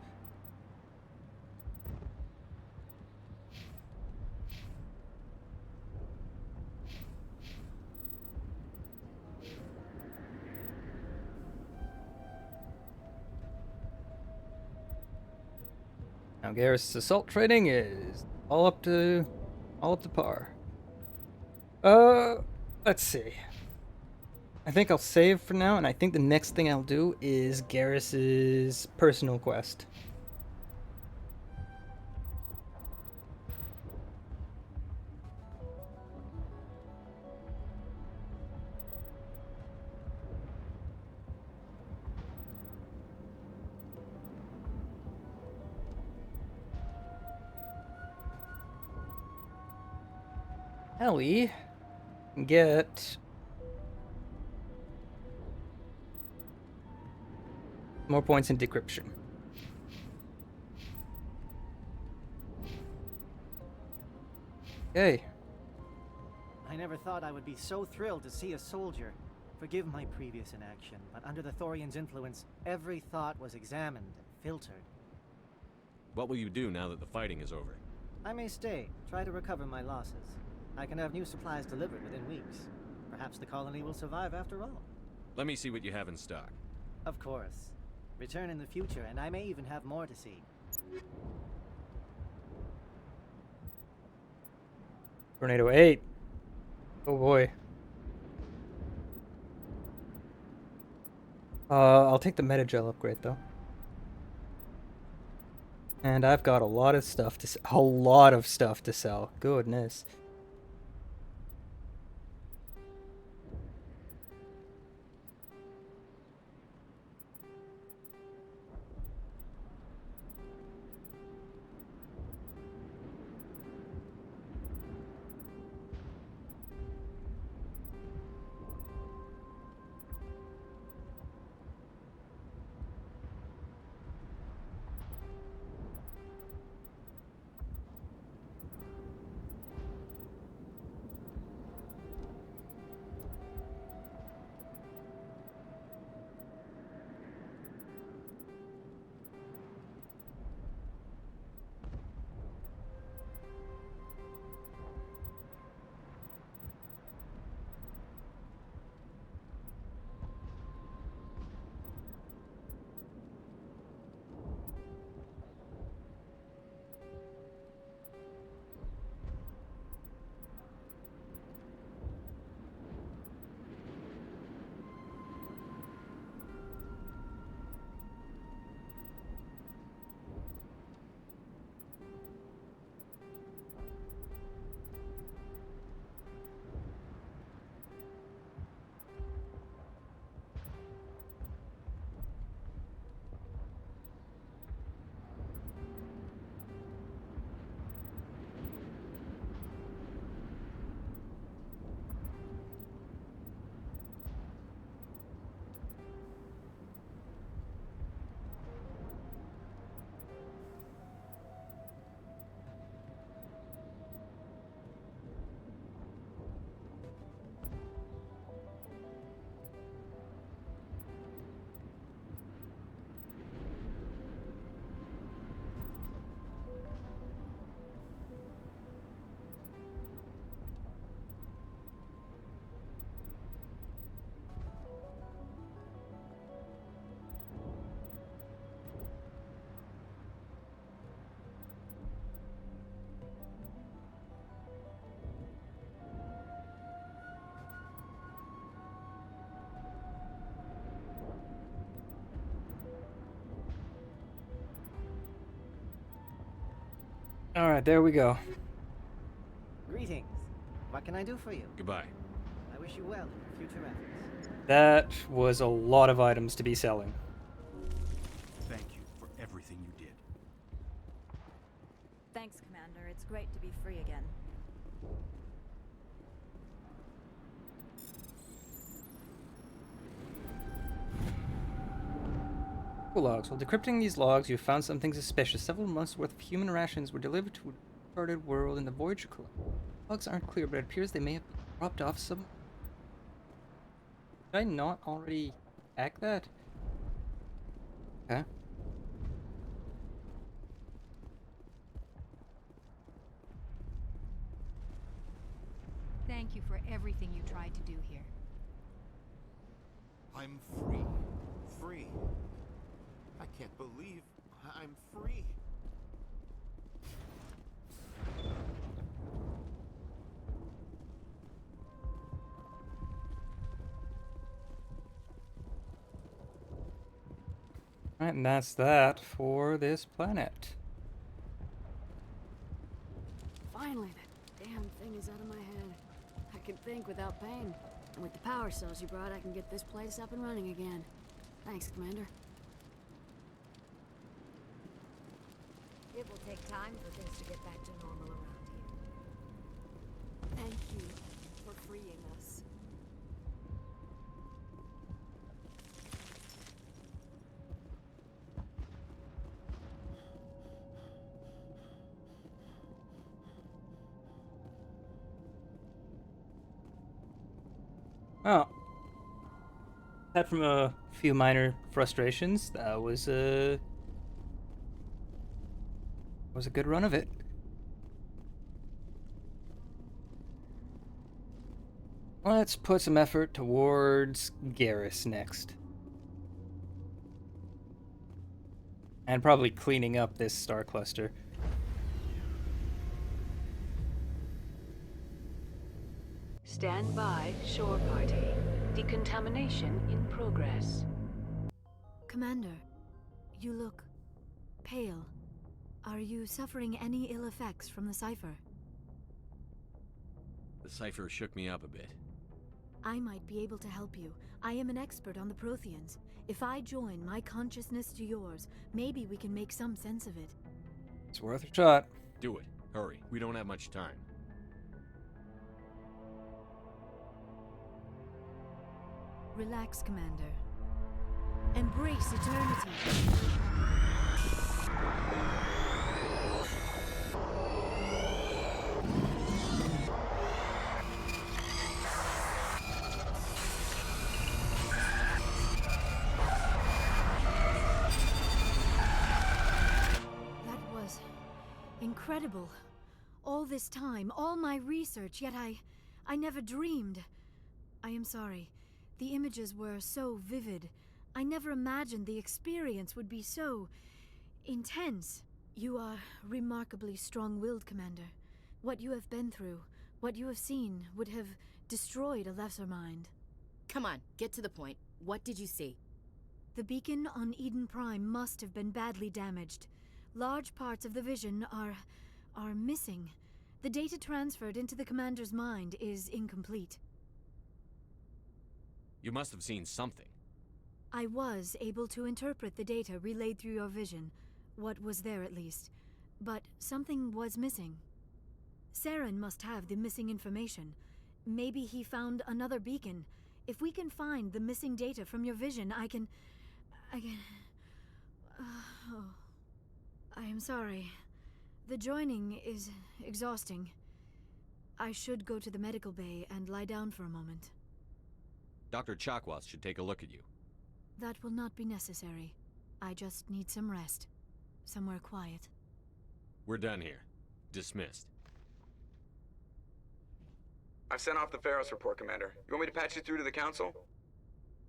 Now Garrus' assault training is all up to par. Let's see. I think I'll save for now, and I think the next thing I'll do is Garrus' personal quest. Ellie can get more points in decryption. Okay. I never thought I would be so thrilled to see a soldier. Forgive my previous inaction, but under the Thorian's influence, every thought was examined and filtered. What will you do now that the fighting is over? I may stay, try to recover my losses. I can have new supplies delivered within weeks. Perhaps the colony will survive after all. Let me see what you have in stock. Of course. Return in the future, and I may even have more to see. Tornado 8. Oh boy. I'll take the Metagel upgrade though. And I've got a lot of stuff to sell. Goodness. Alright, there we go. Greetings. What can I do for you? Goodbye. I I wish you well in your future efforts. That was a lot of items to be selling. Thank you for everything you did. Thanks, Commander. It's great to be free again. Logs. While decrypting these logs, you found something suspicious. Several months' worth of human rations were delivered to a departed world in the Voyager colony. Logs aren't clear, but it appears they may have been dropped off some. Did I not already hack that? Okay. Thank you for everything you tried to do here. I'm free. Free. I can't believe I'm free. Alright, and that's that for this planet. Finally, that damn thing is out of my head. I can think without pain. And with the power cells you brought, I can get this place up and running again. Thanks, Commander. It will take time for things to get back to normal around here. Thank you for freeing us. Oh. Aside from a few minor frustrations, that was a good run of it. Let's put some effort towards Garrus next. And probably cleaning up this star cluster. Stand by, shore party. Decontamination in progress. Commander, you look pale. Are you suffering any ill effects from the cipher? The cipher shook me up a bit. I might be able to help you. I am an expert on the Protheans. If I join my consciousness to yours, maybe we can make some sense of it. It's worth a shot. Do it. Hurry. We don't have much time. Relax, Commander. Embrace eternity. That was incredible. All this time, all my research, yet I never dreamed. I am sorry. The images were so vivid. I never imagined the experience would be so intense. You are remarkably strong-willed, Commander. What you have been through, what you have seen, would have destroyed a lesser mind. Come on, get to the point. What did you see? The beacon on Eden Prime must have been badly damaged. Large parts of the vision are missing. The data transferred into the Commander's mind is incomplete. You must have seen something. I was able to interpret the data relayed through your vision. What was there, at least. But something was missing. Saren must have the missing information. Maybe he found another beacon. If we can find the missing data from your vision, I can... oh. I am sorry. The joining is exhausting. I should go to the medical bay and lie down for a moment. Dr. Chakwas should take a look at you. That will not be necessary. I just need some rest. Somewhere quiet. We're done here. Dismissed. I've sent off the Pharos report, Commander. You want me to patch you through to the Council?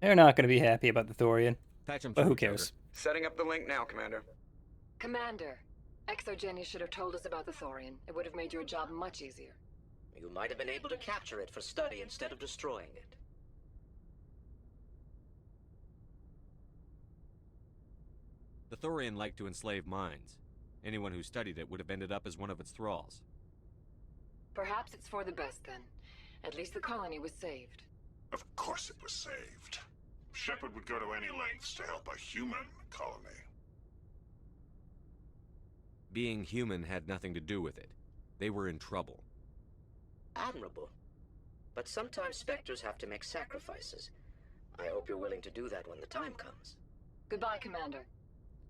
They're not going to be happy about the Thorian. Patch them but through, who cares? Setting up the link now, Commander. Commander, Exogeny should have told us about the Thorian. It would have made your job much easier. You might have been able to capture it for study instead of destroying it. The Thorian liked to enslave minds. Anyone who studied it would have ended up as one of its thralls. Perhaps it's for the best then. At least the colony was saved. Of course it was saved. Shepard would go to any lengths to help a human colony. Being human had nothing to do with it. They were in trouble. Admirable. But sometimes Spectres have to make sacrifices. I hope you're willing to do that when the time comes. Goodbye, Commander.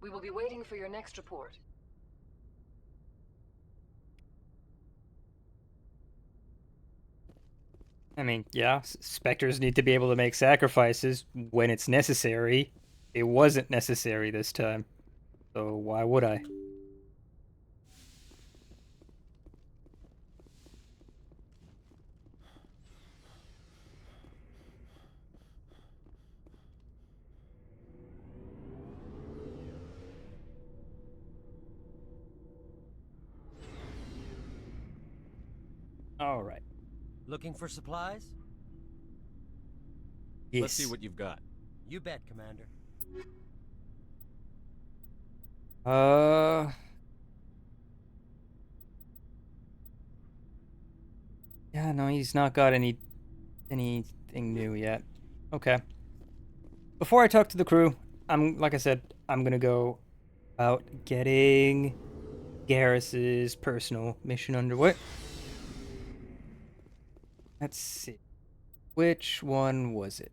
We will be waiting for your next report. I mean, yeah, Spectres need to be able to make sacrifices when it's necessary. It wasn't necessary this time, so why would I? All right. Looking for supplies? Yes. Let's see what you've got. You bet, Commander. Yeah, no, he's not got anything new yet. Okay. Before I talk to the crew, like I said, I'm gonna go out getting Garrus's personal mission underway. Let's see. Which one was it?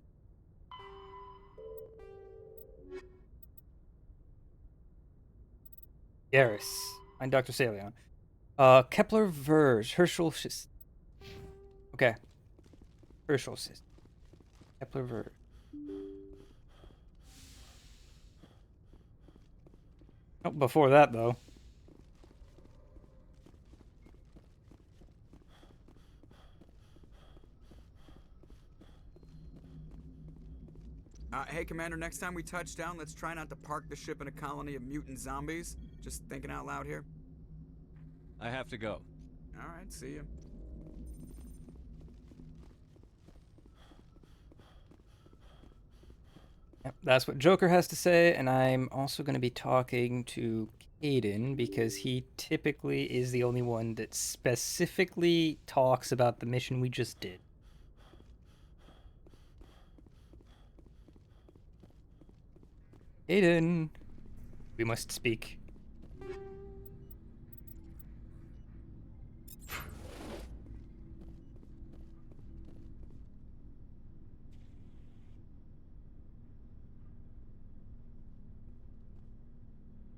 Garrus. I'm Dr. Salion. Kepler Verge. Herschel system. Okay. Herschel system. Kepler Verge. Oh, before that, though. Hey, Commander, next time we touch down, let's try not to park the ship in a colony of mutant zombies. Just thinking out loud here. I have to go. Alright, see you. Yep, that's what Joker has to say, and I'm also going to be talking to Kaidan because he typically is the only one that specifically talks about the mission we just did. Kaidan, we must speak.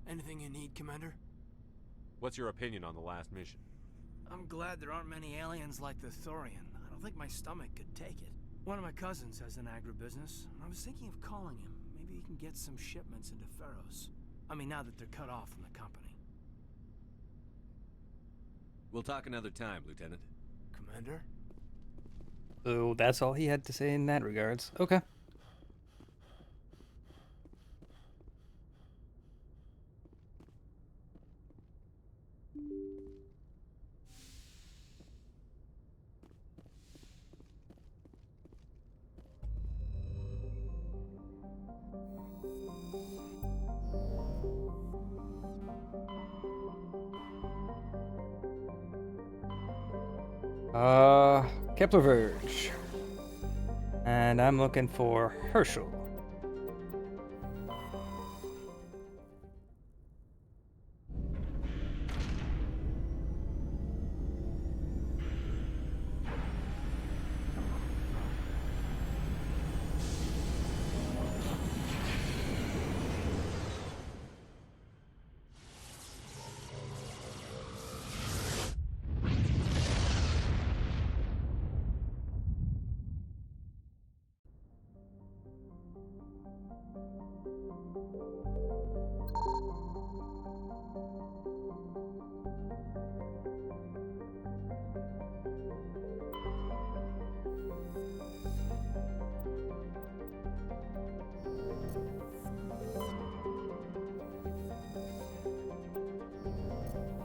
Anything you need, Commander? What's your opinion on the last mission? I'm glad there aren't many aliens like the Thorian. I don't think my stomach could take it. One of my cousins has an agribusiness, and I was thinking of calling him. Maybe he can get some shipments into Feros. I mean, now that they're cut off from the company. We'll talk another time, Lieutenant. Commander? So that's all he had to say in that regards. Okay. Kepler Verge. And I'm looking for Herschel.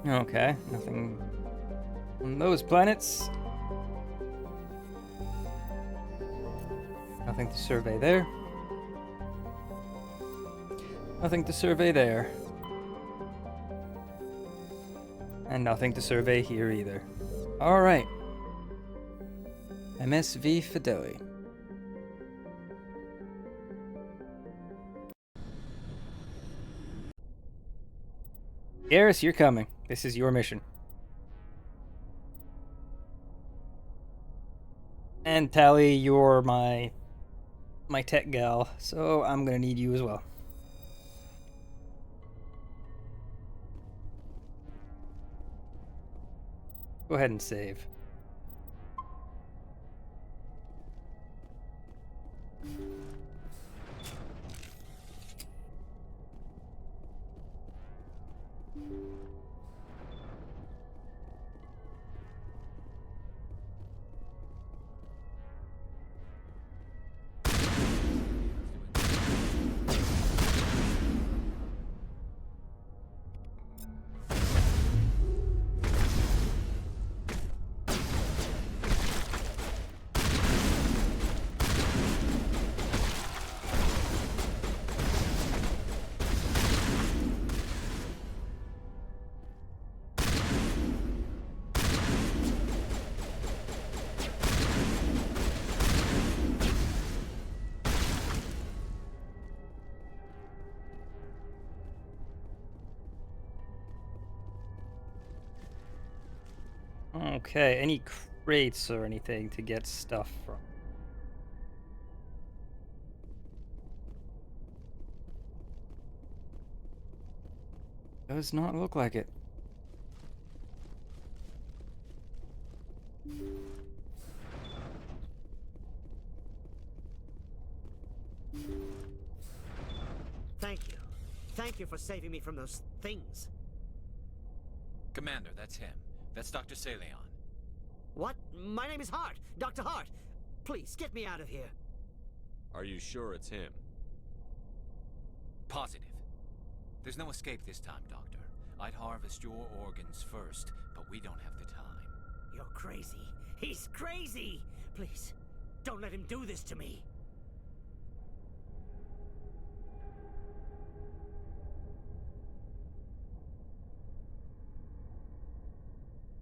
Okay, nothing on those planets. Nothing to survey there. Nothing to survey there. And nothing to survey here either. Alright. MSV Fidelity. Garrus, you're coming. This is your mission. And Tally, you're my tech gal, so I'm gonna need you as well. Go ahead and save. Okay, any crates or anything to get stuff from? Does not look like it. Thank you. Thank you for saving me from those things. Commander, that's him. That's Dr. Saleon. What? My name is Hart. Dr. Hart. Please, get me out of here. Are you sure it's him? Positive. There's no escape this time, Doctor. I'd harvest your organs first, but we don't have the time. You're crazy. He's crazy! Please, don't let him do this to me.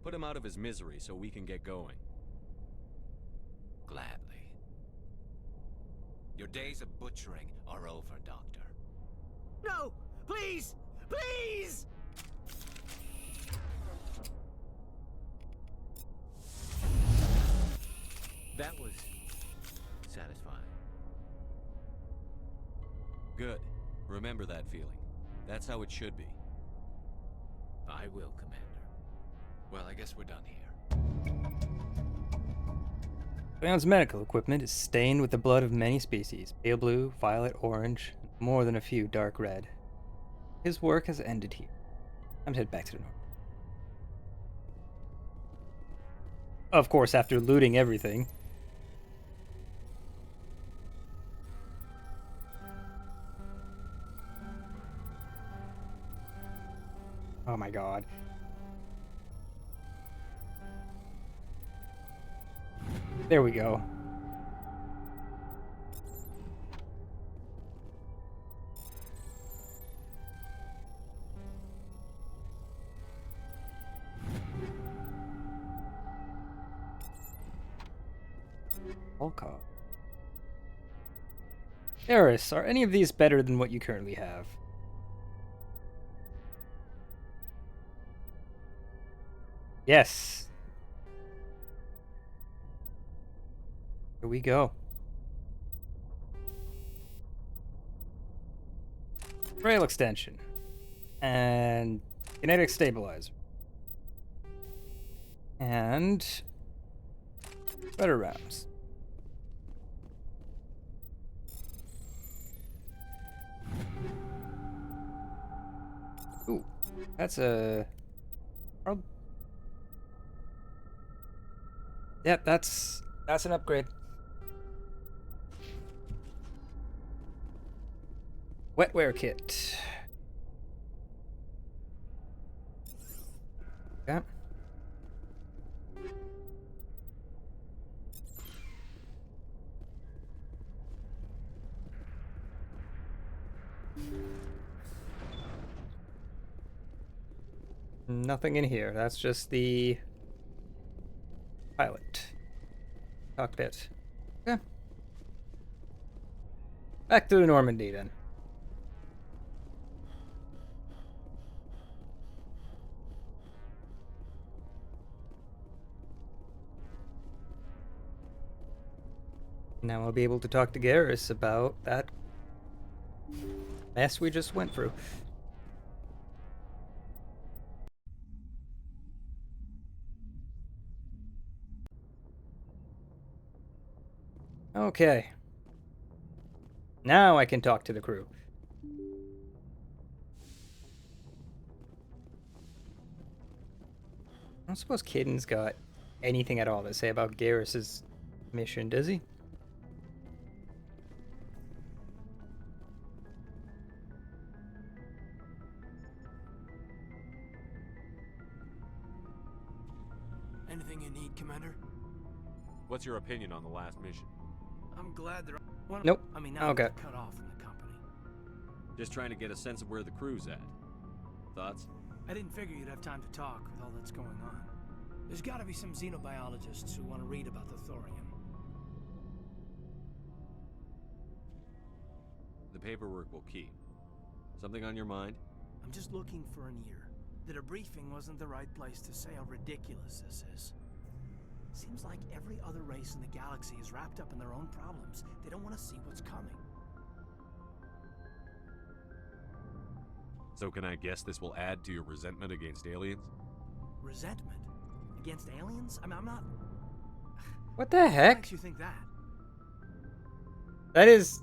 Put him out of his misery so we can get going. Gladly. Your days of butchering are over, Doctor. No! Please! Please! That was satisfying. Good. Remember that feeling. That's how it should be. I will, Commander. Well, I guess we're done here. Leon's medical equipment is stained with the blood of many species, pale blue, violet, orange, and more than a few dark red. His work has ended here. Time to head back to the north. Of course, after looting everything. Oh my god. There we go. Volkov. Eris, are any of these better than what you currently have? Yes. Here we go. Rail extension. And kinetic stabilizer. And better rounds. Ooh, that's a... Yep, that's an upgrade. Wetware kit. Yeah. Nothing in here. That's just the pilot. cockpit. Okay. Back to the Normandy then. Now I'll be able to talk to Garrus about that mess we just went through. Okay. Now I can talk to the crew. I don't suppose Kidden's got anything at all to say about Garrus's mission, does he? Anything you need, Commander? What's your opinion on the last mission? I'm glad they're... Nope. I mean, now Okay. they're cut off from the company. Just trying to get a sense of where the crew's at. Thoughts? I didn't figure you'd have time to talk with all that's going on. There's gotta be some xenobiologists who want to read about the thorium. The paperwork will keep. Something on your mind? I'm just looking for an ear. The debriefing wasn't the right place to say how ridiculous this is. Seems like every other race in the galaxy is wrapped up in their own problems. They don't want to see what's coming. So can I guess this will add to your resentment against aliens? Resentment? Against aliens? I mean, I'm not... What the heck? What makes you think that? That is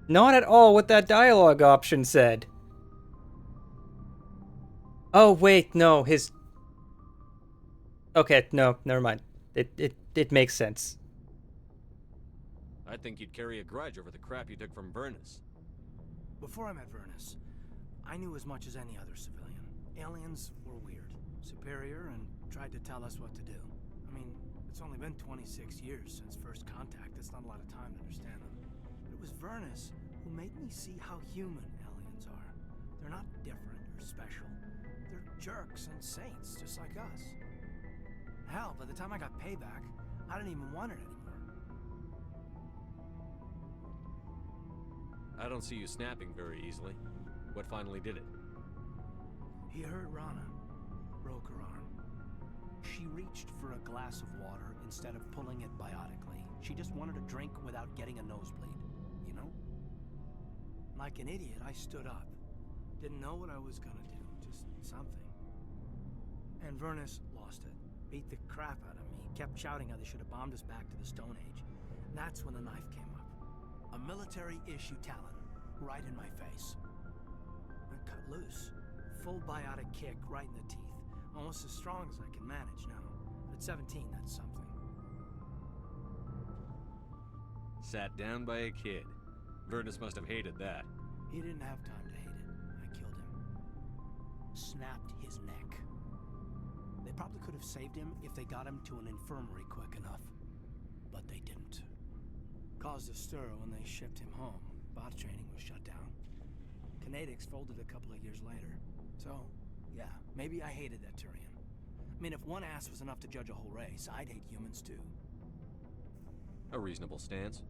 not at all what that dialogue option said. Oh, wait, no, his... Okay, no, never mind. It makes sense. I think you'd carry a grudge over the crap you took from Vernus. Before I met Vernus, I knew as much as any other civilian. Aliens were weird, superior, and tried to tell us what to do. I mean, it's only been 26 years since first contact. That's not a lot of time to understand them. But it was Vernus who made me see how human aliens are. They're not different or special. They're jerks and saints, just like us. Hell, by the time I got payback, I didn't even want it anymore. I don't see you snapping very easily. What finally did it? He hurt Rana, broke her arm. She reached for a glass of water instead of pulling it biotically. She just wanted a drink without getting a nosebleed, you know? Like an idiot, I stood up. Didn't know what I was gonna do, just something. And Vernus lost it. Beat the crap out of me. Kept shouting how they should have bombed us back to the Stone Age. And that's when the knife came up. A military-issue talon, right in my face. I cut loose. Full biotic kick right in the teeth. Almost as strong as I can manage now. At 17, that's something. Sat down by a kid. Vernus must have hated that. He didn't have time to hate it. I killed him. Snapped his neck. They probably could have saved him if they got him to an infirmary quick enough. But they didn't. Caused a stir when they shipped him home. Bot training was shut down. Kinetics folded a couple of years later. So, yeah, maybe I hated that Turian. I mean, if one ass was enough to judge a whole race, I'd hate humans too. A reasonable stance.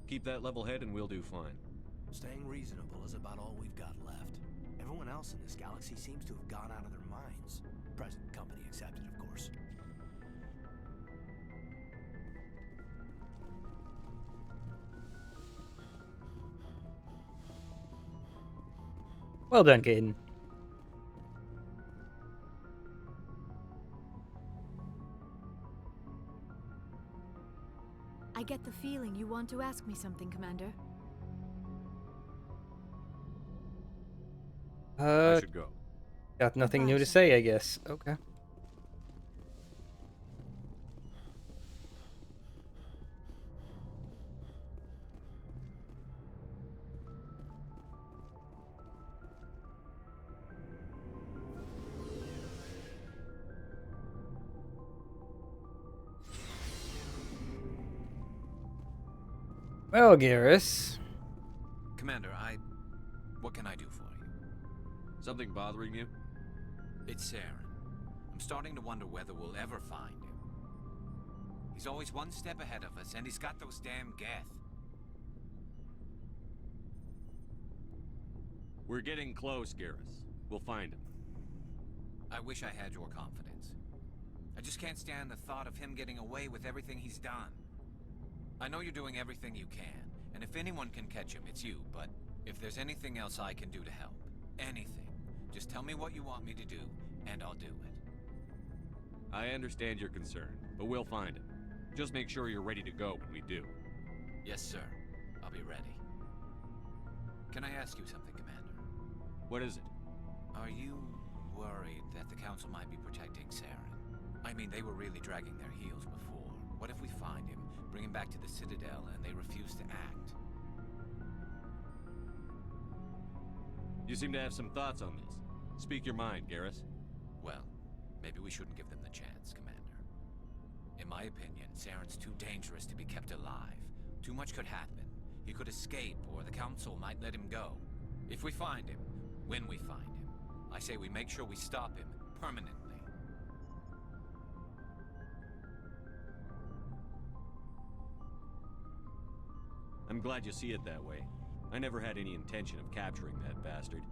Keep that level head and we'll do fine. Staying reasonable is about all we've got left. Everyone else in this galaxy seems to have gone out of their minds. Present company accepted, of course. Well done, Caden. I get the feeling you want to ask me something, Commander. I should go. Got nothing new to say, I guess. Okay. Well, Garrus. Commander, what can I do for you? Something bothering you? It's Saren. I'm starting to wonder whether we'll ever find him. He's always one step ahead of us, and he's got those damn Geth. We're getting close, Garrus. We'll find him. I wish I had your confidence. I just can't stand the thought of him getting away with everything he's done. I know you're doing everything you can, and if anyone can catch him, it's you, but if there's anything else I can do to help, anything, just tell me what you want me to do, and I'll do it. I understand your concern, but we'll find him. Just make sure you're ready to go when we do. Yes, sir. I'll be ready. Can I ask you something, Commander? What is it? Are you worried that the Council might be protecting Saren? I mean, they were really dragging their heels before. What if we find him, bring him back to the Citadel, and they refuse to act? You seem to have some thoughts on this. Speak your mind, Garrus. Well, maybe we shouldn't give them the chance, Commander. In my opinion, Saren's too dangerous to be kept alive. Too much could happen. He could escape, or the Council might let him go. If we find him, when we find him, I say we make sure we stop him permanently. I'm glad you see it that way. I never had any intention of capturing that bastard.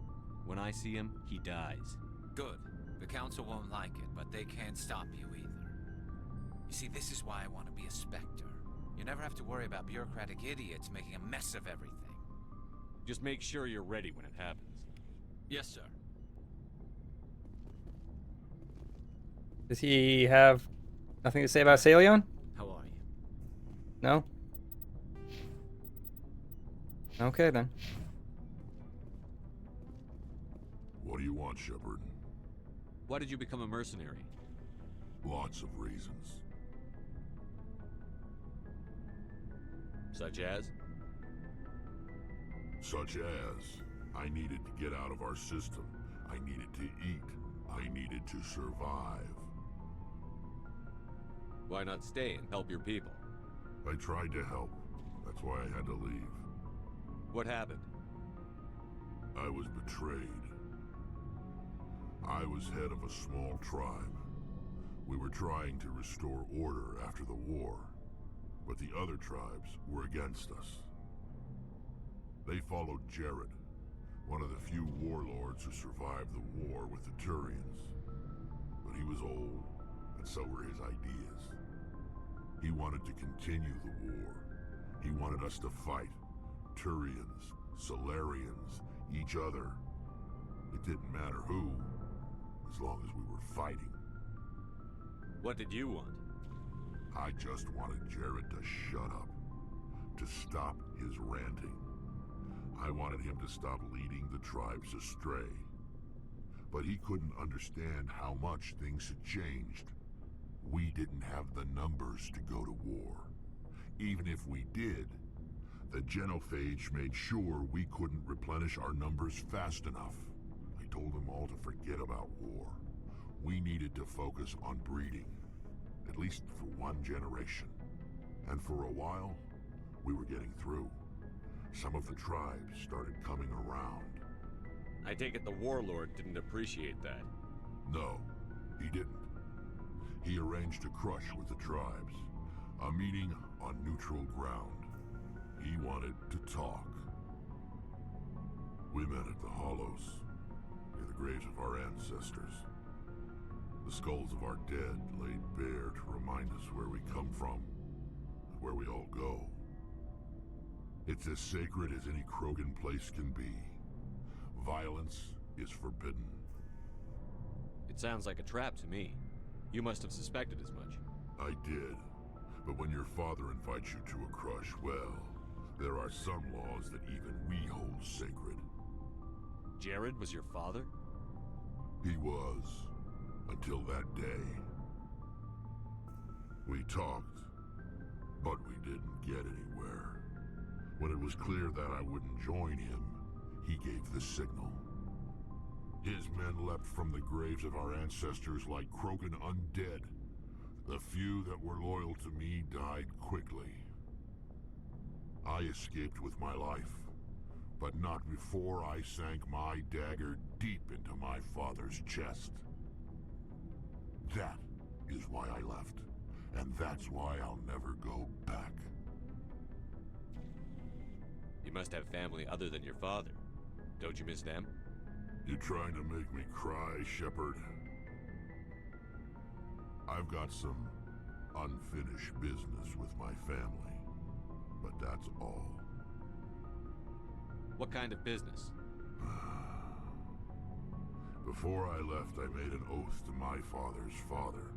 When I see him, he dies. Good. The Council won't like it, but they can't stop you either. You see, this is why I want to be a Spectre. You never have to worry about bureaucratic idiots making a mess of everything. Just make sure you're ready when it happens. Yes, sir. Does he have nothing to say about Salion? How are you? No? Okay, then. What do you want, Shepard? Why did you become a mercenary? Lots of reasons. Such as? Such as, I needed to get out of our system. I needed to eat. I needed to survive. Why not stay and help your people? I tried to help. That's why I had to leave. What happened? I was betrayed. I was head of a small tribe. We were trying to restore order after the war, but the other tribes were against us. They followed Jared, one of the few warlords who survived the war with the Turians. But he was old, and so were his ideas. He wanted to continue the war. He wanted us to fight. Turians, Solarians, each other. It didn't matter who, as long as we were fighting. What did you want? I just wanted Jared to shut up, to stop his ranting. I wanted him to stop leading the tribes astray. But he couldn't understand how much things had changed. We didn't have the numbers to go to war. Even if we did, the genophage made sure we couldn't replenish our numbers fast enough. I told them all to forget about war. We needed to focus on breeding, at least for one generation. And for a while, we were getting through. Some of the tribes started coming around. I take it the warlord didn't appreciate that. No, he didn't. He arranged a crush with the tribes, a meeting on neutral ground. He wanted to talk. We met at the Hollows, near the graves of our ancestors. The skulls of our dead laid bare to remind us where we come from, and where we all go. It's as sacred as any Krogan place can be. Violence is forbidden. It sounds like a trap to me. You must have suspected as much. I did. But when your father invites you to a crush, well, there are some laws that even we hold sacred. Jared was your father? He was, until that day. We talked, but we didn't get anywhere. When it was clear that I wouldn't join him, he gave the signal. His men leapt from the graves of our ancestors like Krogan undead. The few that were loyal to me died quickly. I escaped with my life, but not before I sank my dagger deep into my father's chest. That is why I left. And that's why I'll never go back. You must have family other than your father. Don't you miss them? You trying to make me cry, Shepard? I've got some unfinished business with my family, but that's all. What kind of business? Before I left, I made an oath to my father's father.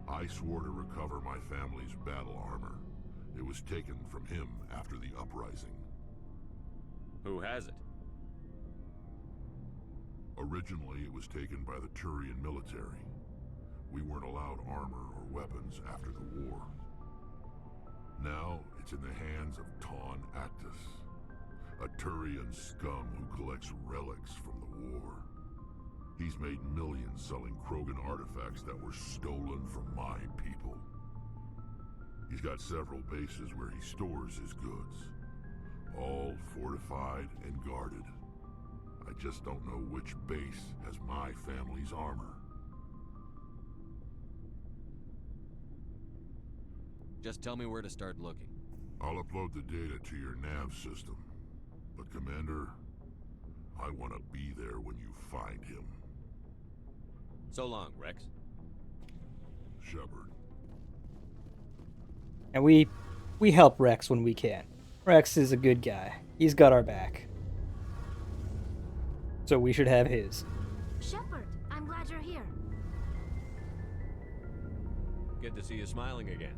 I swore to recover my family's battle armor. It was taken from him after the uprising. Who has it? Originally, it was taken by the Turian military. We weren't allowed armor or weapons after the war. Now, it's in the hands of Ton Actus, a Turian scum who collects relics from the war. He's made millions selling Krogan artifacts that were stolen from my people. He's got several bases where he stores his goods, all fortified and guarded. I just don't know which base has my family's armor. Just tell me where to start looking. I'll upload the data to your nav system. But Commander, I want to be there when you find him. So long, Rex. Shepard. And we help Rex when we can. Rex is a good guy. He's got our back. So we should have his. Shepard, I'm glad you're here. Good to see you smiling again,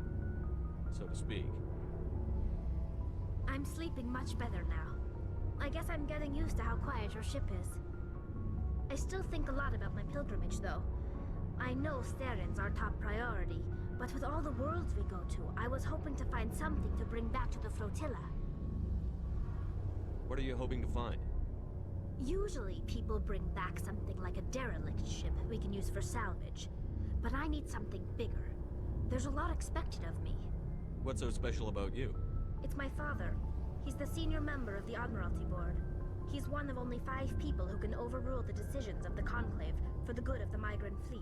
so to speak. I'm sleeping much better now. I guess I'm getting used to how quiet your ship is. I still think a lot about my pilgrimage, though. I know Theron's our top priority, but with all the worlds we go to, I was hoping to find something to bring back to the flotilla. What are you hoping to find? Usually, people bring back something like a derelict ship we can use for salvage. But I need something bigger. There's a lot expected of me. What's so special about you? It's my father. He's the senior member of the Admiralty Board. He's one of only 5 people who can overrule the decisions of the Conclave for the good of the migrant fleet.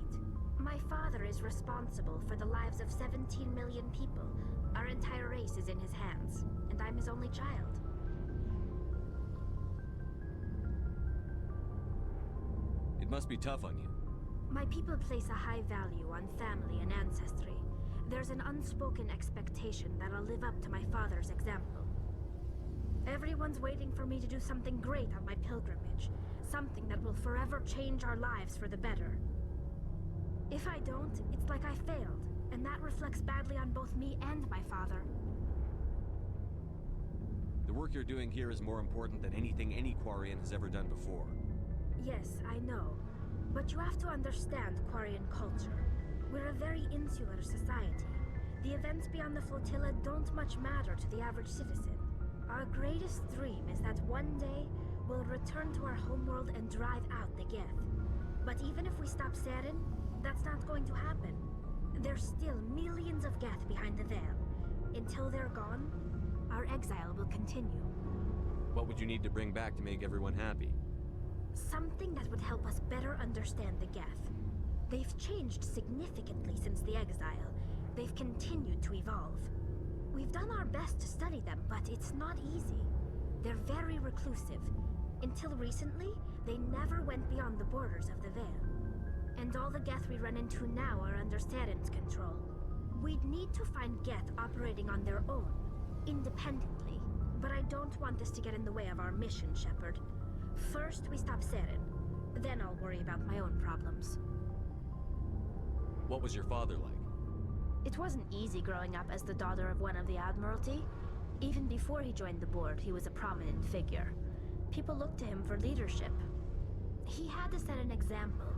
My father is responsible for the lives of 17 million people. Our entire race is in his hands, and I'm his only child. It must be tough on you. My people place a high value on family and ancestry. There's an unspoken expectation that I'll live up to my father's example. Everyone's waiting for me to do something great on my pilgrimage. Something that will forever change our lives for the better. If I don't, it's like I failed, and that reflects badly on both me and my father. The work you're doing here is more important than anything any Quarian has ever done before. Yes, I know. But you have to understand Quarian culture. We're a very insular society. The events beyond the flotilla don't much matter to the average citizen. Our greatest dream is that one day we'll return to our homeworld and drive out the Geth. But even if we stop Saren, that's not going to happen. There's still millions of Geth behind the veil. Until they're gone, our exile will continue. What would you need to bring back to make everyone happy? Something that would help us better understand the Geth. They've changed significantly since the exile. They've continued to evolve. We've done our best to study them, but it's not easy. They're very reclusive. Until recently, they never went beyond the borders of the Veil. And all the Geth we run into now are under Saren's control. We'd need to find Geth operating on their own, independently. But I don't want this to get in the way of our mission, Shepard. First, we stop Saren. Then I'll worry about my own problems. What was your father like? It wasn't easy growing up as the daughter of one of the Admiralty. Even before he joined the board, he was a prominent figure. People looked to him for leadership. He had to set an example,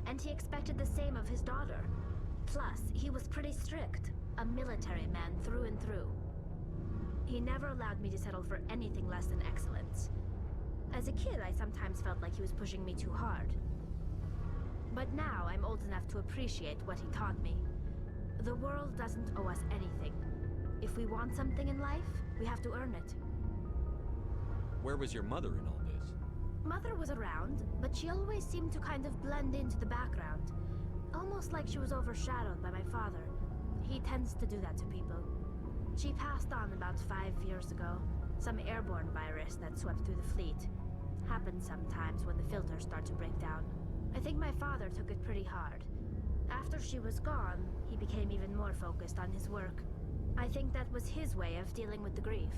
and he expected the same of his daughter. Plus, he was pretty strict, a military man through and through. He never allowed me to settle for anything less than excellence. As a kid, I sometimes felt like he was pushing me too hard. But now I'm old enough to appreciate what he taught me. The world doesn't owe us anything. If we want something in life, we have to earn it. Where was your mother in all this? Mother was around, but she always seemed to kind of blend into the background. Almost like she was overshadowed by my father. He tends to do that to people. She passed on about 5 years ago. Some airborne virus that swept through the fleet. Happens sometimes when the filters start to break down. I think my father took it pretty hard. After she was gone, he became even more focused on his work. I think that was his way of dealing with the grief.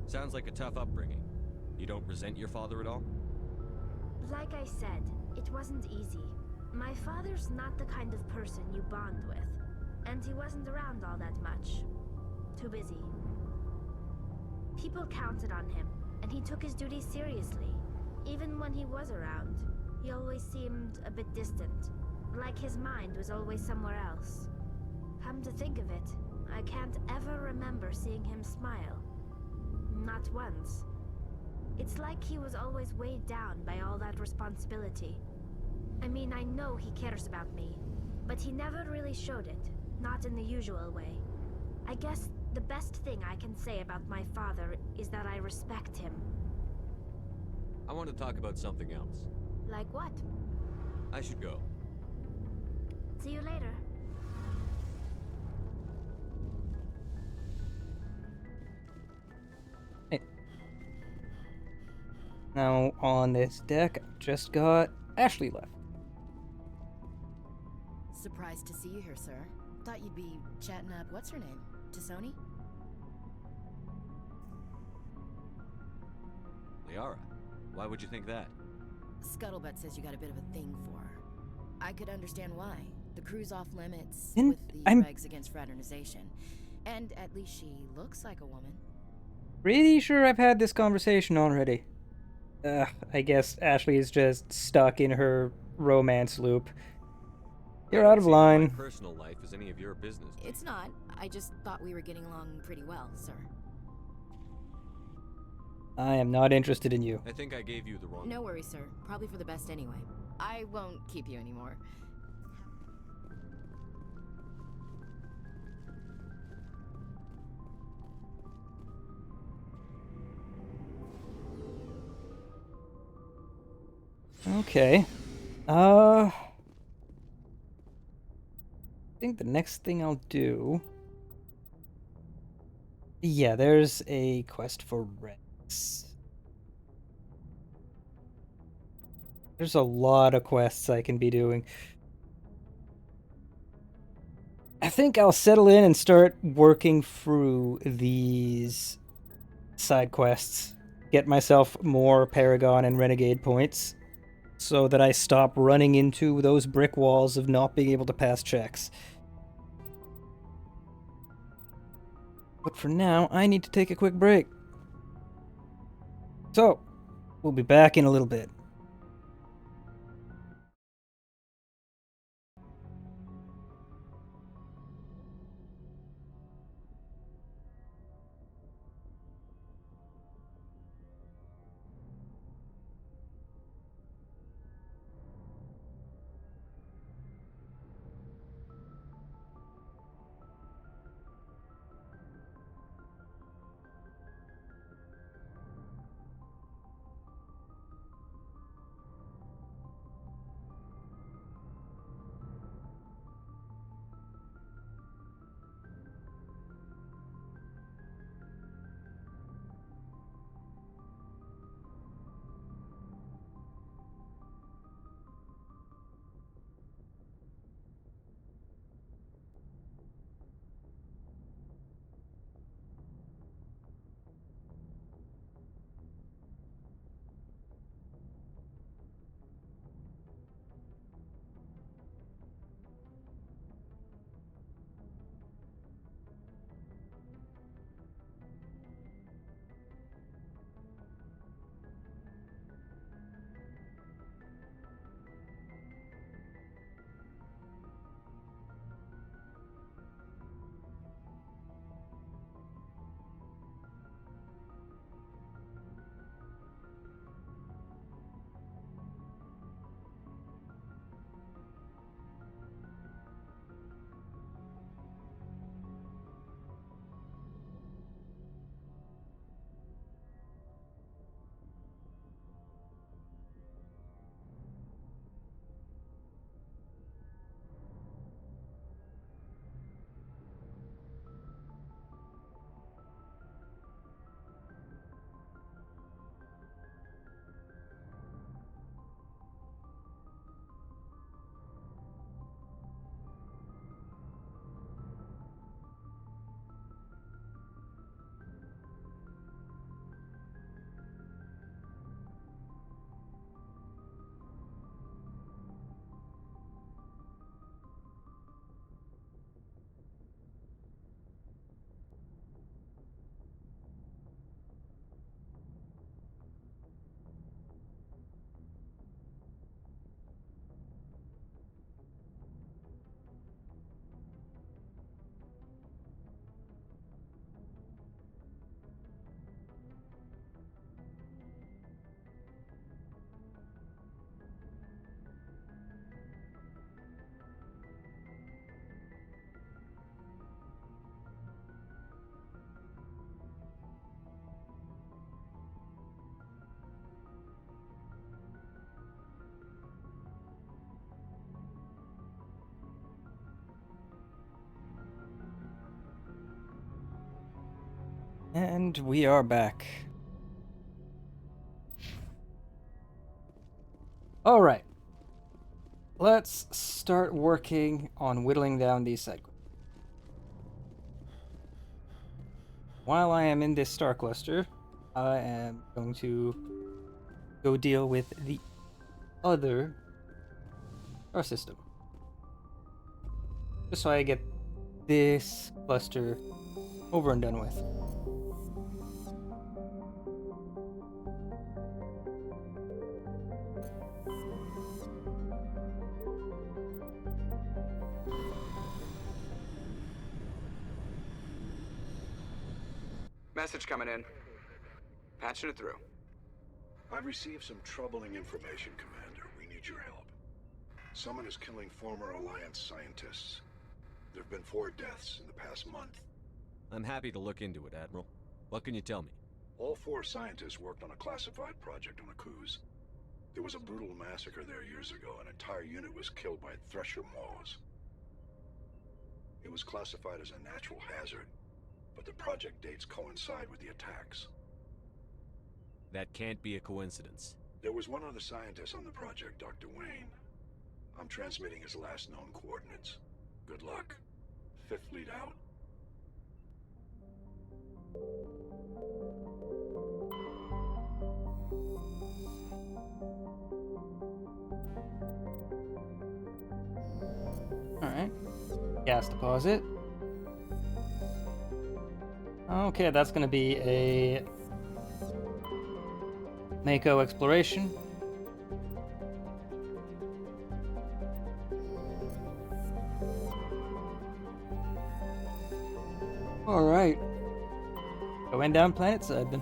Sounds like a tough upbringing. You don't resent your father at all? Like I said, it wasn't easy. My father's not the kind of person you bond with, and he wasn't around all that much. Too busy. People counted on him, and he took his duties seriously. Even when he was around, he always seemed a bit distant, like his mind was always somewhere else. Come to think of it, I can't ever remember seeing him smile. Not once. It's like he was always weighed down by all that responsibility. I mean, I know he cares about me, but he never really showed it, not in the usual way. I guess the best thing I can say about my father is that I respect him. I want to talk about something else. Like what? I should go. See you later. Now, on this deck, I've just got Ashley left. Surprised to see you here, sir. Thought you'd be chatting up, what's her name? T'Soni? Liara, why would you think that? Scuttlebutt says you got a bit of a thing for her. I could understand why. The crew's off limits And with the I'm regs against fraternization. And at least she looks like a woman. pretty sure I've had this conversation already. I guess Ashley is just stuck in her romance loop. You're out of See how my line. personal life is any of your business. It's not. I just thought we were getting along pretty well, sir. I am not interested in you. I think I gave you the wrong. No worries, sir. Probably for the best anyway. I won't keep you anymore. Okay. I think the next thing I'll do... Yeah, there's a quest for Rex. There's a lot of quests I can be doing. I think I'll settle in and start working through these side quests. Get myself more Paragon and Renegade points, so that I stop running into those brick walls of not being able to pass checks. But for now, I need to take a quick break. So, we'll be back in a little bit. And we are back. Alright. Let's start working on whittling down these side quests. While I am in this star cluster, I am going to go deal with the other star system. Just so I get this cluster over and done with. Message coming in. Patching it through. I've received some troubling information, Commander. We need your help. Someone is killing former Alliance scientists. There have been 4 deaths in the past month. I'm happy to look into it, Admiral. What can you tell me? All 4 scientists worked on a classified project on Akuz. There was a brutal massacre there years ago. An entire unit was killed by Thresher Maws. It was classified as a natural hazard, but the project dates coincide with the attacks. That can't be a coincidence. There was one other scientist on the project, Dr. Wayne. I'm transmitting his last known coordinates. Good luck. 5th Fleet out. Alright. Gas deposit. Okay, that's gonna be a Mako exploration. Alright. Going down planet side then.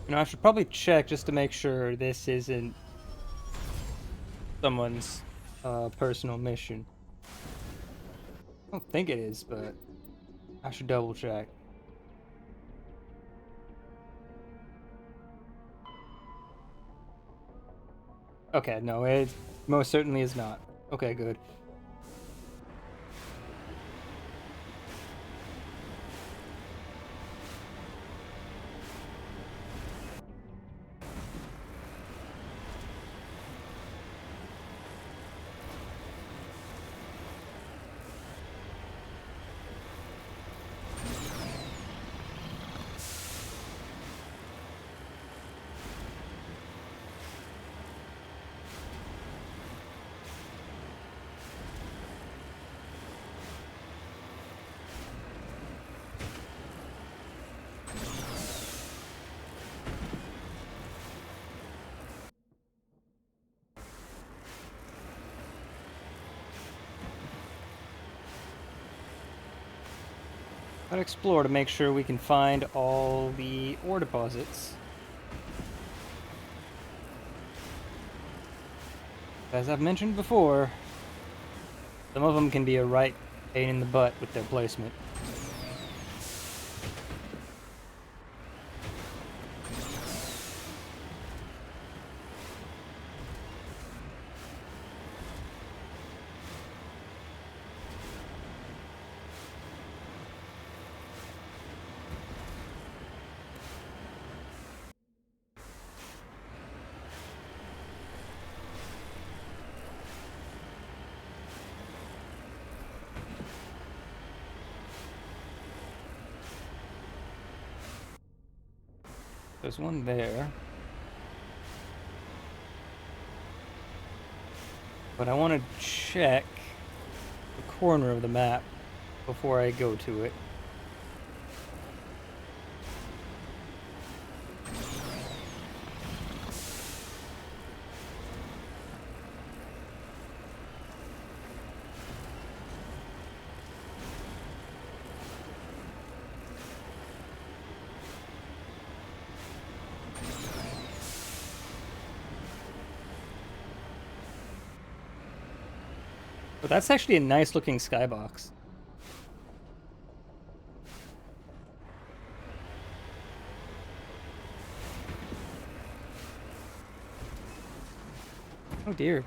You know, I should probably check just to make sure this isn't someone's personal mission. I don't think it is, but I should double check. Okay, no, it most certainly is not. Okay, good. Gotta explore to make sure we can find all the ore deposits. As I've mentioned before, some of them can be a right pain in the butt with their placement. There's one there. But I want to check the corner of the map before I go to it. that's actually a nice looking skybox. Oh dear.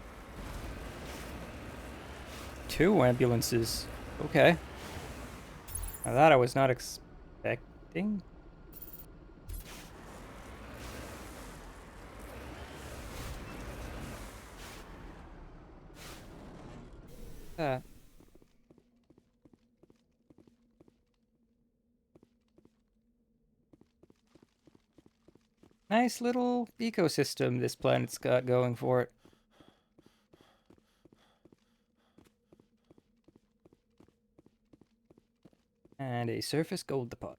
2 ambulances. Okay. Now that I was not expecting. That. Nice little ecosystem this planet's got going for it. And a surface gold deposit.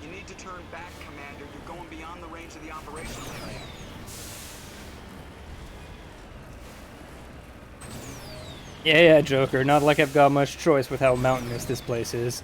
You need to turn back, Commander. You're going beyond the range of the operational area. Yeah, Joker. Not like I've got much choice with how mountainous this place is.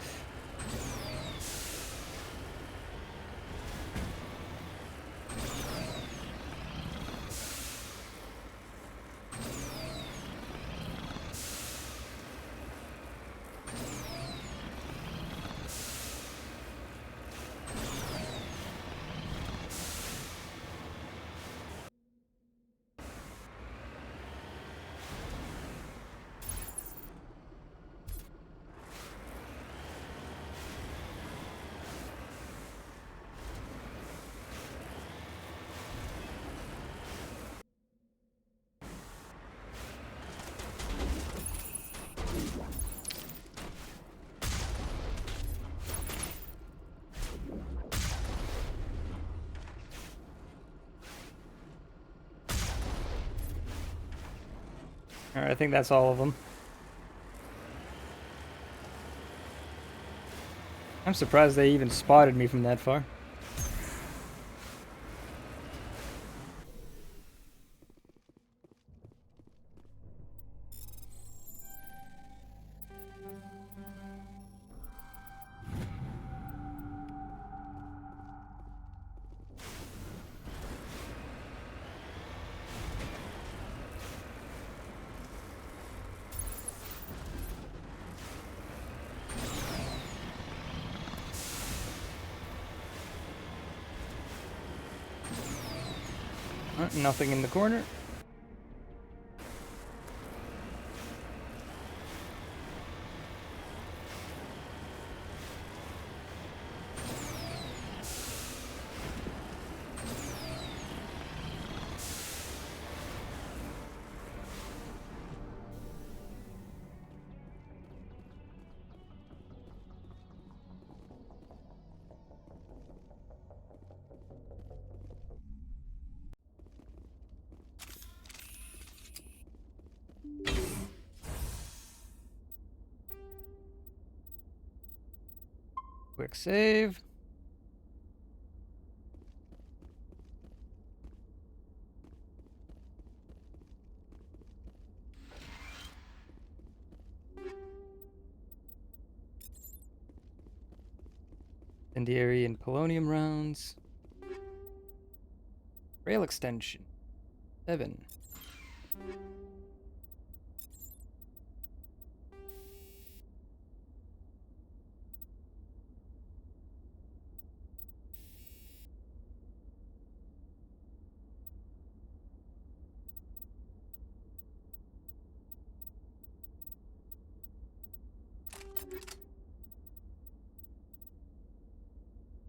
Alright, I think that's all of them. I'm surprised they even spotted me from that far. Nothing in the corner. Quick save. Incendiary and polonium rounds. Rail extension. 7.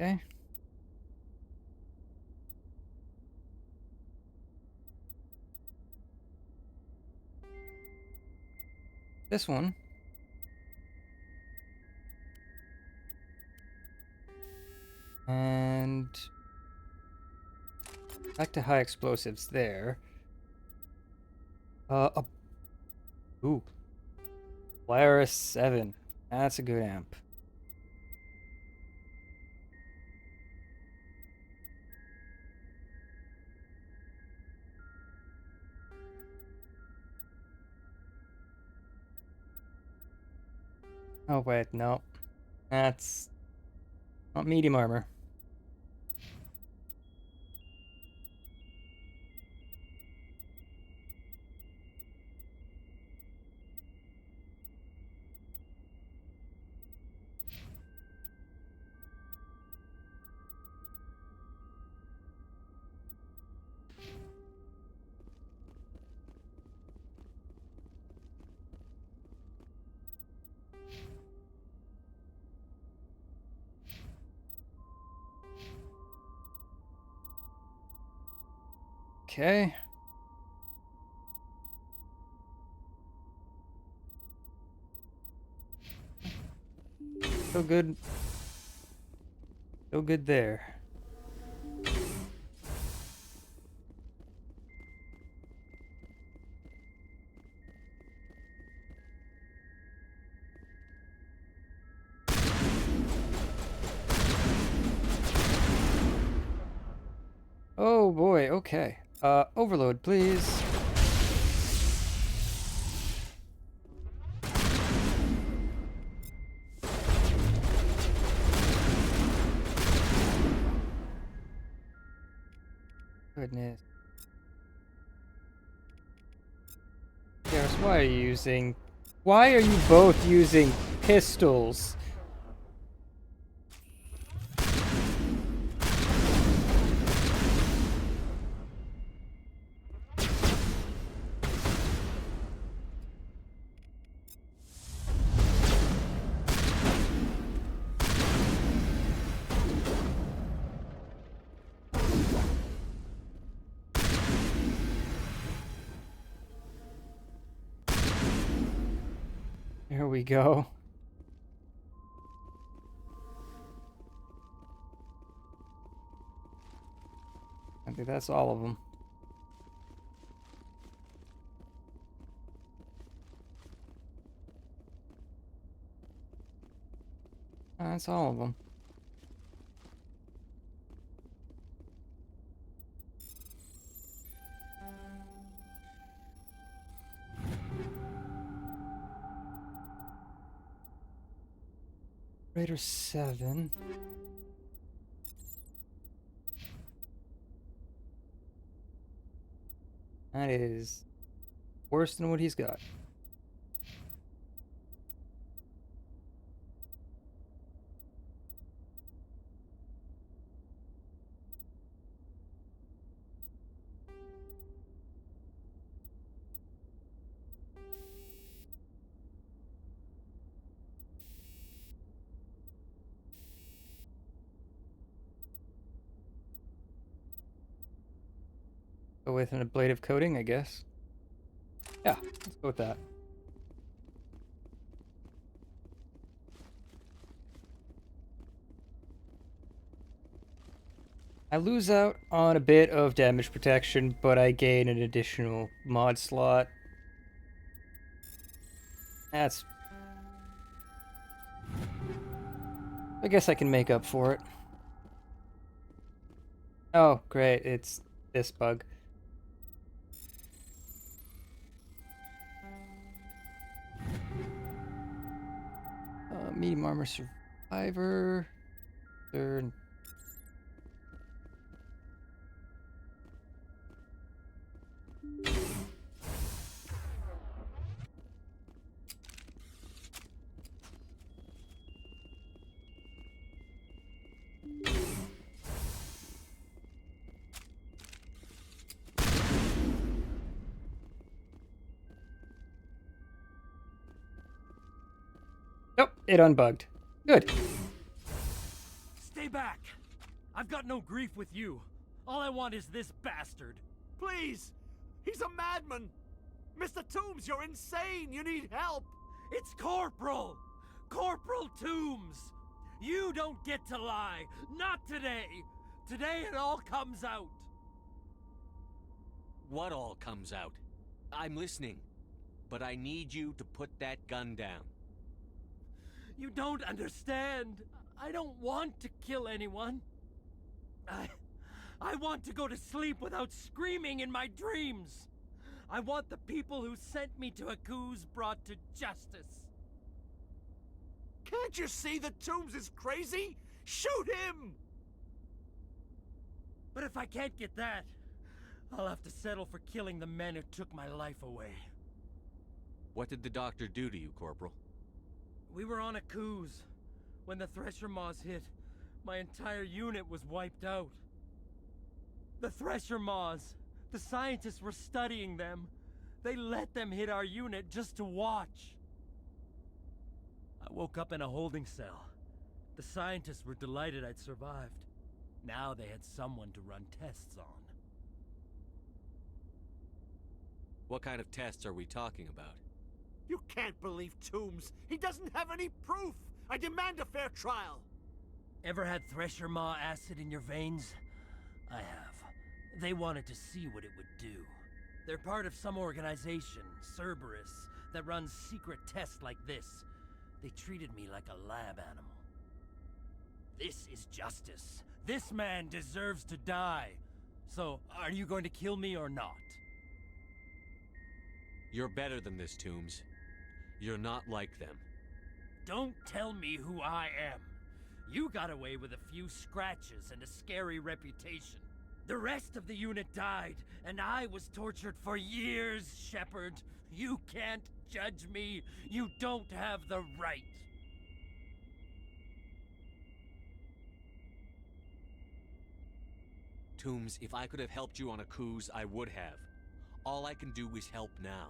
Okay. This one. And back to high explosives there. Ooh. Polaris 7. That's a good amp. Oh wait, no. That's not medium armor. Okay. So good. So good there. Oh boy, okay. Overload, please. Goodness. Garrus, why are you both using pistols? There we go. I think that's all of them. That's all of them. Raider 7. That is worse than what he's got. Go with an ablative coating, I guess. Yeah, let's go with that. I lose out on a bit of damage protection, but I gain an additional mod slot. That's... I guess I can make up for it. Oh, great, it's this bug. Medium armor survivor. Third. Nope, it unbugged. Good. Stay back! I've got no grief with you. All I want is this bastard. Please! He's a madman! Mr. Toombs, you're insane! You need help! It's Corporal! Corporal Toombs! You don't get to lie! Not today! Today it all comes out! What all comes out? I'm listening. But I need you to put that gun down. You don't understand. I don't want to kill anyone. I want to go to sleep without screaming in my dreams. I want the people who sent me to Akuz brought to justice. Can't you see that Toombs is crazy? Shoot him! But if I can't get that, I'll have to settle for killing the men who took my life away. What did the doctor do to you, Corporal? We were on Akuz. When the Thresher Maws hit, my entire unit was wiped out. The Thresher Maws, the scientists were studying them. They let them hit our unit just to watch. I woke up in a holding cell. The scientists were delighted I'd survived. Now they had someone to run tests on. What kind of tests are we talking about? You can't believe Toombs. He doesn't have any proof. I demand a fair trial. Ever had Thresher Maw acid in your veins? I have. They wanted to see what it would do. They're part of some organization, Cerberus, that runs secret tests like this. They treated me like a lab animal. This is justice. This man deserves to die. So, are you going to kill me or not? You're better than this, Toombs. You're not like them. Don't tell me who I am. You got away with a few scratches and a scary reputation. The rest of the unit died, and I was tortured for years, Shepard. You can't judge me. You don't have the right. Toombs, if I could have helped you on Akuz, I would have. All I can do is help now.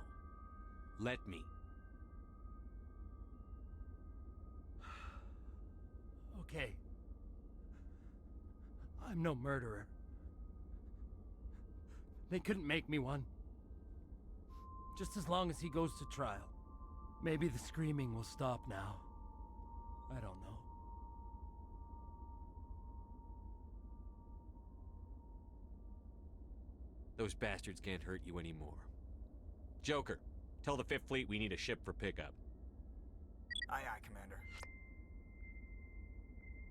Let me. Okay. I'm no murderer. They couldn't make me one. Just as long as he goes to trial. Maybe the screaming will stop now. I don't know. Those bastards can't hurt you anymore. Joker, tell the 5th Fleet we need a ship for pickup. Aye, aye, Commander.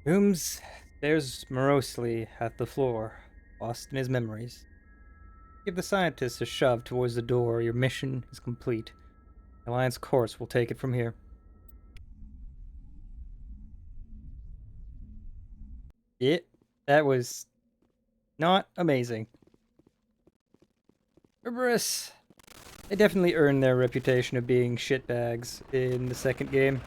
Toombs stares morosely at the floor, lost in his memories. Give the scientists a shove towards the door. Your mission is complete. The Alliance course will take it from here. Yeah, that was not amazing. Cerberus, they definitely earned their reputation of being shitbags in the second game.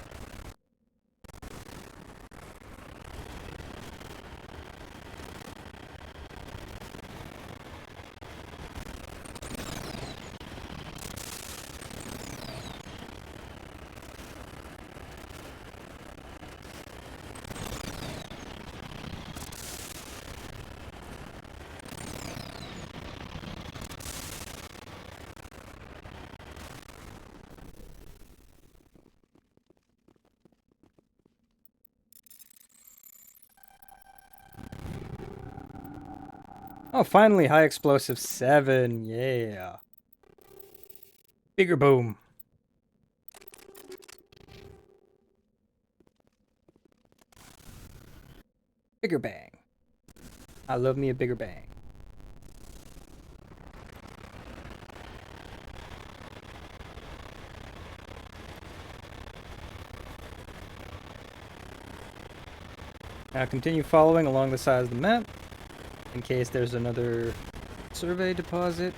Oh, finally, high explosive 7. Yeah. Bigger boom. Bigger bang. I love me a bigger bang. Now continue following along the side of the map. In case there's another survey deposit.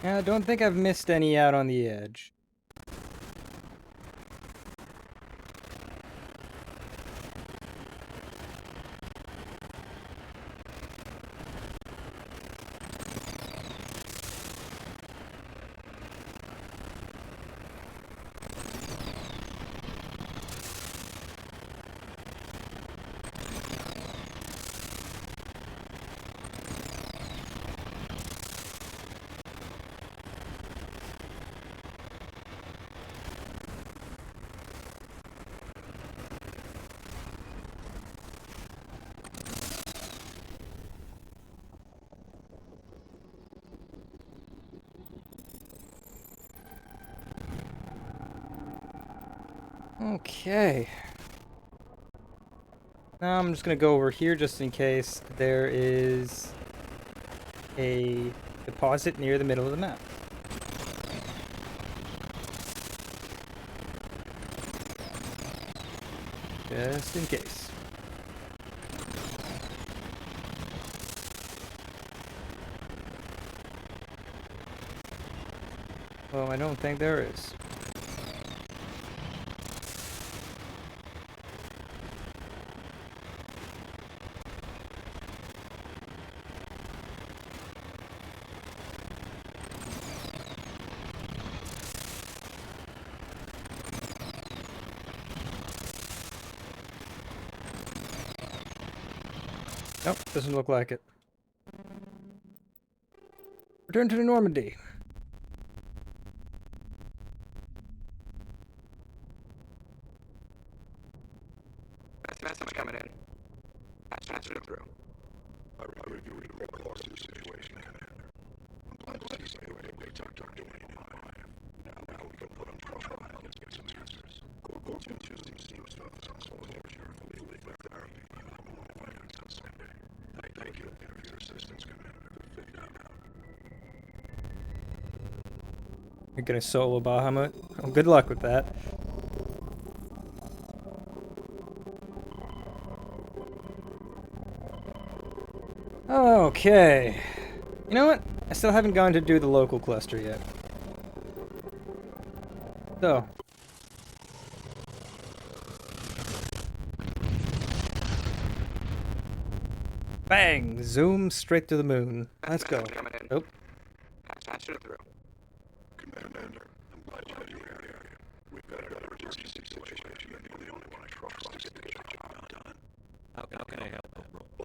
Yeah, I don't think I've missed any out on the edge. Okay. Now I'm just gonna go over here just in case there is a deposit near the middle of the map. Just in case. Well, I don't think there is. Nope, doesn't look like it. Return to Normandy. Message coming in. Patching it through. I reviewed the reports of the situation, Commander. I'm glad to see you anyway. Dr. Doing Now we can put on profile and get some answers. Go to Tuesday stuff is also carefully with therapy. On Sunday. Thank you for your assistance, Commander. Figure it out. You're gonna solo Bahamut? Well, good luck with that. Okay. You know what? I still haven't gone to do the local cluster yet. So. Bang! Zoom straight to the moon. Let's go. Oh. Patching it through. Commander, I'm glad you're here. We've got another emergency situation, and you're the only one I trust to get the job done. How can I help?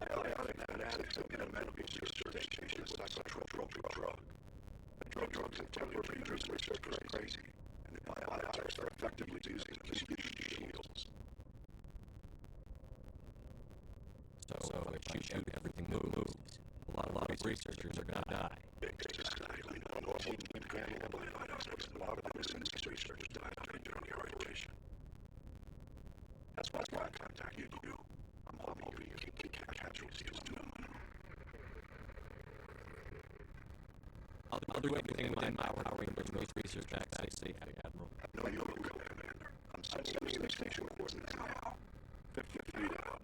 I think that addicts have been a mental research station with a central drug. The drugs and temporary research are crazy, and the biotics are effectively using them as huge shields. So if you shoot, everything moves. A lot of researchers are gonna die. Exactly. No team can handle the biotics. A lot of this industry researchers died during the radiation. That's why I contacted you. I'm hoping you keep casualties to a minimum. I'll do everything within my power to bring those research back safely, Admiral. I know you will, Commander. I'm sending you the station coordinates now. 50 feet out.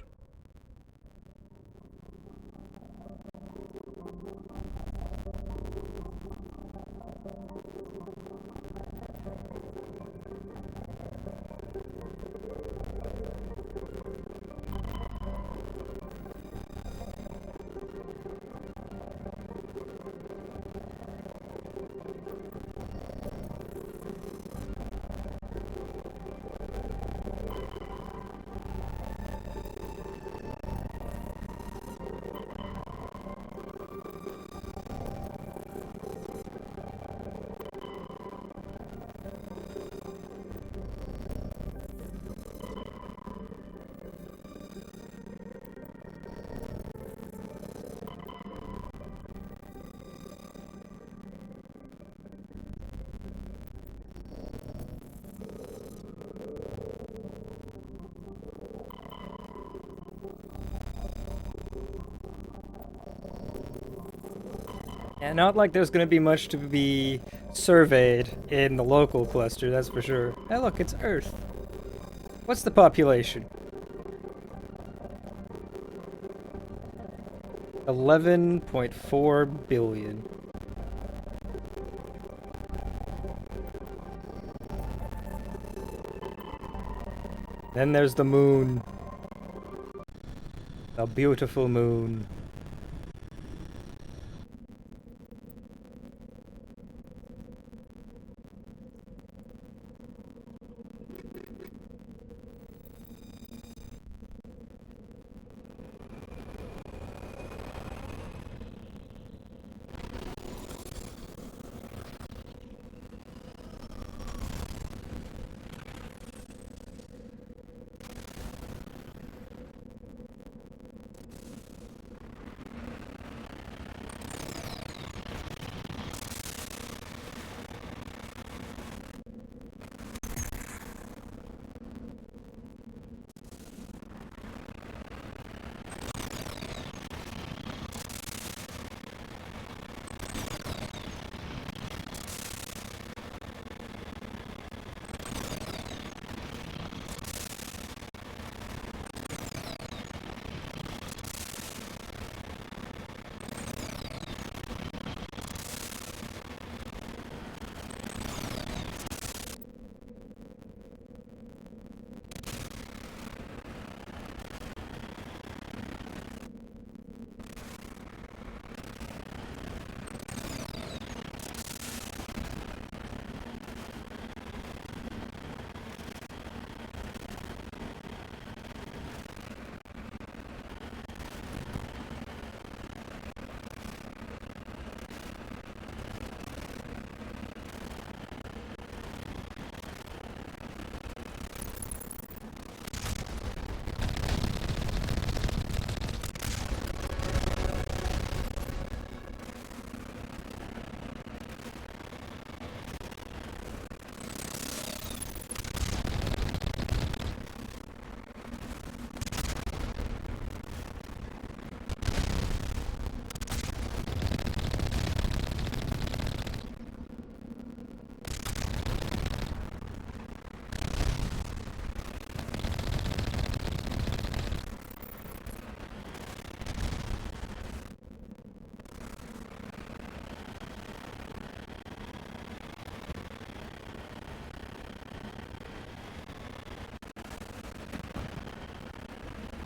Yeah, not like there's gonna be much to be surveyed in the local cluster, that's for sure. Hey, look, it's Earth. What's the population? 11.4 billion. Then there's the moon. The beautiful moon.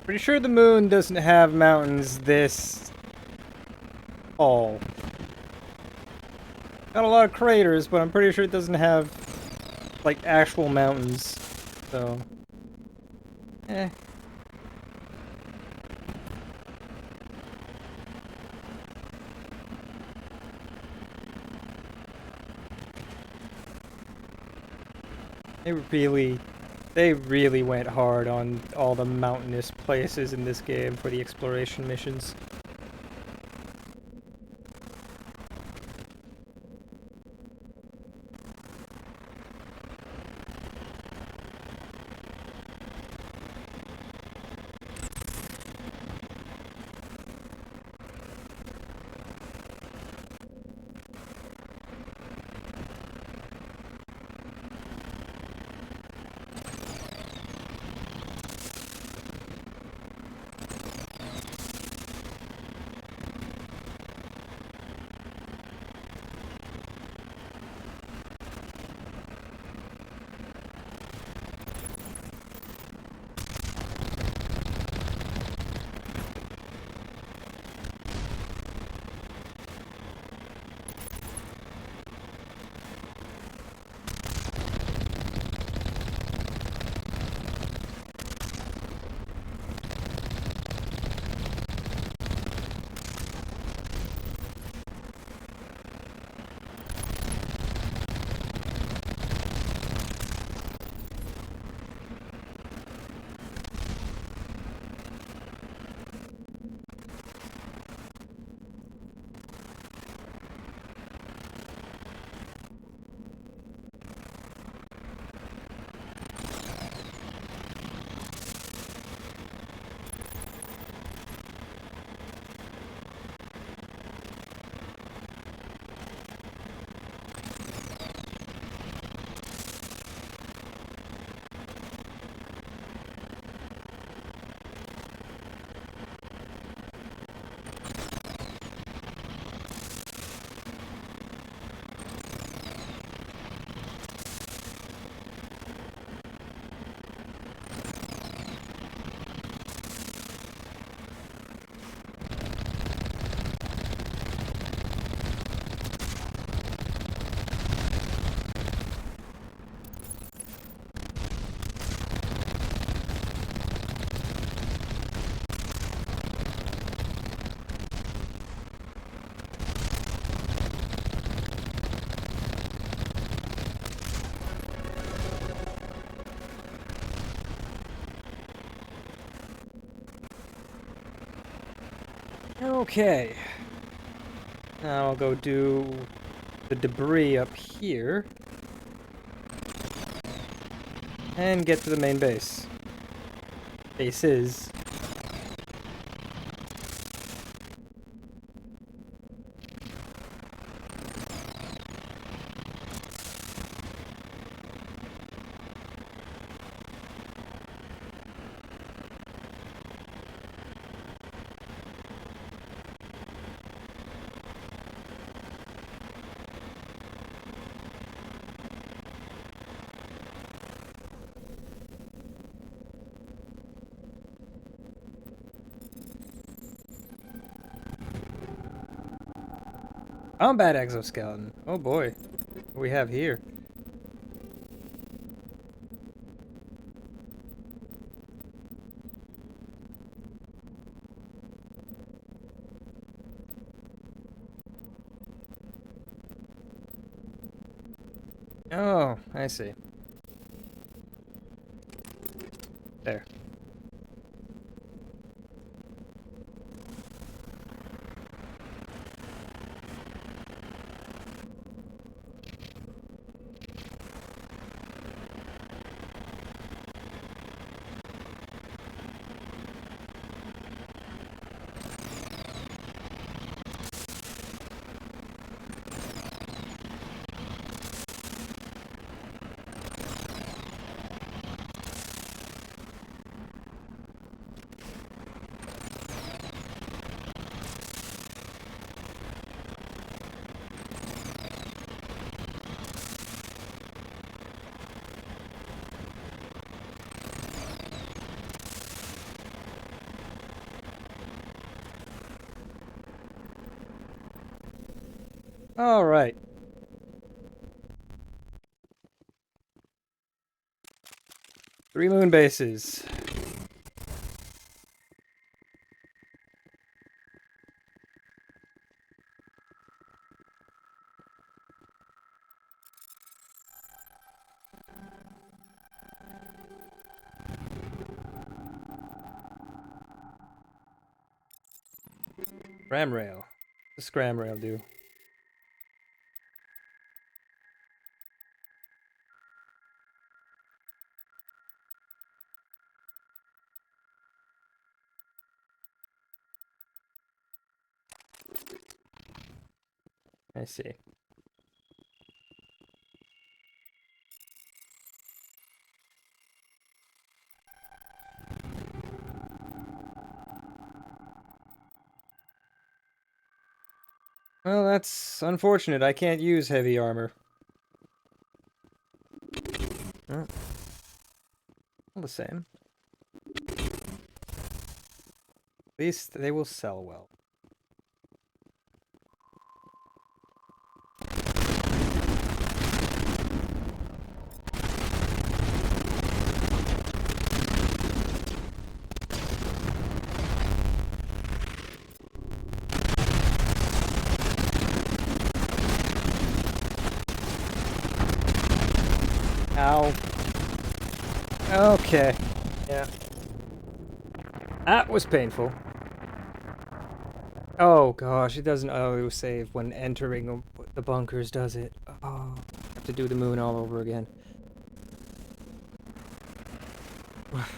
Pretty sure the moon doesn't have mountains this tall. Got a lot of craters, but I'm pretty sure it doesn't have, like, actual mountains. So, eh. They really went hard on all the mountainous places in this game for the exploration missions. Okay. Now I'll go do the debris up here. And get to the main base. Bases. Combat exoskeleton. Oh boy. What do we have here? Oh, I see. There. All right. Three moon bases. Scram rail. The scram rail do. I see. Well, that's unfortunate. I can't use heavy armor. Oh. All the same. At least they will sell well. Ow. Okay. Yeah. That was painful. Oh gosh, it doesn't auto save when entering the bunkers, does it? Oh, I have to do the moon all over again. Alright.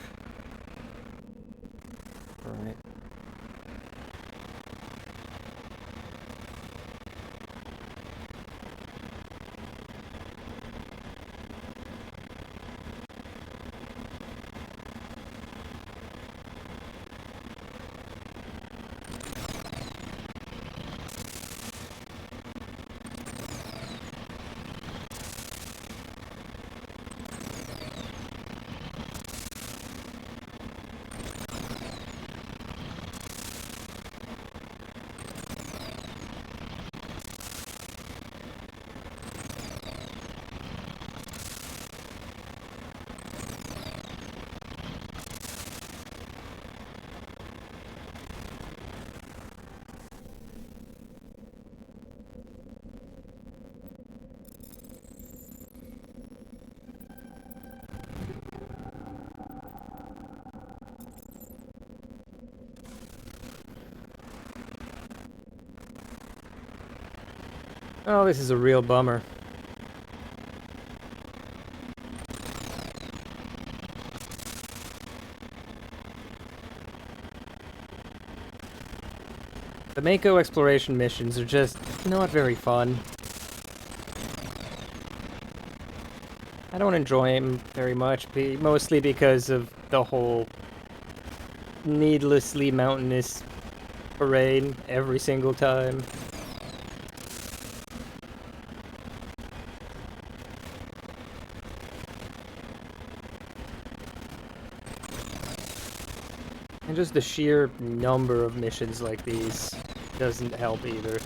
Oh, this is a real bummer. The Mako exploration missions are just not very fun. I don't enjoy them very much, mostly because of the whole needlessly mountainous terrain every single time. And just the sheer number of missions like these doesn't help either.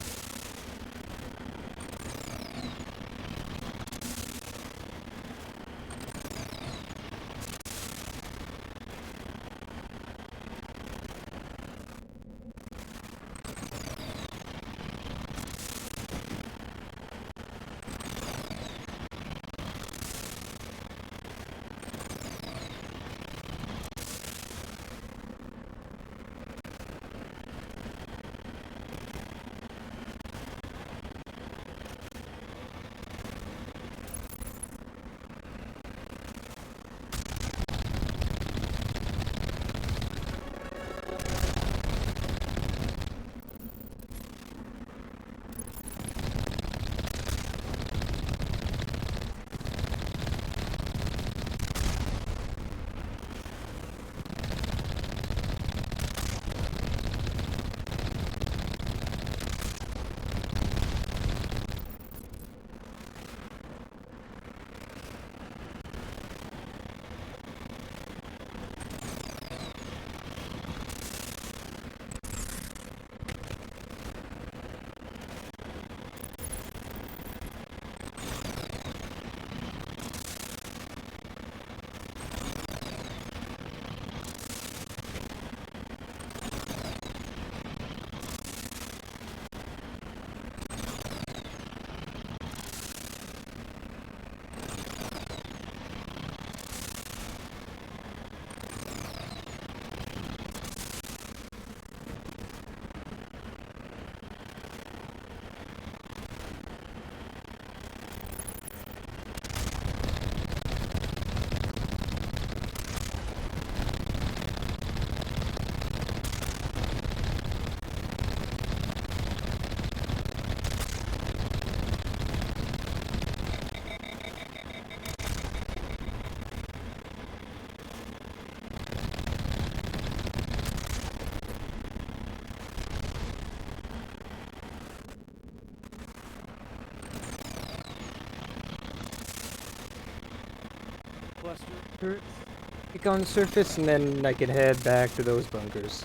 Kick on the surface, and then I can head back to those bunkers.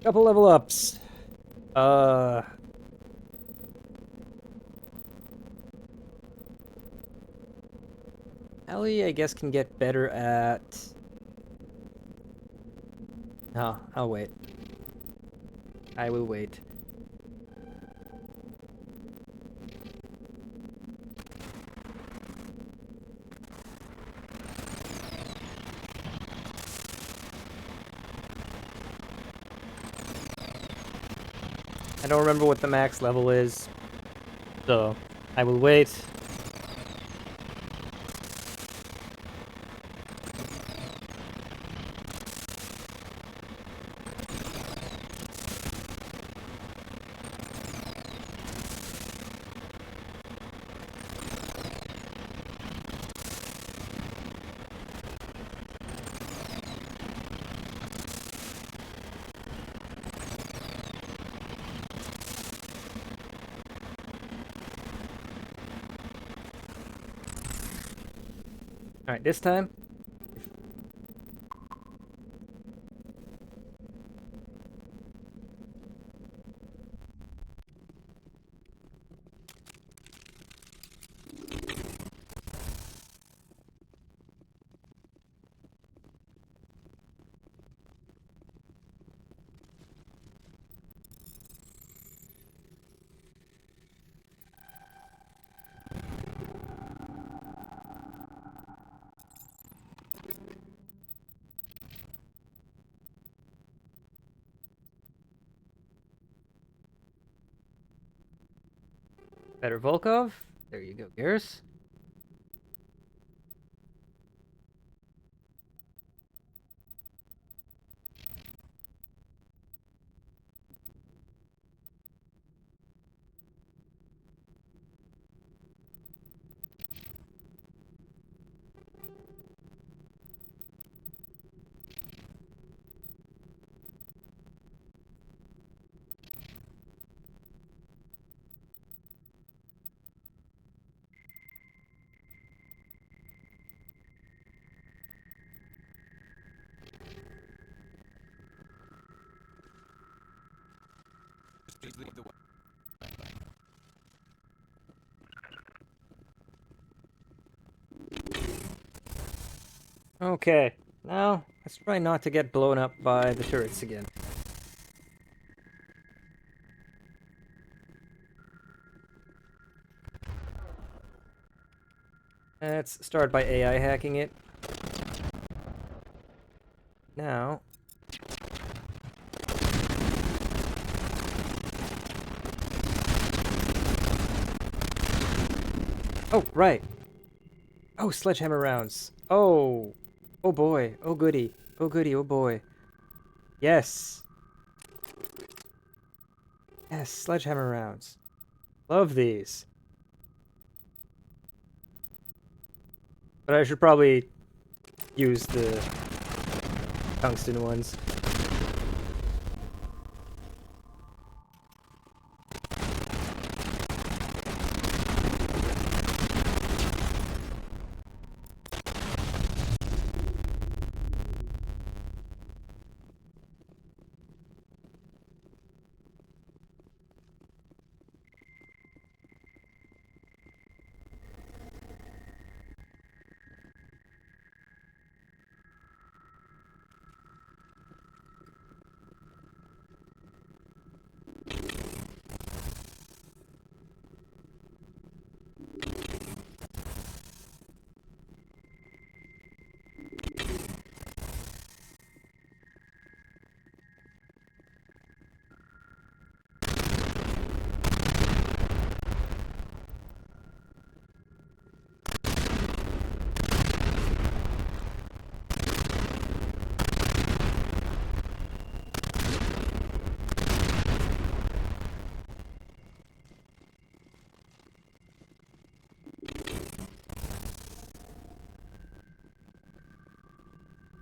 Couple level ups. Ellie, I guess, can get better at... Oh, I'll wait. I will wait. I don't remember what the max level is, so I will wait. Alright, this time. Better Volkov. There you go, Garrus. Just lead the way. Okay, now let's try not to get blown up by the turrets again. Let's start by AI hacking it. Now... Oh, right. Oh, sledgehammer rounds. Oh. Oh boy. Oh goody. Oh goody. Oh boy. Yes. Yes, sledgehammer rounds. Love these. But I should probably use the tungsten ones.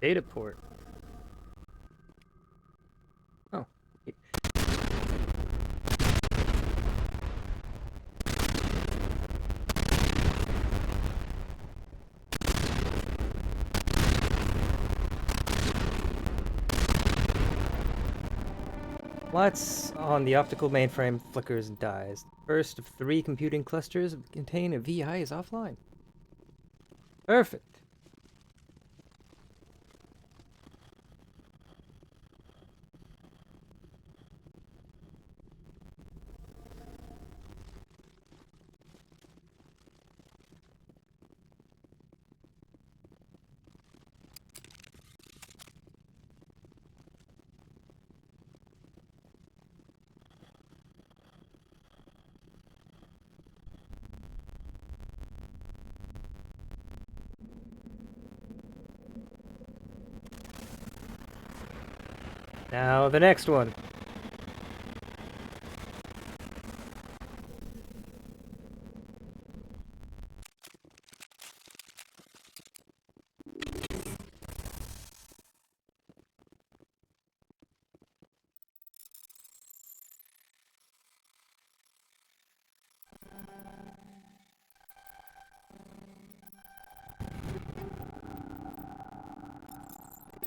Data port. Oh. Lights on the optical mainframe flickers and dies. First of 3 computing clusters contain a VI is offline. Perfect. Now the next one.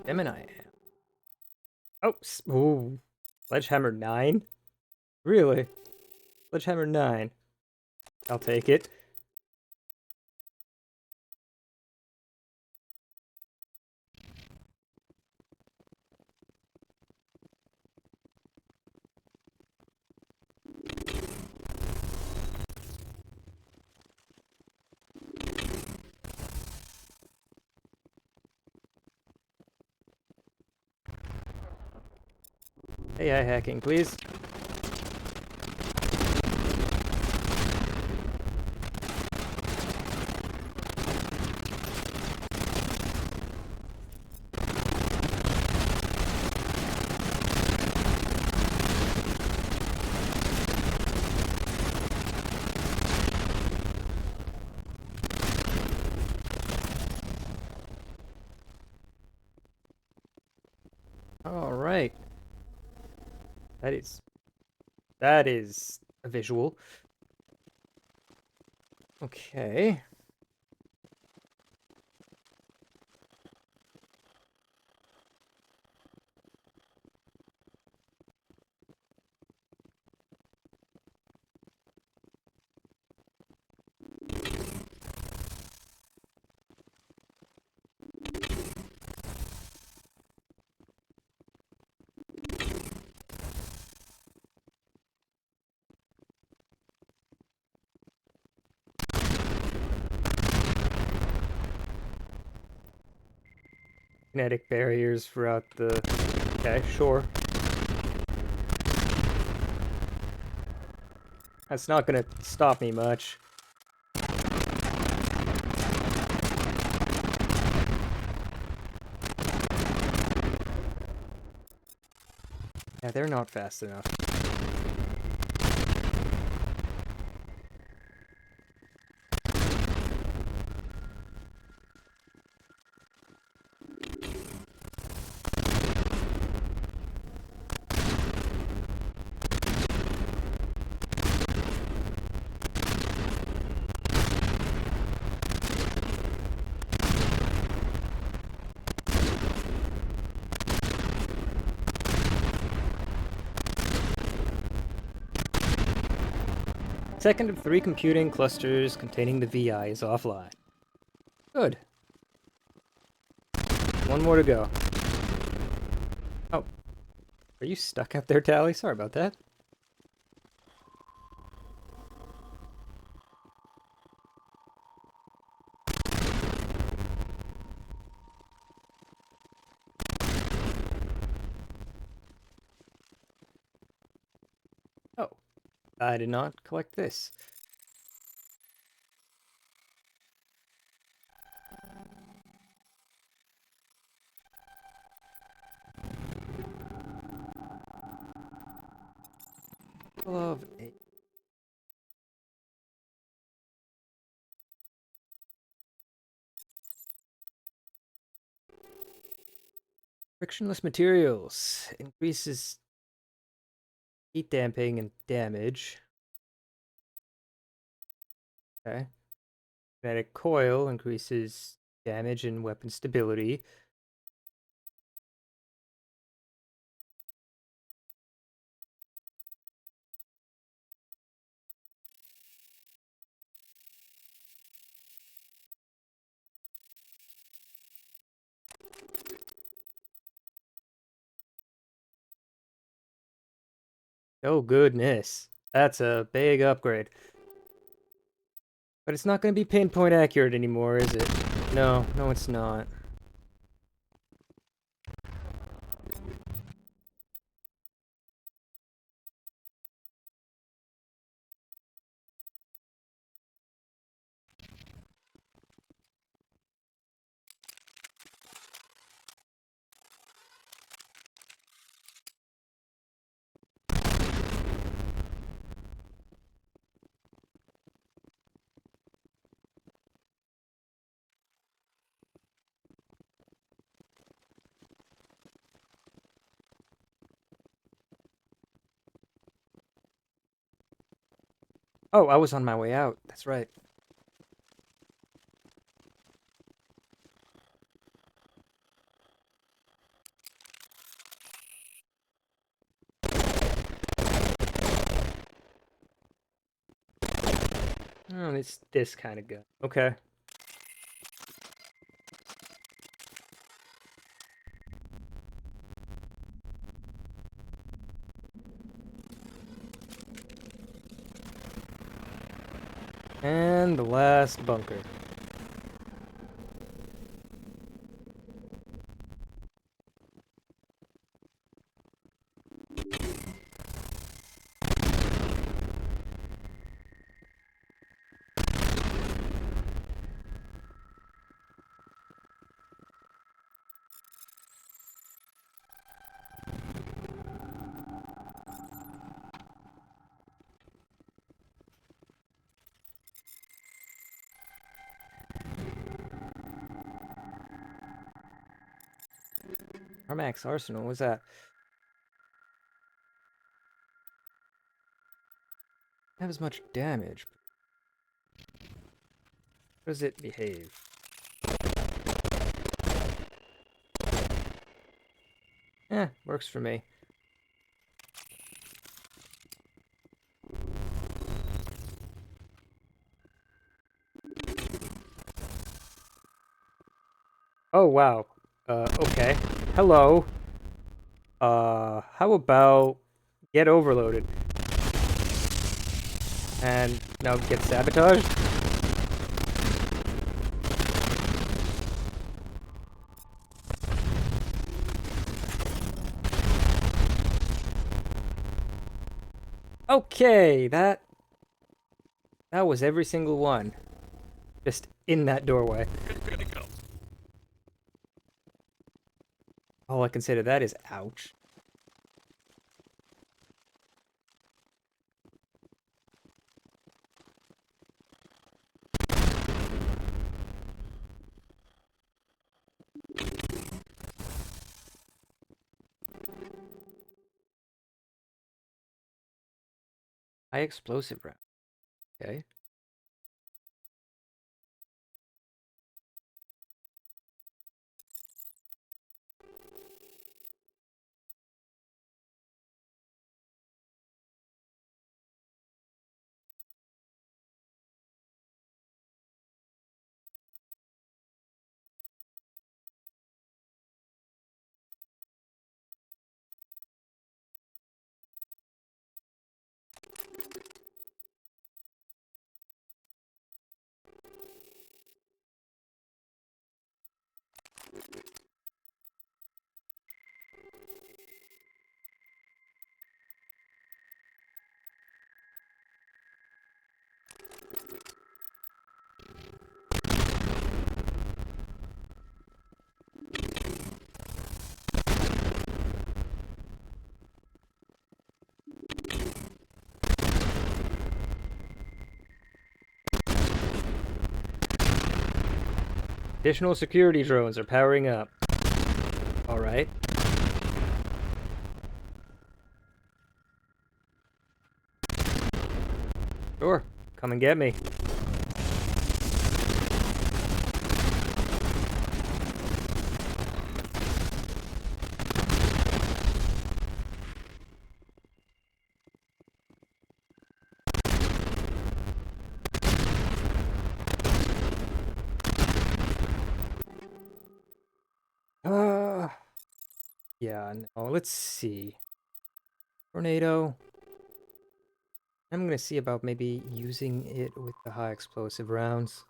Gemini. Oh, ooh. Sledgehammer 9? Really? Sledgehammer 9. I'll take it. AI hacking, please. All right. That is a visual. Okay. Kinetic barriers throughout the... Okay, sure. That's not gonna stop me much. Yeah, they're not fast enough. Second of 3 computing clusters containing the VI is offline. Good. One more to go. Oh. Are you stuck out there, Tally? Sorry about that. Oh. I did not collect this. Glove 8. Frictionless materials increases heat damping and damage. Okay. Kinetic coil increases damage and weapon stability. Oh, goodness. That's a big upgrade. But it's not going to be pinpoint accurate anymore, is it? No, no it's not. Oh, I was on my way out. That's right. Oh, it's this kind of gun. Okay. And the last bunker. Armax Arsenal, what's that? Have as much damage. How does it behave? Works for me. Oh, wow. Okay. Hello. How about get overloaded? And now get sabotaged? Okay, that was every single one. Just in that doorway. Good to go. All I can say to that is ouch. High explosive round. Okay. Additional security drones are powering up. Alright. Sure. Come and get me. Yeah, no, let's see. Tornado. I'm gonna see about maybe using it with the high explosive rounds.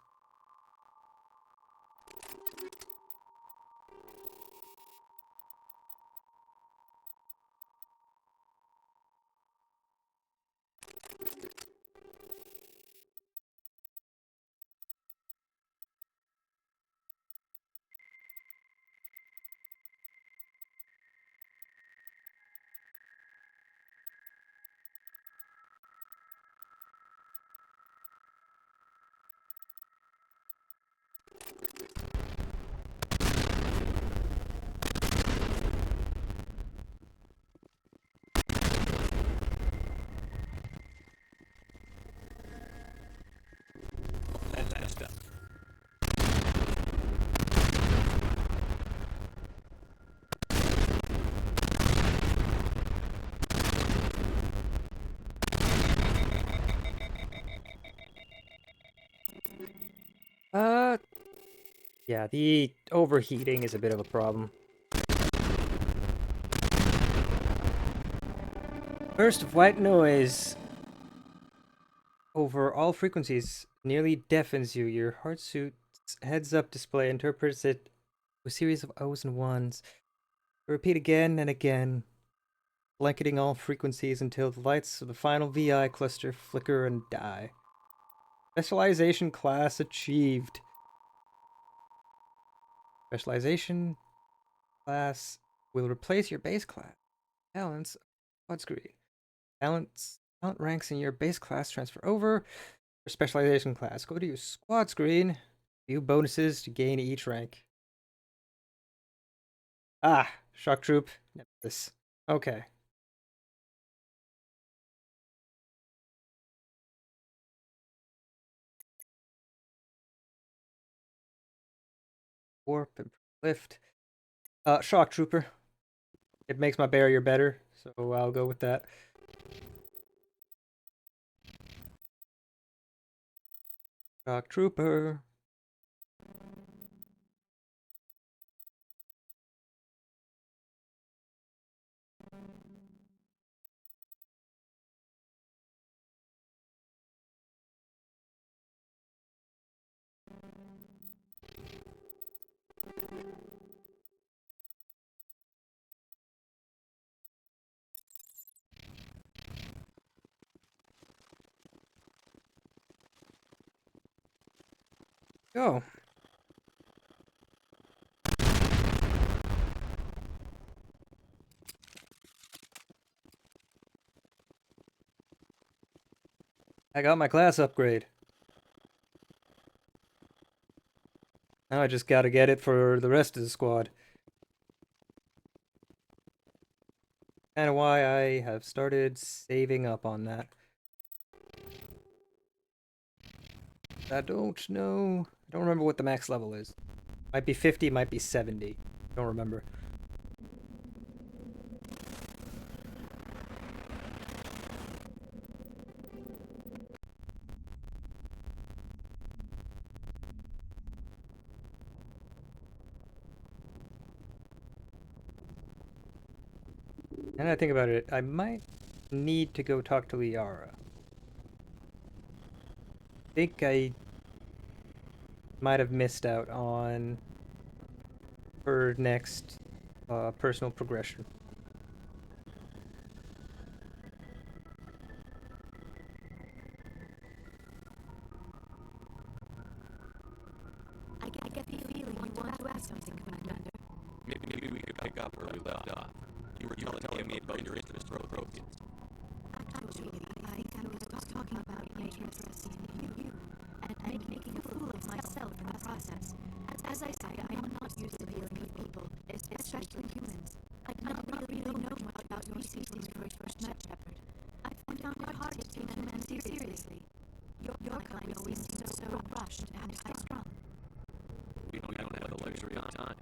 Yeah, the overheating is a bit of a problem. Burst of white noise over all frequencies nearly deafens you. Your heart suit's heads-up display interprets it with a series of O's and 1s. Repeat again and again, blanketing all frequencies until the lights of the final VI cluster flicker and die. Specialization class achieved. Specialization class will replace your base class. Talents, squad screen. Talent ranks in your base class transfer over. For specialization class, go to your squad screen. View bonuses to gain each rank. Ah, shock troop. Nemesis. Okay. Warp and lift. Shock trooper. It makes my barrier better, so I'll go with that. Shock trooper. Go. I got my class upgrade. Now I just gotta get it for the rest of the squad. Kinda why I have started saving up on that. I don't know. I don't remember what the max level is. Might be 50, might be 70. Don't remember. And I think about it, I might need to go talk to Liara. I think I might have missed out on her next personal progression. I get the feeling you want to ask something, Commander. Maybe we could pick up where we left off. You were telling me about your interest in Protheans. Actually, I was talking about my interest in you, and making a fool of myself in the process. As I say, I am not used to dealing with people, especially humans. I don't really know much about your species when we first met, Shepard. I found it hard to take them seriously. Your kind always seems so rushed and high-strung. We don't have the luxury of time.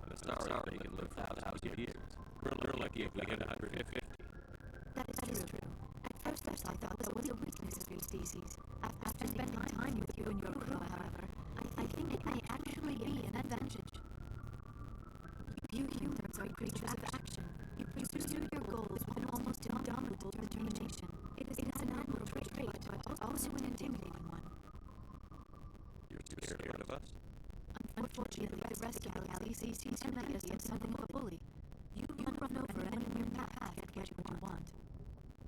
The stars they can live 1,000 years. We're lucky if we get 150. That is true. At first I thought that was a weakness of your species. After spending time with you and your crew, however, I think it may actually be an advantage. You humans are creatures of action. You pursue your goals with an almost indomitable determination. It is an admirable trait to intimidate anyone. You're scared of us? Unfortunately, the rest of the galaxy sees humanity as something of a bully. You run over anyone in your path to get what you want.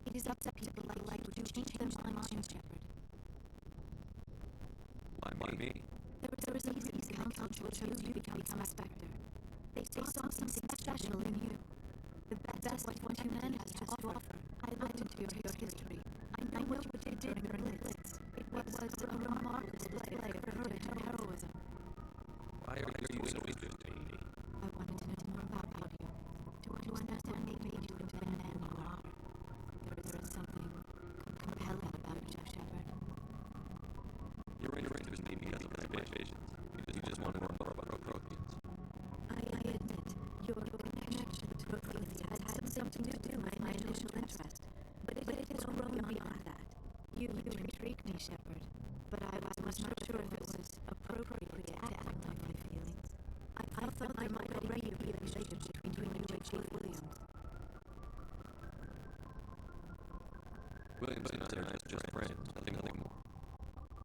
It is up to people like you to change their minds, Shepard. Why me? There is a reason the Council chose you to become a Spectre. They saw something special in you. The best what humanity has to offer. I looked into your history. I know what you did during the Blitz. It was a remarkable display of courage and heroism. Why are you so interested in me? I wanted to know more about you. To understand what made you into the man you are. There is something compelling about you, Shepard. You're interested in me because of my visions. You just want to know more about Protheans. I admit, your connection to Protheans has had something to do with my initial interest. But it has grown beyond that. You intrigued me, Shepard. But I was not sure if it was appropriate to act on my feelings. I thought there might already be a relationship between you and Chief Williams. Williams and I are just friends, nothing more.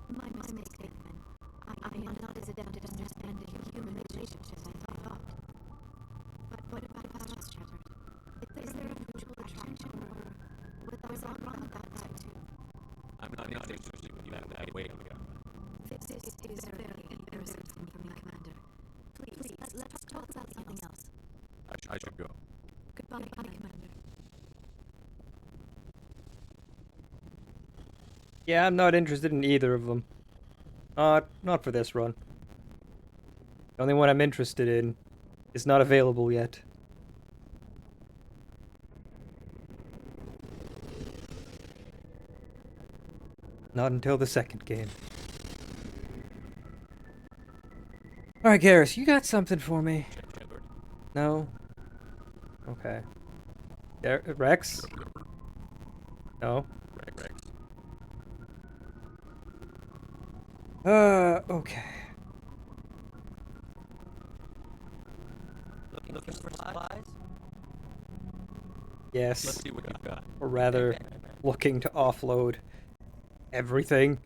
My mistake, then. I am not as adept at understanding human relationships as I thought. But what about us, Shepard? Is there a mutual attraction, or was I wrong about that too? I'm not interested in you that way. This is very embarrassing for me, Commander. Please, let's talk about something else. I should go. Goodbye, Commander. Yeah, I'm not interested in either of them. Not for this run. The only one I'm interested in is not available yet. Not until the second game. Alright, Garrus, you got something for me? No? Okay. Rex? No? Rex. Okay. Looking for supplies? Yes. Let's see what you've got. Or rather, looking to offload everything.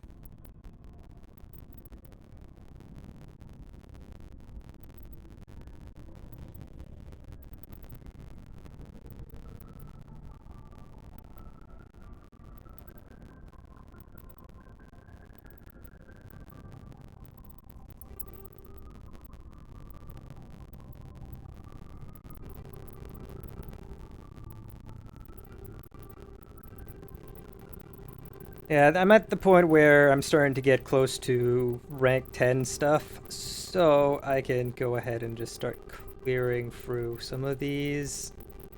Yeah, I'm at the point where I'm starting to get close to rank 10 stuff, so I can go ahead and just start clearing through some of these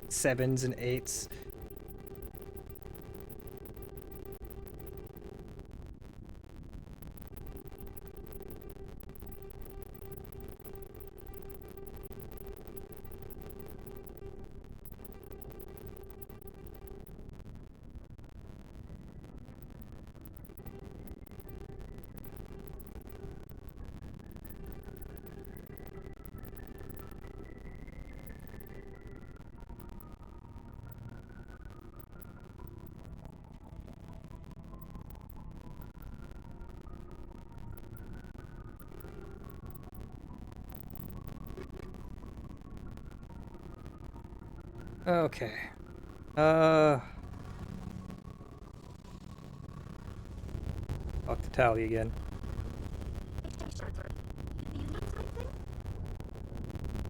7s and 8s. Okay. Talk to Tally again.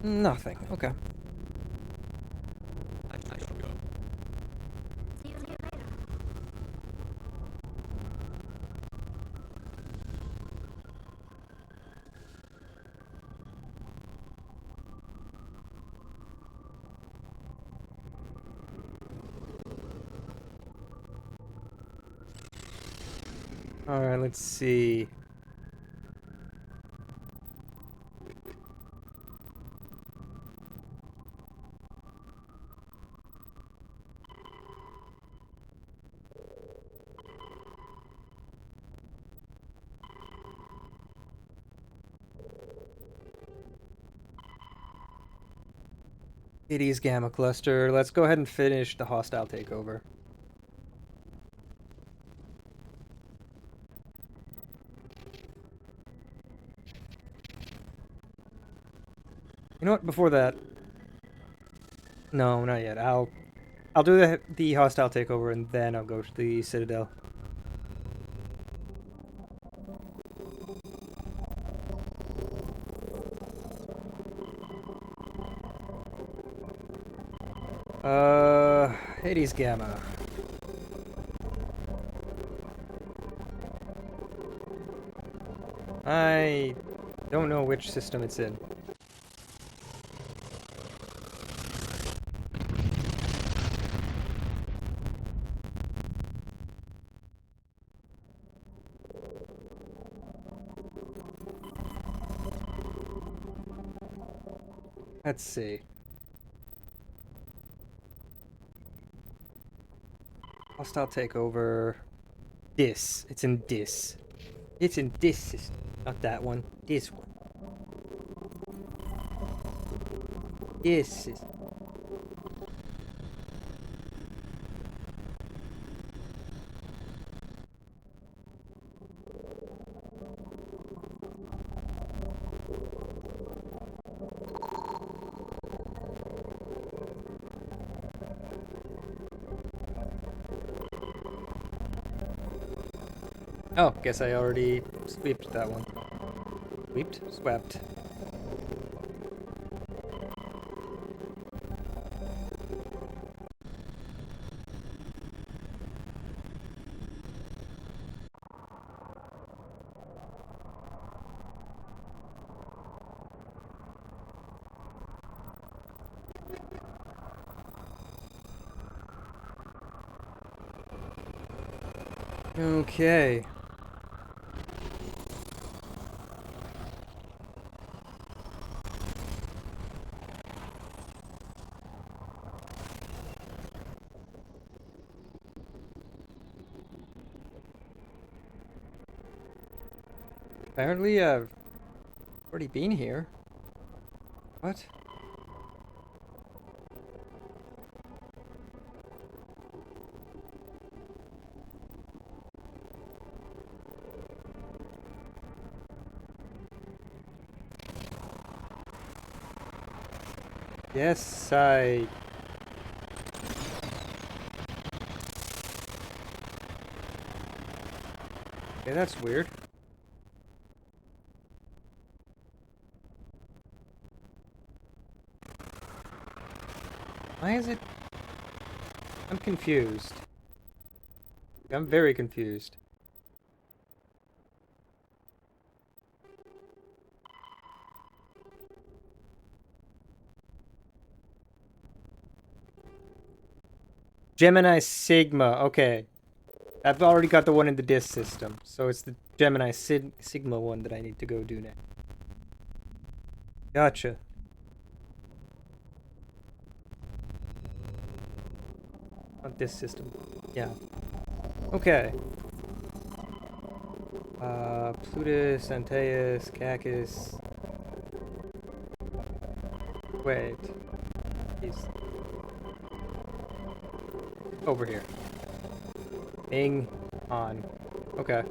Nothing. Okay. I should go. See you later. Alright, let's see. Hades Gamma Cluster. Let's go ahead and finish the hostile takeover. know what? Before that, no, not yet. I'll do the hostile takeover and then I'll go to the Citadel. Hades Gamma. I don't know which system it's in. Let's see. Hostile takeover. This. It's in this. It's in this system. Not that one. This one. This is. Oh, guess I already swept that one. Swept? Swept. Okay. Apparently, I've already been here. What? Yes, I... Okay, that's weird. Why is it... I'm confused. I'm very confused. Gemini Sigma, okay. I've already got the one in the disk system, so it's the Gemini Sigma one that I need to go do next. Gotcha. Not this system. Yeah. Okay. Plutus, Antaeus, Cacus. Wait. He's over here. Hang on. Okay.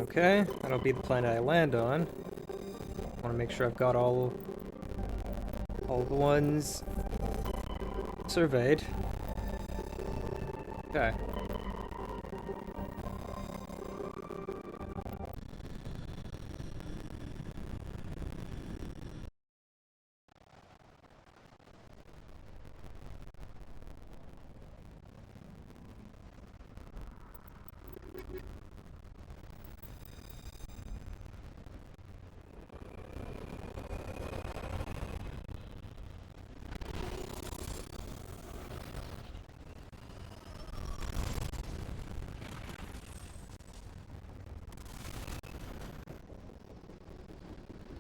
Okay, that'll be the planet I land on. I want to make sure I've got all the ones surveyed. Okay.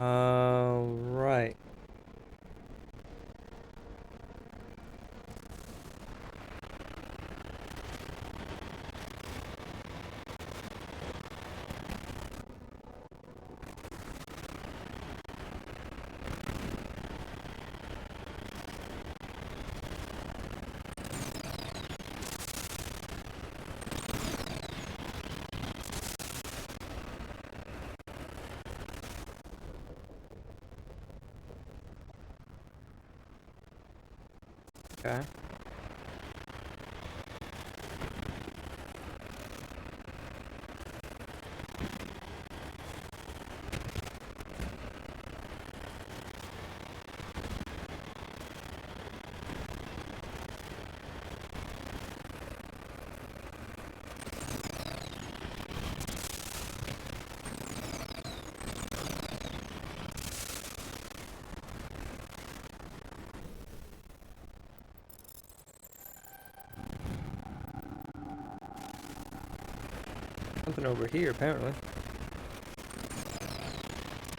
Right. Okay. Something over here, apparently.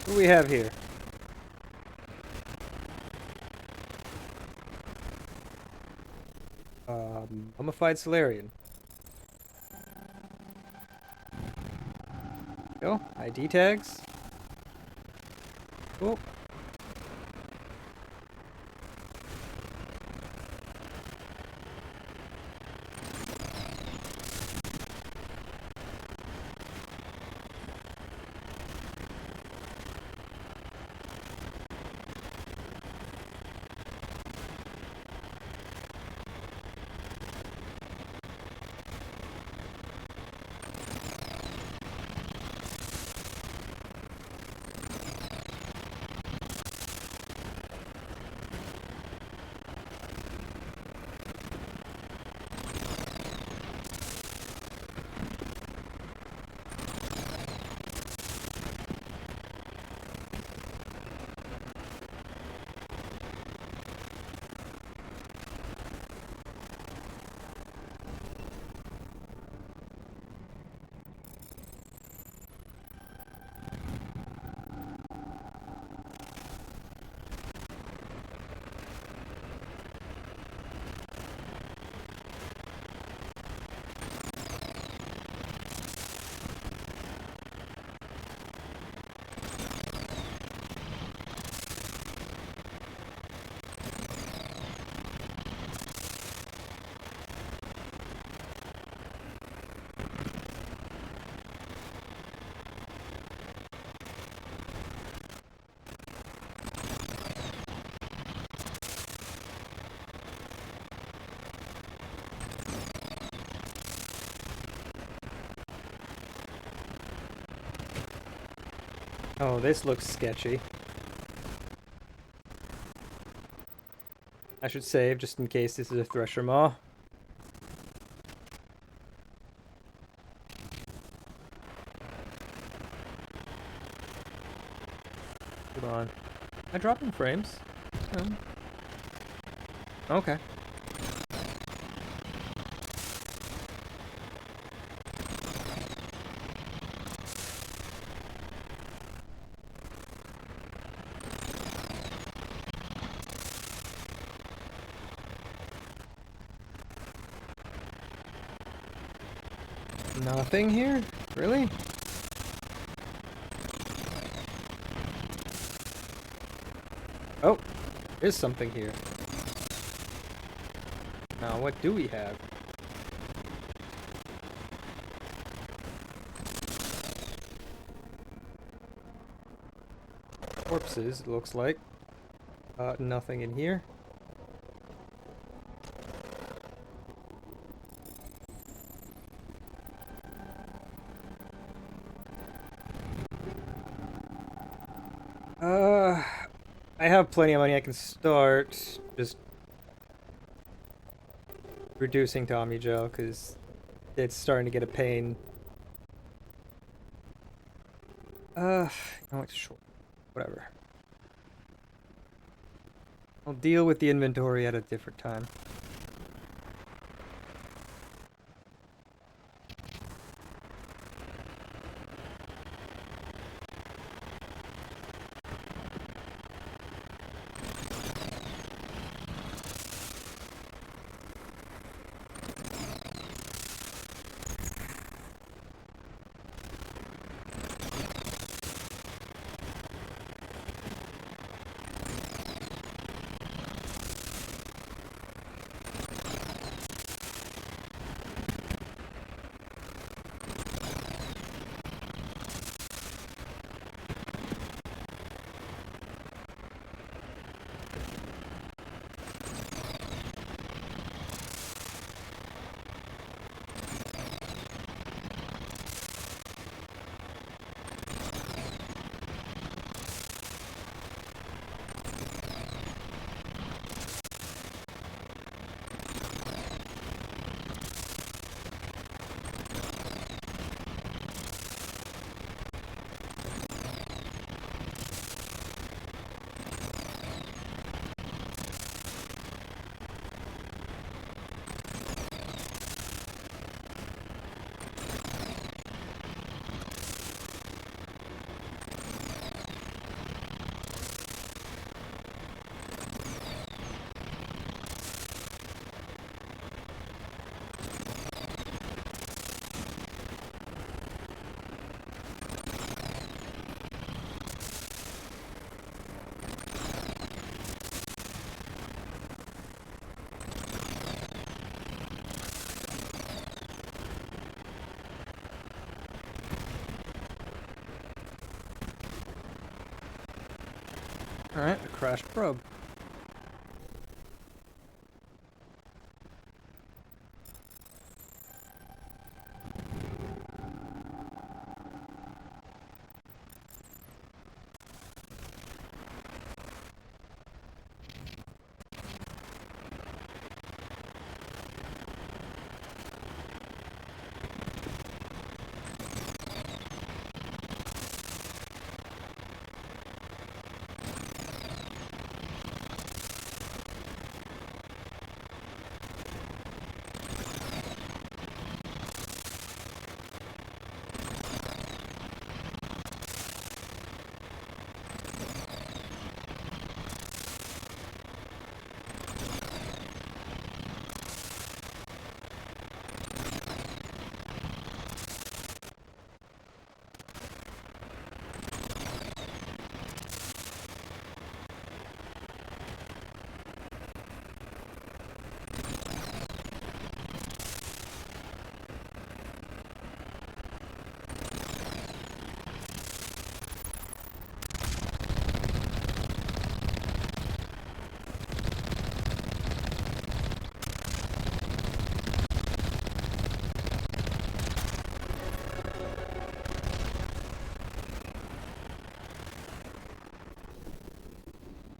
What do we have here? Mummified Solarian. Go. ID tags. Cool. Oh, this looks sketchy. I should save just in case this is a Thresher Maw. Come on. Am I dropping frames? Okay. Nothing here? Really? Oh, there's something here. Now, what do we have? Corpses, it looks like. Nothing in here. I have plenty of money. I can start just reducing Tommy Joe because it's starting to get a pain. No, it's short. Whatever. I'll deal with the inventory at a different time. Alright, a crashed probe.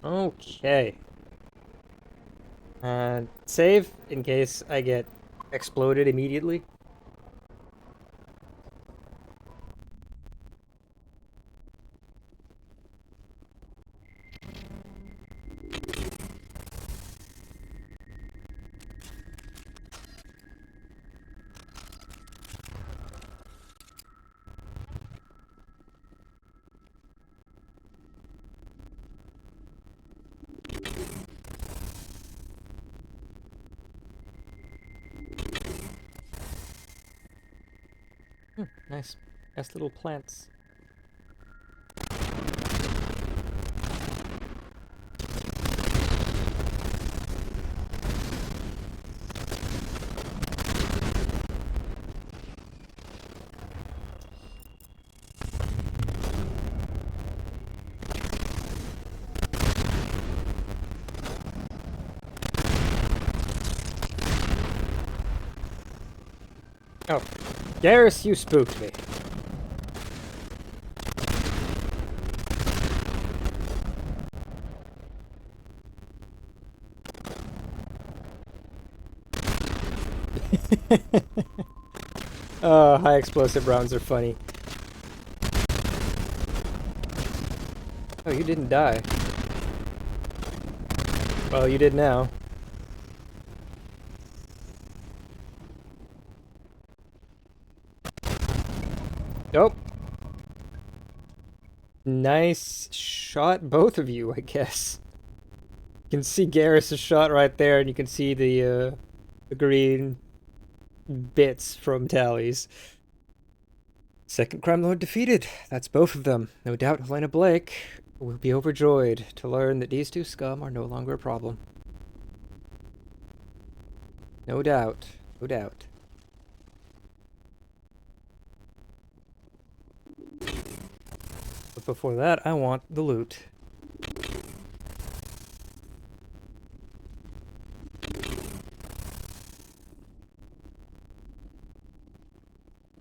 Okay. Save in case I get exploded immediately. Nice. Nice little plants. Oh, Garrus, you spooked me. Oh, high explosive rounds are funny. Oh, you didn't die. Well, you did now. Nope. Nice shot, both of you, I guess. You can see Garrus' shot right there, and you can see the green bits from tallies. Second crime lord defeated. That's both of them. No doubt Helena Blake will be overjoyed to learn that these two scum are no longer a problem. No doubt. No doubt. But before that, I want the loot.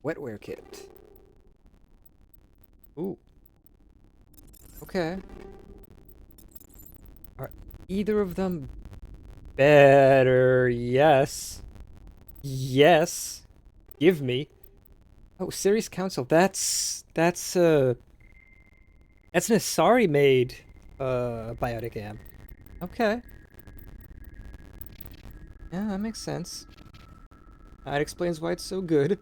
Wetware kit. Ooh. Okay. Are either of them better? Yes. Yes. Give me. Oh, Series Council. That's an Asari made biotic amp. Okay. Yeah, that makes sense. That explains why it's so good.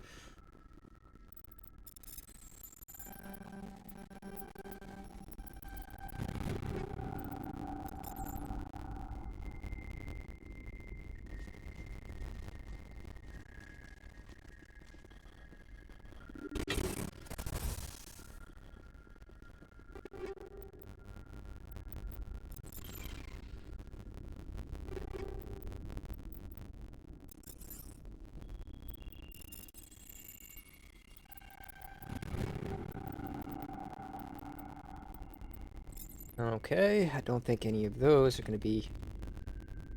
Okay, I don't think any of those are going to be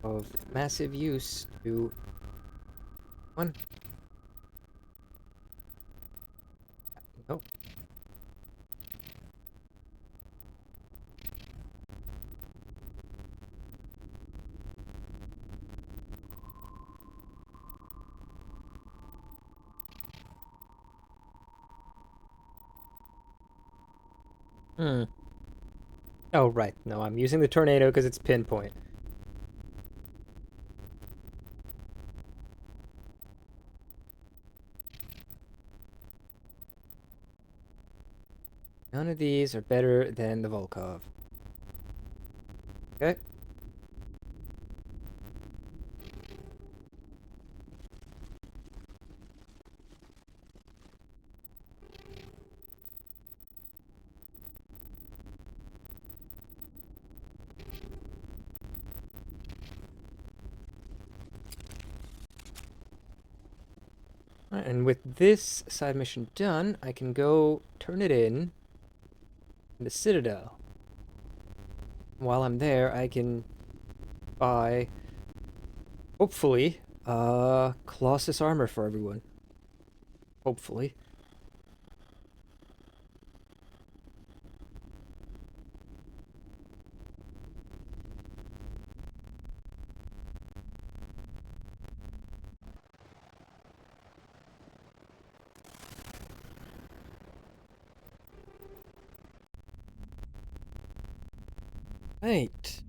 of massive use to one. Nope. Oh, right. No, I'm using the tornado because it's pinpoint. None of these are better than the Volkov. Okay. Alright, and with this side mission done, I can go turn it in the Citadel. While I'm there, I can buy, hopefully, Colossus armor for everyone. Hopefully. Right.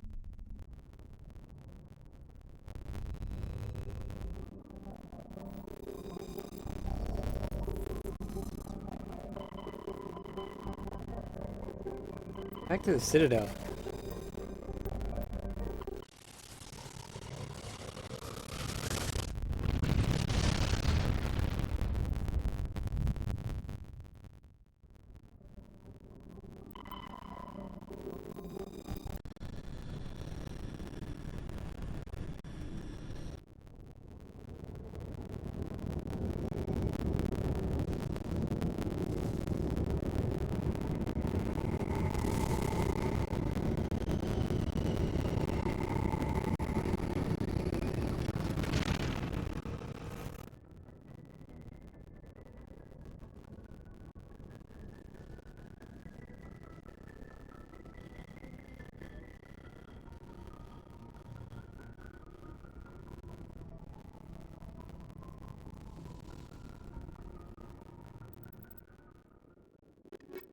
Back to the Citadel.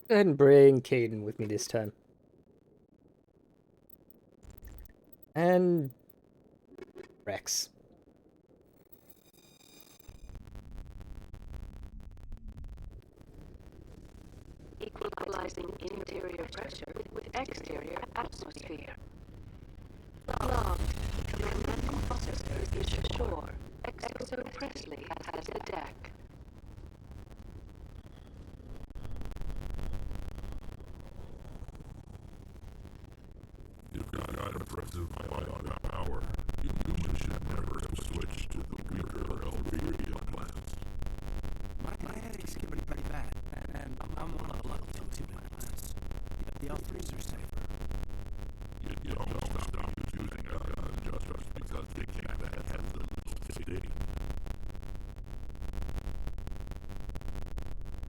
Go ahead and bring Caden with me this time. And Rex. Equalizing interior pressure with exterior atmosphere. Log. Command processor is ashore. Exo Presley has the deck. You've got impressive power. Humans should never have switched to the weaker L3 plants. My headache's getting pretty bad, and I'm one of the level 2 plants. The L3s are safer. You don't stop using a gun just because they can't have the little sting.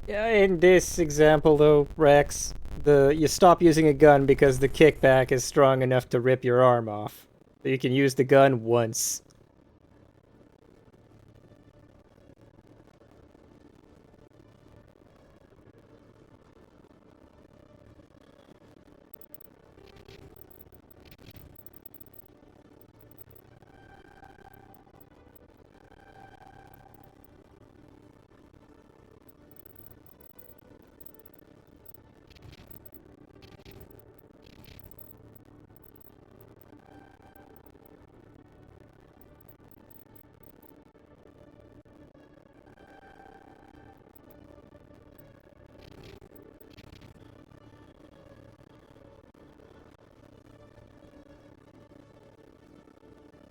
Yeah, in this example though, Rex, you stop using a gun because the kickback is strong enough to rip your arm off. So you can use the gun once.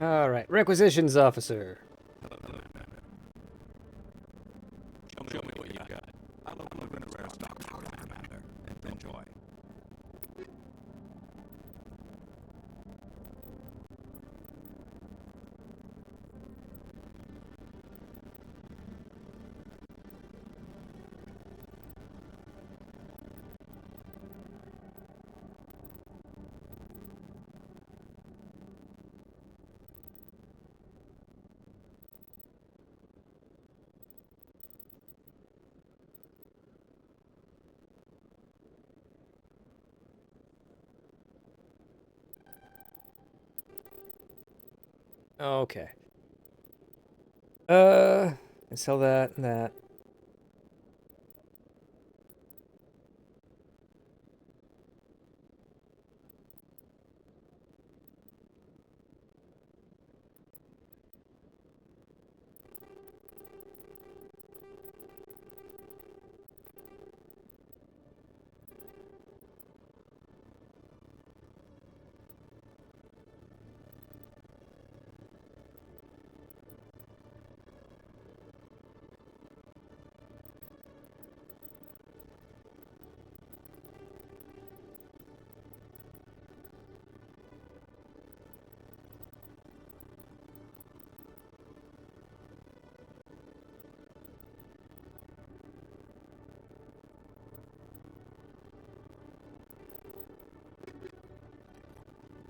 Alright, requisitions officer. Show me what you got. I'm looking at rare stock for Commander. Enjoy. Okay. Sell that and that.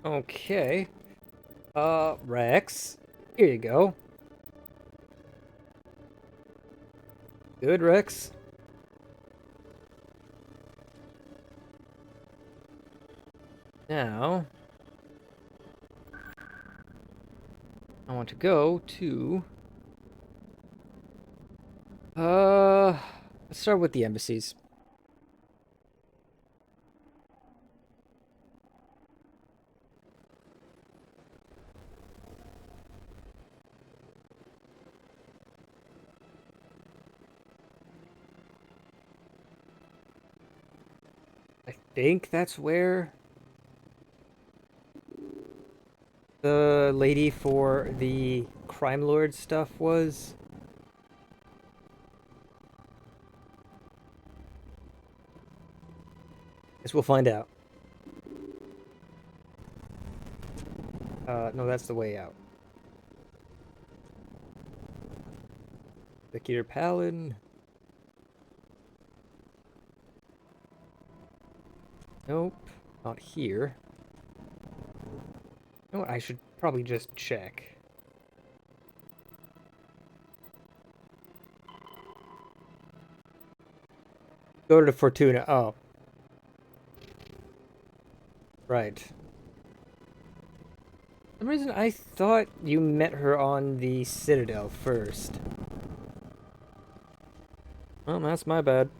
Okay. Rex. Here you go. Good, Rex. Now, I want to go to... let's start with the embassies. I think that's where the lady for the crime lord stuff was. Guess we'll find out. No, that's the way out. Vicator Palin. Nope, not here. You know what, I should probably just check. Go to Fortuna. Oh. Right. For some reason, I thought you met her on the Citadel first. Well, that's my bad.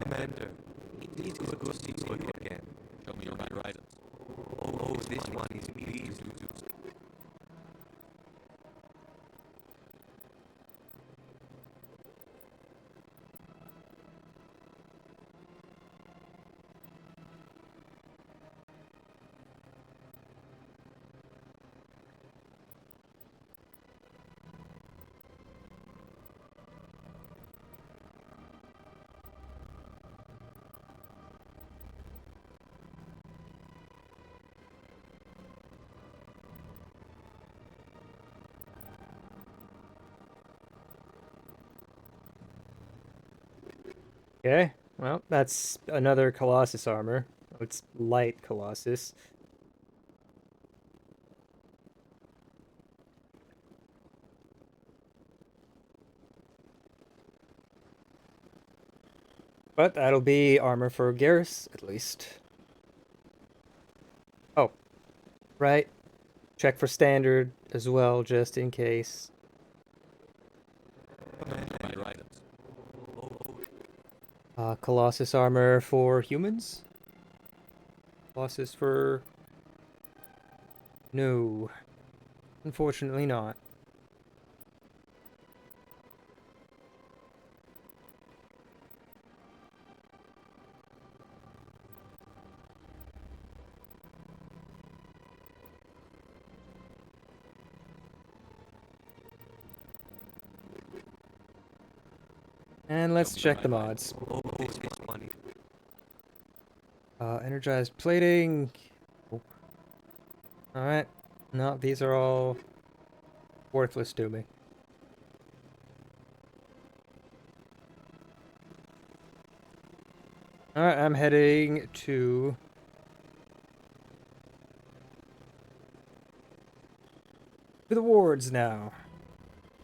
Commander, it is good to see you again. Show me your horizons. Oh, this one is pleased. Okay, well, that's another Colossus armor. It's light Colossus. But that'll be armor for Garrus, at least. Oh, right. Check for standard as well, just in case. Colossus armor for humans? Colossus for... No. Unfortunately not. And let's check the mods. Energized plating. Oh. Alright. No, these are all worthless to me. Alright, I'm heading to... the wards now.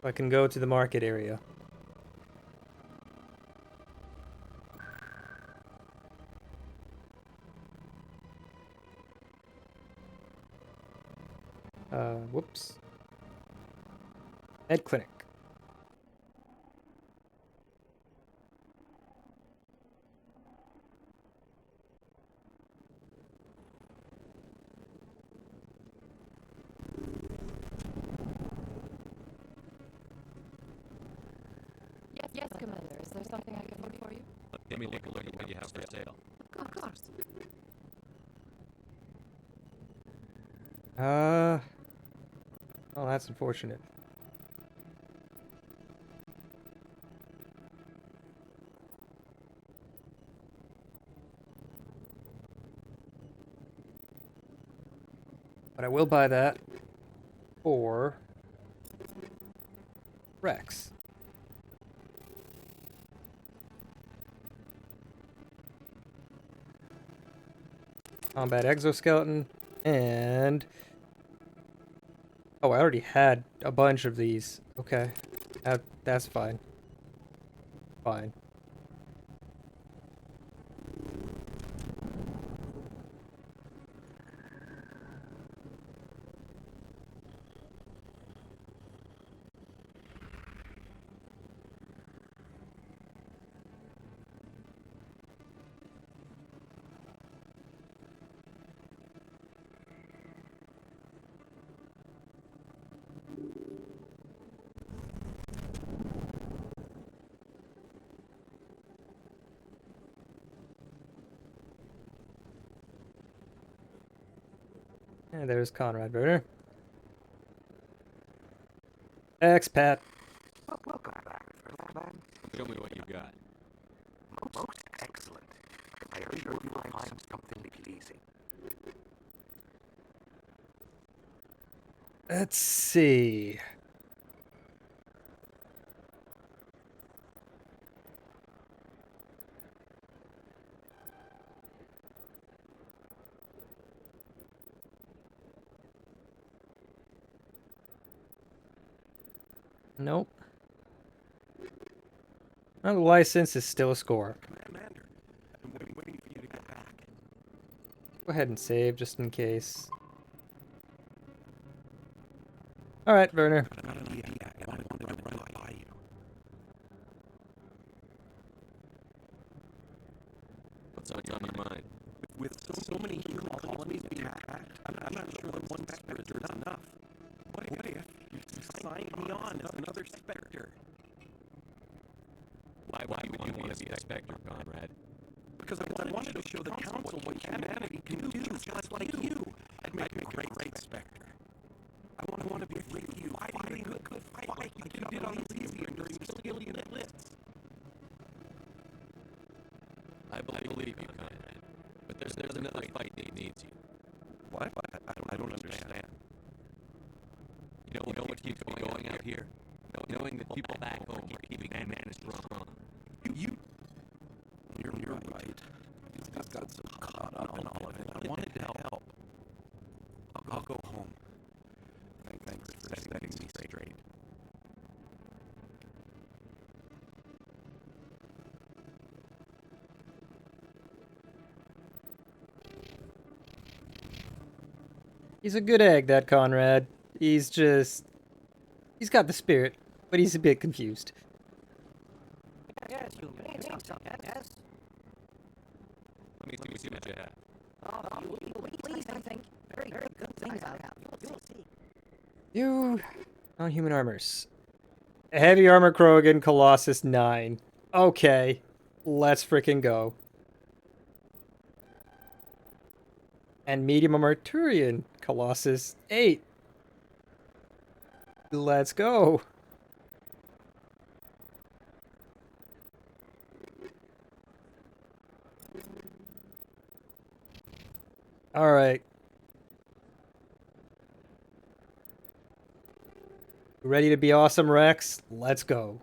So I can go to the market area. Whoops. Med clinic. Yes, Commander. Is there something I can do for you? Let me take a look at what you have for sale. Of course. Oh, that's unfortunate. But I will buy that for Rex. Combat exoskeleton and... Oh, I already had a bunch of these. Okay. That's fine. Fine. And there's Conrad Werner. Expat. Show me what you got. Most excellent. I are sure you will find something pleasing. Let's see. Nope. Well, the license is still a score. Commander, I've been waiting for you to get back. Go ahead and save just in case. Alright, Werner. What's on your mind? With so many human colonies being attacked, I'm not sure that one Spectre is enough. What if you sign me on as another Spectre? Why would you want to be a Spectre, Conrad? Because I wanted to show the Council what humanity can do just like you. I'd make a great Spectre. I want to be with you, fighting a good fight like you did on Elysium during the Sicilian Blitz. I believe you, Conrad. But there's another fight that needs you. What? I don't understand. You know what keeps me going out here? Knowing that people back home are keeping humanity strong. You're right. I've got so caught up in all of it. I wanted to help. I'll go home. Thanks for setting me straight. He's a good egg, that Conrad. He's got the spirit, but he's a bit confused. Yes, you may. Yes. you have. Oh, you will please think very, very good things about it. You will see. You... non-human armors. Heavy armor Krogan, Colossus 9. Okay. Let's freaking go. And medium armor Turian, Colossus 8. Let's go. All right. Ready to be awesome, Rex? Let's go.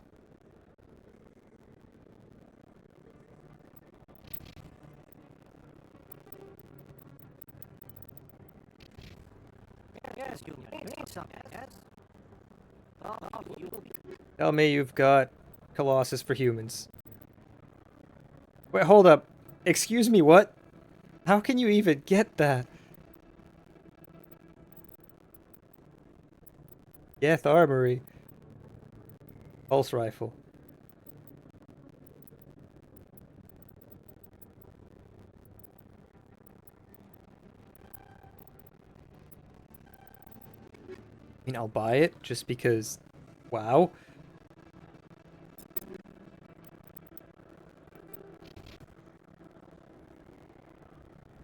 Yes, you need something, yes? Oh, you will be. Tell me you've got Colossus for humans. Wait, hold up. Excuse me, what? How can you even get that? Geth Armory. Pulse rifle. I mean, I'll buy it just because, wow.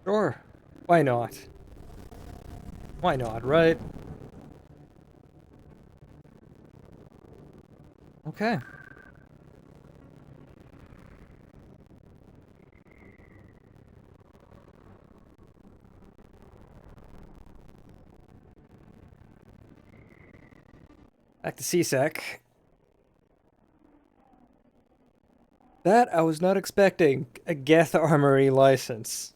Sure. Why not? Why not, right? Okay. Back to CSEC. That I was not expecting. A Geth Armory license.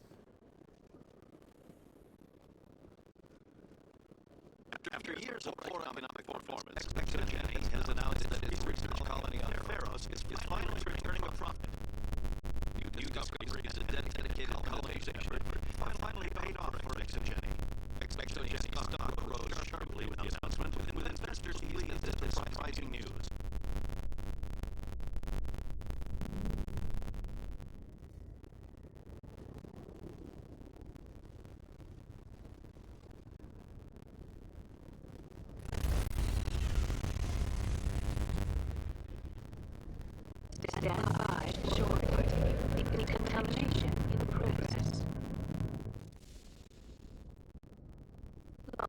After years of poor economic performance, ExoGeni has announced that its research colony on Pharos is finally returning a profit. New discoveries and dedicated colonization finally paid off for ExoGeni. ExoGeni stock rose sharply with the announcement, with investors feeling this is surprising news. Stand by, shore party. Decontamination in progress.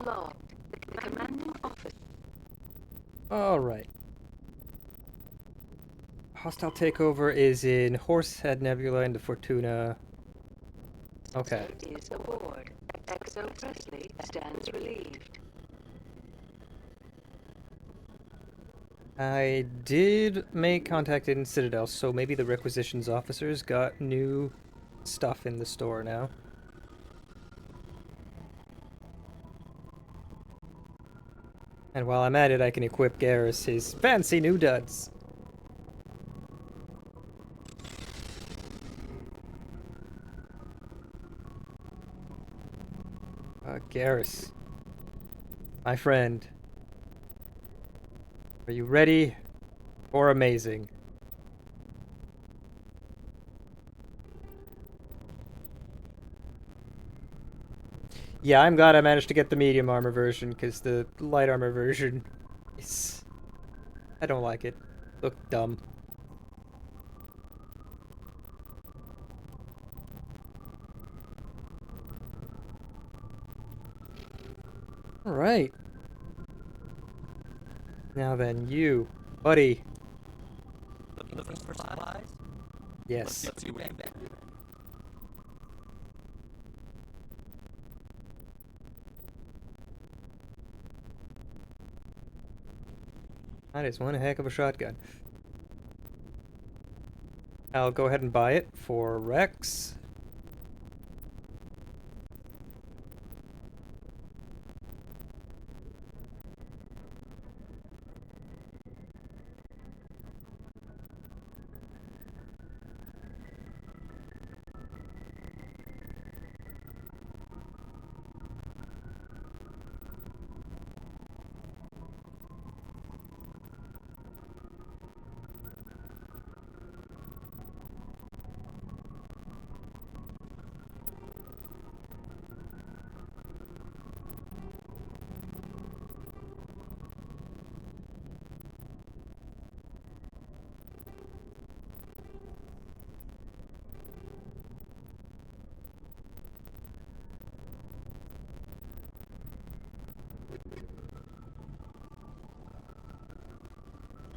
Logged. The commanding officer. Alright. Hostile takeover is in Horsehead Nebula into Fortuna. Okay. Is aboard. Exo Presley stands relieved. I did make contact in Citadel, so maybe the requisitions officers got new stuff in the store now. And while I'm at it, I can equip Garrus his fancy new duds. Garrus, my friend. Are you ready for amazing? Yeah, I'm glad I managed to get the medium armor version, because the light armor version is... I don't like it. Look dumb. Alright. Now then, you, buddy. Looking for supplies? Yes. Let's see what That is one heck of a shotgun. I'll go ahead and buy it for Rex.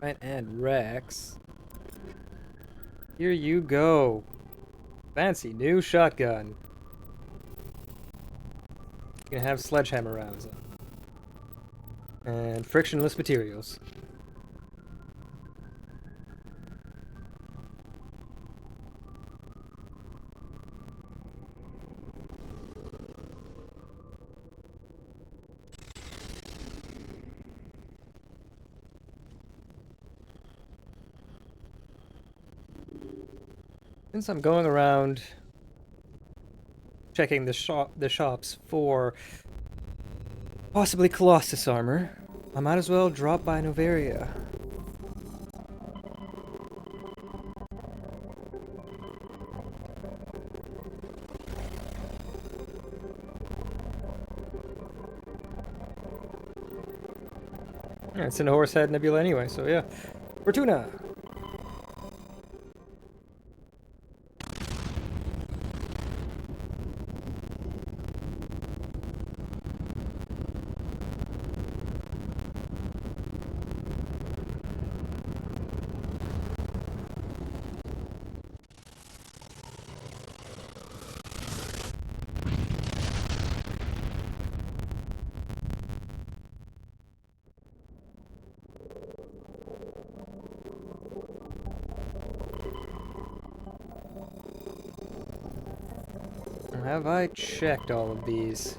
Right, and Rex. Here you go. Fancy new shotgun. You can have sledgehammer rounds. And frictionless materials. Since I'm going around checking the shops for possibly Colossus armor, I might as well drop by Novaria. Yeah, it's in a Horsehead Nebula anyway, so yeah. Fortuna! Have I checked all of these?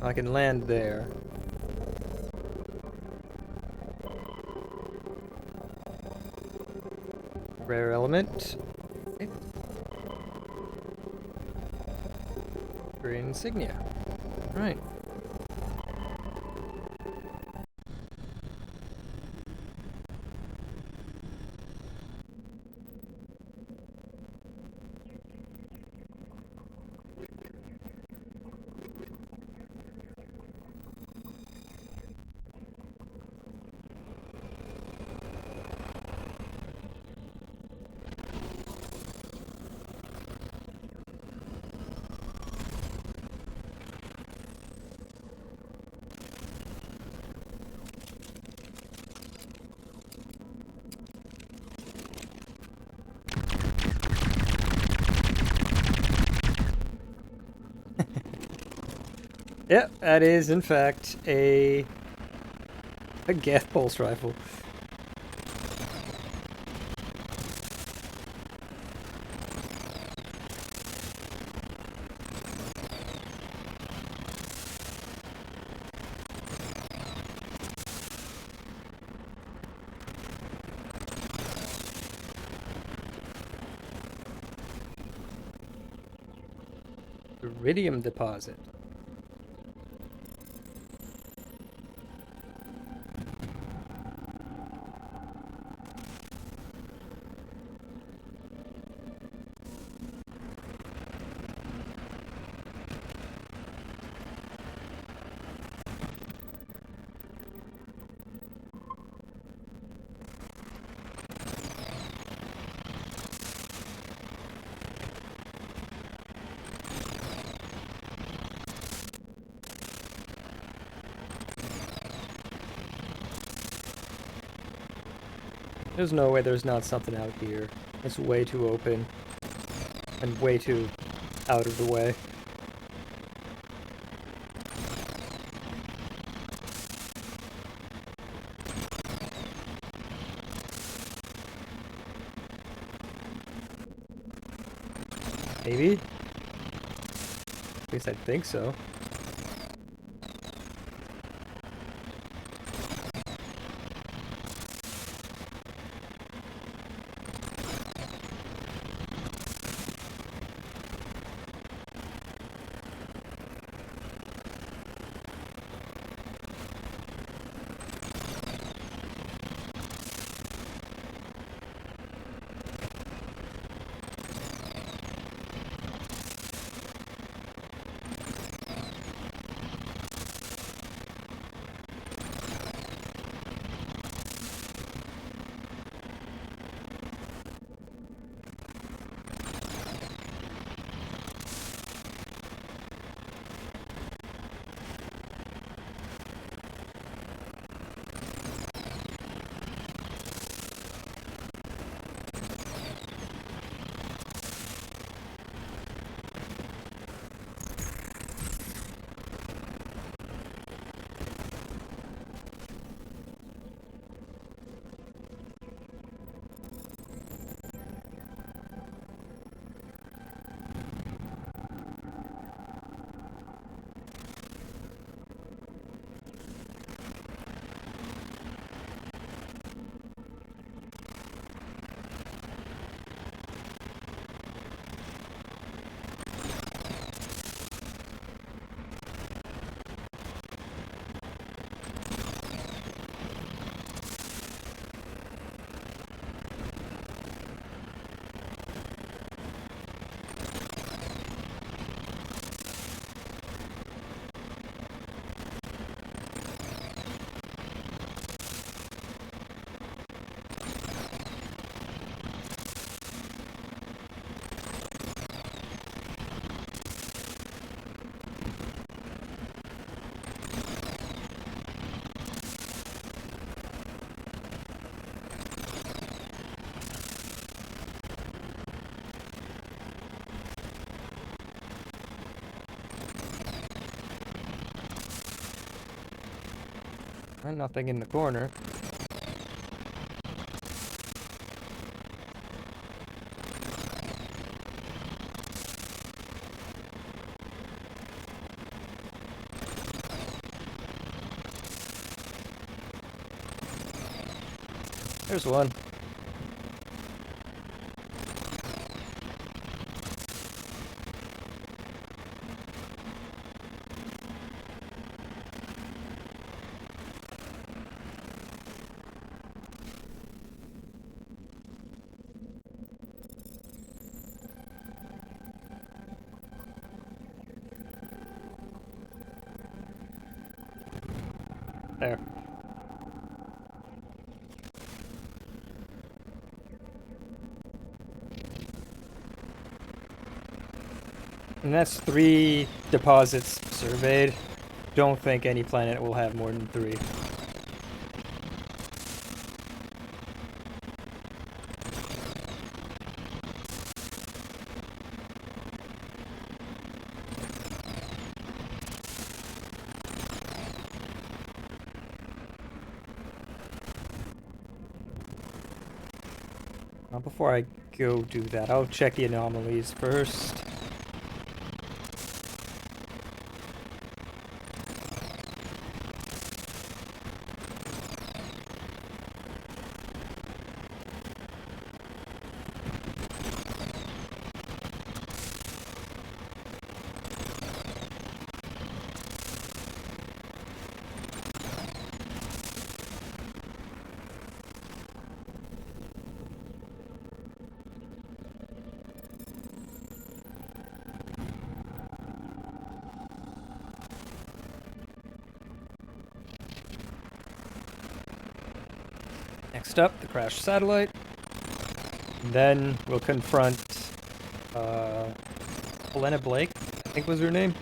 I can land there. Rare element. Okay. Green insignia. Right. Yep, that is in fact a Geth pulse rifle. Iridium deposit. There's no way there's not something out here. It's way too open. And way too out of the way. Maybe? At least I think so. And nothing in the corner. There's one. There. And that's 3 deposits surveyed. Don't think any planet will have more than 3. Now, before I go do that, I'll check the anomalies first. Next up, the crashed satellite. And then we'll confront Helena Blake, I think was her name.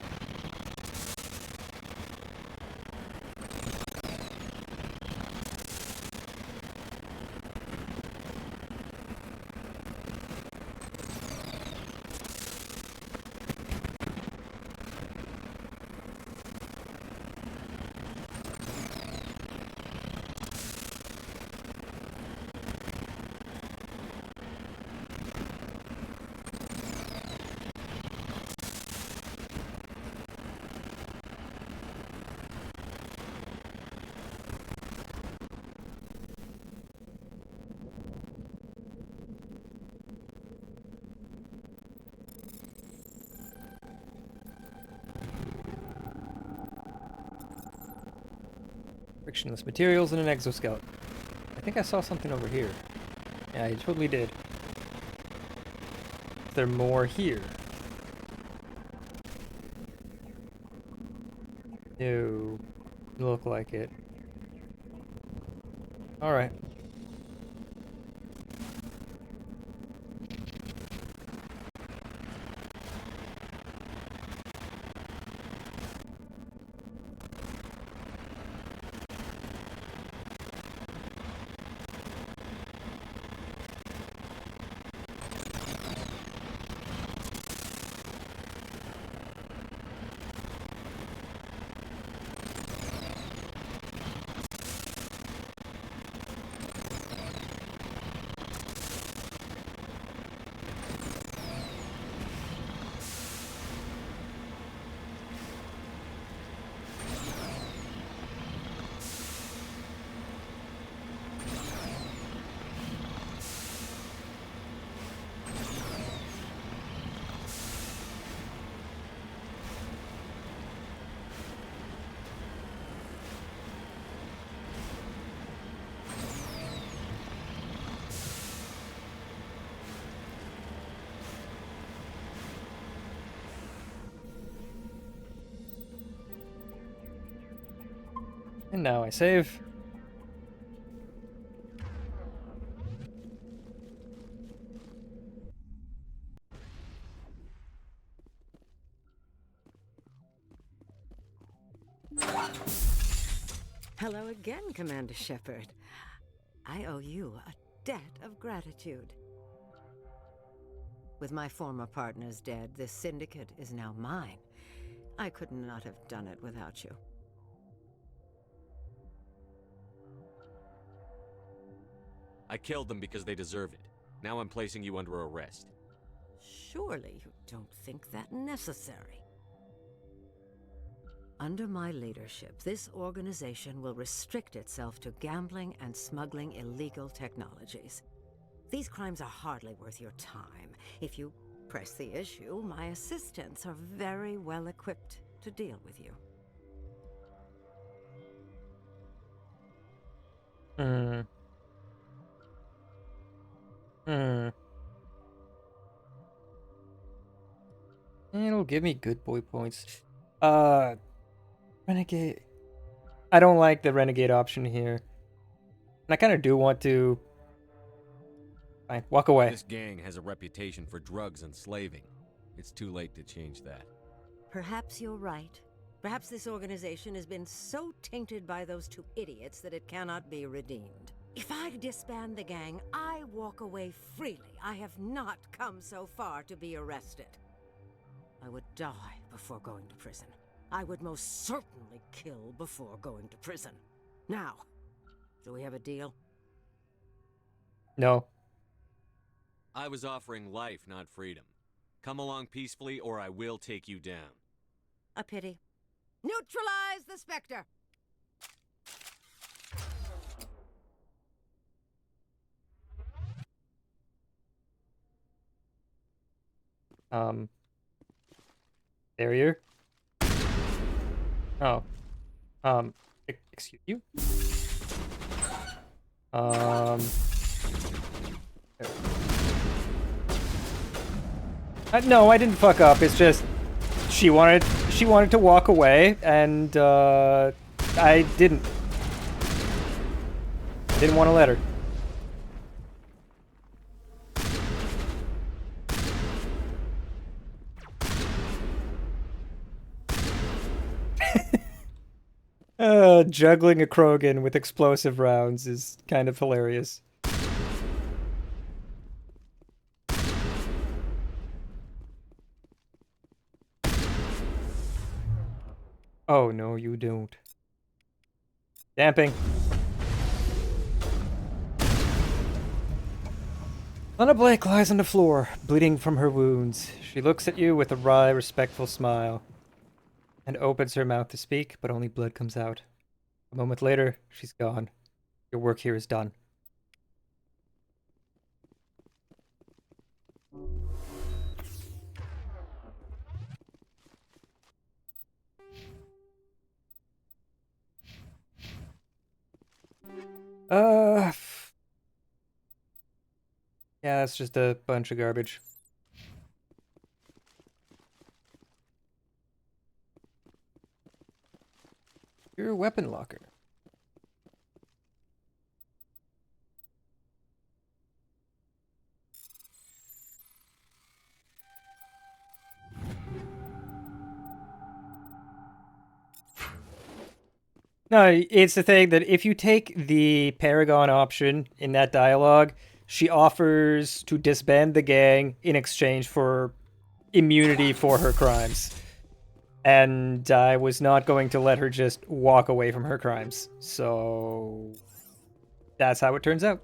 Frictionless materials and an exoskeleton. I think I saw something over here. Yeah, I totally did. Is there more here? No. Look like it. Alright. And now I save. Hello again, Commander Shepard. I owe you a debt of gratitude. With my former partners dead, this syndicate is now mine. I could not have done it without you. I killed them because they deserve it. Now I'm placing you under arrest. Surely you don't think that necessary. Under my leadership, this organization will restrict itself to gambling and smuggling illegal technologies. These crimes are hardly worth your time. If you press the issue, my assistants are very well equipped to deal with you. It'll give me good boy points. Renegade. I don't like the renegade option here. And I kind of do want to... Fine, walk away. This gang has a reputation for drugs and slaving. It's too late to change that. Perhaps you're right. Perhaps this organization has been so tainted by those two idiots that it cannot be redeemed. If I disband the gang, I walk away freely. I have not come so far to be arrested. I would die before going to prison. I would most certainly kill before going to prison. Now, do we have a deal? No. I was offering life, not freedom. Come along peacefully, or I will take you down. A pity. Neutralize the Spectre! Barrier? Oh. Excuse you? No, I didn't fuck up. It's just she wanted to walk away, and I didn't want to let her. Juggling a Krogan with explosive rounds is kind of hilarious. Oh, no, you don't. Damping. Lana Blake lies on the floor, bleeding from her wounds. She looks at you with a wry, respectful smile and opens her mouth to speak, but only blood comes out. A moment later, she's gone. Your work here is done. Yeah, that's just a bunch of garbage. Your weapon locker. No, it's the thing that if you take the Paragon option in that dialogue, she offers to disband the gang in exchange for immunity for her crimes. And I was not going to let her just walk away from her crimes. So that's how it turns out.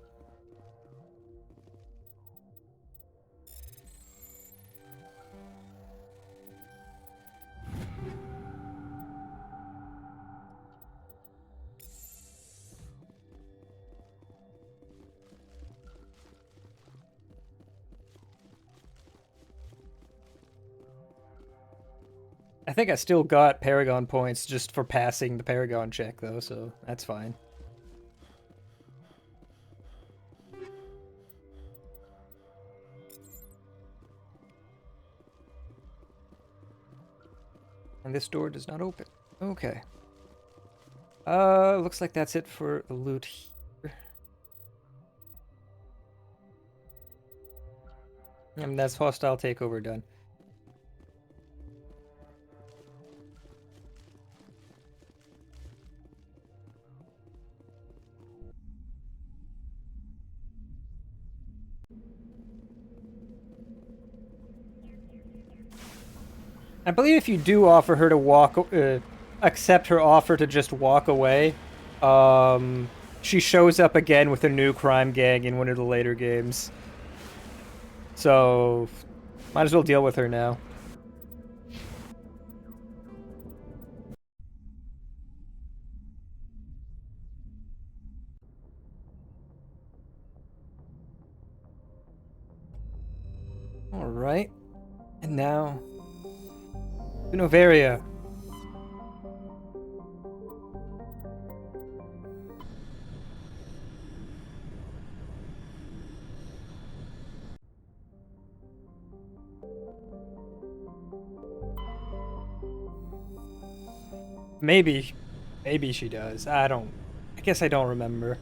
I think I still got Paragon points just for passing the Paragon check, though, so that's fine. And this door does not open. Okay. Looks like that's it for the loot here. And that's hostile takeover done. I believe if you do offer her to accept her offer to just walk away, she shows up again with a new crime gang in one of the later games. So, might as well deal with her now. Alright. And now... to Noveria. Maybe she does. I guess I don't remember.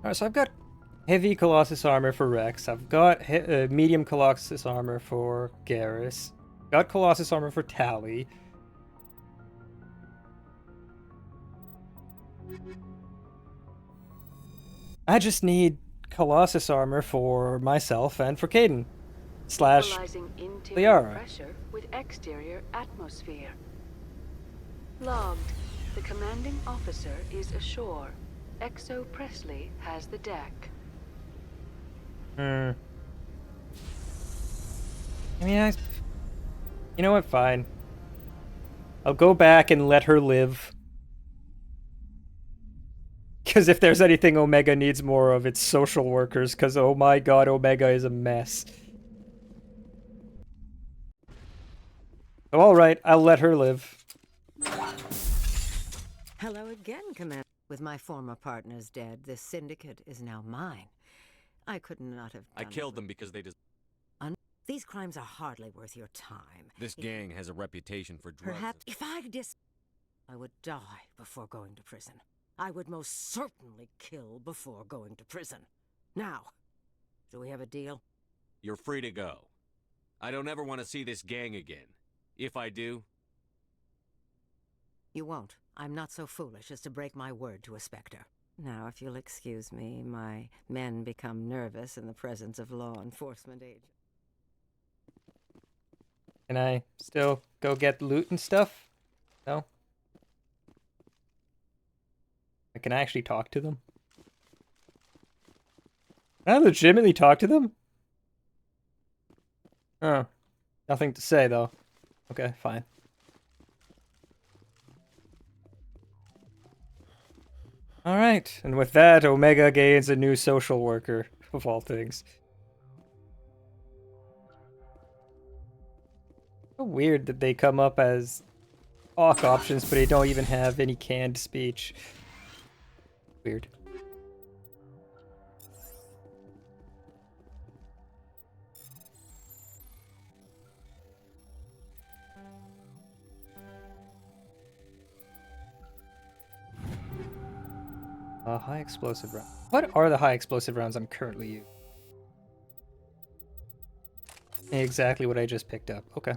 Alright, so I've got heavy Colossus armor for Rex. I've got medium Colossus armor for Garrus. Got Colossus armor for Tali. I just need Colossus armor for myself and for Kaidan. Slash Equalizing interior Liara. pressure with exterior atmosphere. Logged. The commanding officer is ashore. Exo Presley has the deck. I mean, you know what? Fine. I'll go back and let her live. Because if there's anything Omega needs more of, it's social workers. Because, oh my god, Omega is a mess. So, alright, I'll let her live. Hello again, Commander. With my former partners dead, this syndicate is now mine. I could not have I killed them because they just... These crimes are hardly worth your time. This gang has a reputation for drugs. Perhaps if I would die before going to prison. I would most certainly kill before going to prison. Now, do we have a deal? You're free to go. I don't ever want to see this gang again. If I do... You won't. I'm not so foolish as to break my word to a Spectre. Now, if you'll excuse me, my men become nervous in the presence of law enforcement agents. Can I still go get loot and stuff? No? Can I actually talk to them? Can I legitimately talk to them? Oh. Nothing to say, though. Okay, fine. Alright, and with that, Omega gains a new social worker, of all things. So weird that they come up as talk options, but they don't even have any canned speech. Weird. High explosive round. What are the high explosive rounds I'm currently using? Exactly what I just picked up. Okay.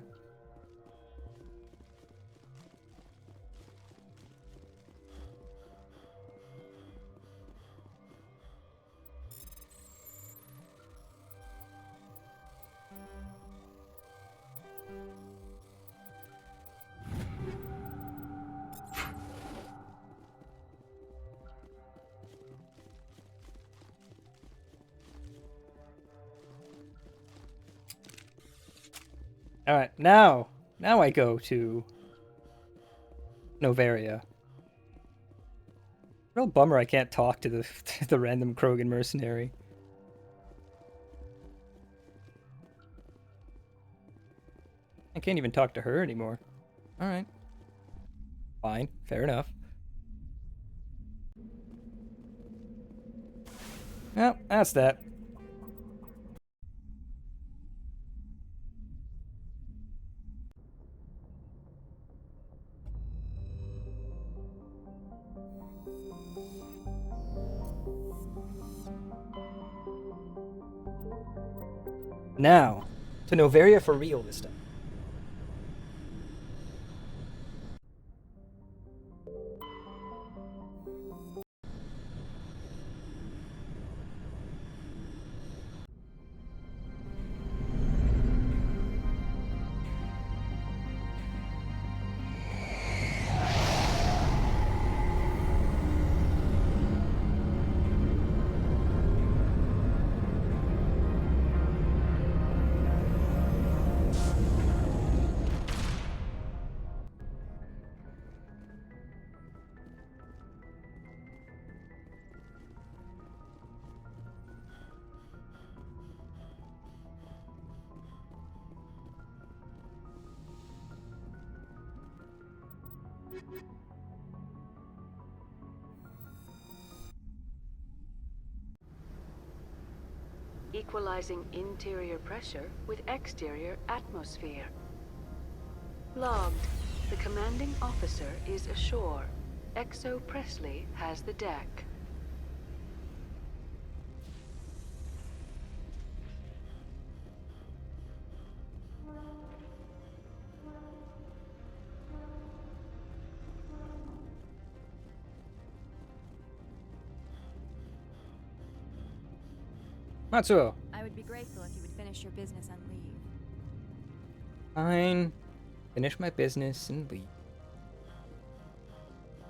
Alright, now I go to Noveria. Real bummer I can't talk to the random Krogan mercenary. I can't even talk to her anymore. Alright. Fine, fair enough. Well, that's that. Now, to Noveria for real this time. Equalizing interior pressure with exterior atmosphere. Logged. The commanding officer is ashore. Exo Presley has the deck. Matsuo. I would be grateful if you would finish your business and leave. Fine. Finish my business and leave.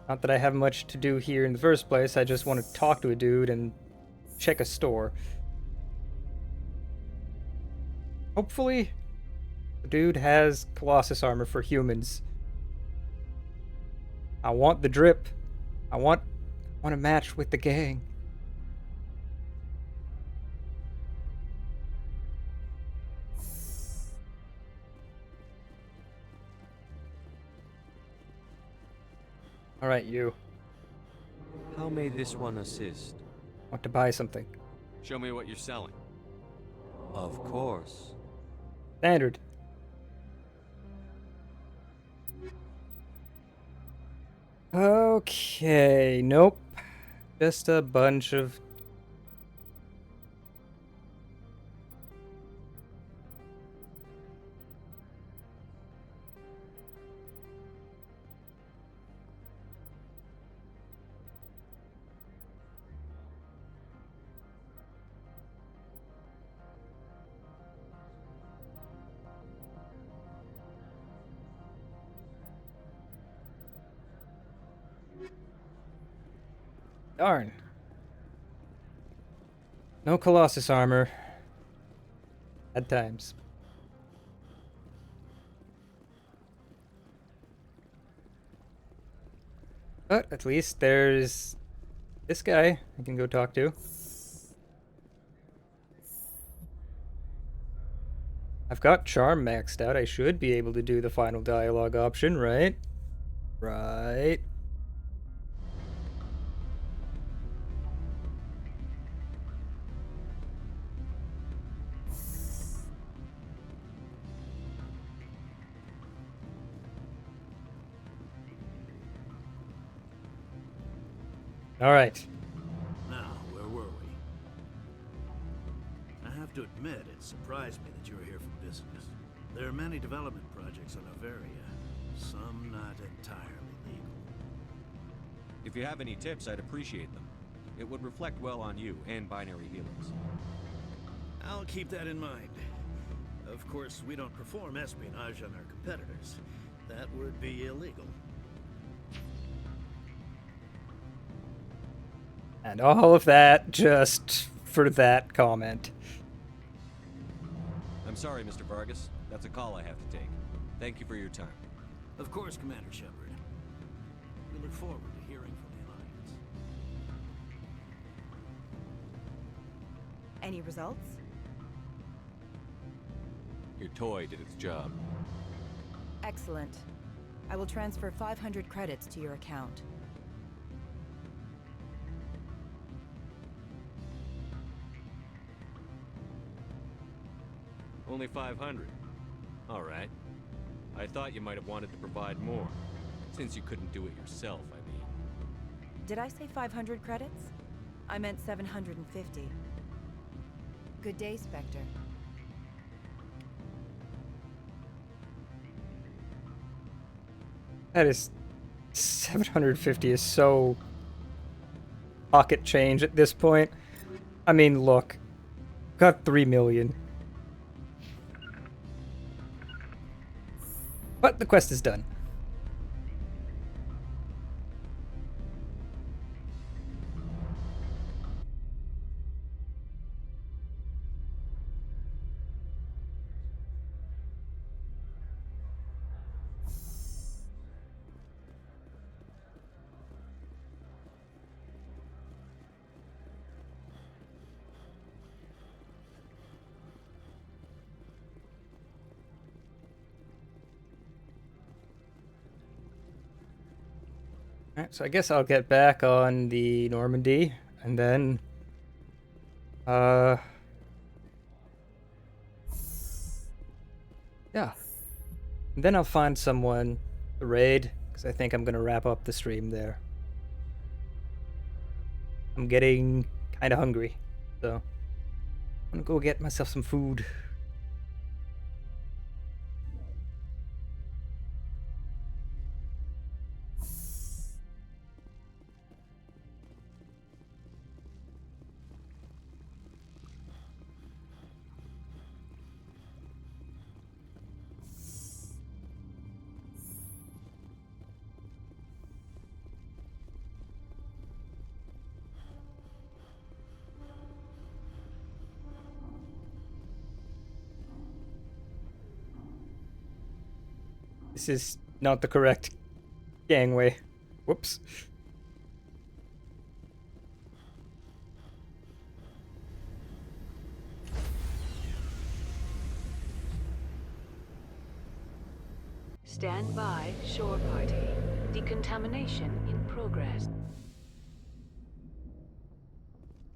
Not that I have much to do here in the first place, I just want to talk to a dude and check a store. Hopefully, the dude has Colossus armor for humans. I want the drip. I want a match with the gang. Alright, you. How may this one assist? Want to buy something. Show me what you're selling. Of course. Standard. Okay, nope. Just a bunch of... Darn. No Colossus armor. At times. But at least there's this guy I can go talk to. I've got Charm maxed out. I should be able to do the final dialogue option, right? Right. All right. Now, where were we? I have to admit, it surprised me that you were here for business. There are many development projects on Noveria, some not entirely legal. If you have any tips, I'd appreciate them. It would reflect well on you and Binary Helix. I'll keep that in mind. Of course, we don't perform espionage on our competitors. That would be illegal. And all of that just for that comment. I'm sorry, Mr. Vargas. That's a call I have to take. Thank you for your time. Of course, Commander Shepard. We look forward to hearing from the Alliance. Any results? Your toy did its job. Excellent. I will transfer 500 credits to your account. Only 500. All right. I thought you might have wanted to provide more. Since you couldn't do it yourself, I mean. Did I say 500 credits? I meant 750. Good day, Spectre. That is 750 is so pocket change at this point. I mean, look, got 3 million. But the quest is done. Alright, so I guess I'll get back on the Normandy, and then, yeah. And then I'll find someone to raid, because I think I'm going to wrap up the stream there. I'm getting kind of hungry, so I'm going to go get myself some food. This is not the correct gangway. Whoops. Stand by, shore party. Decontamination in progress.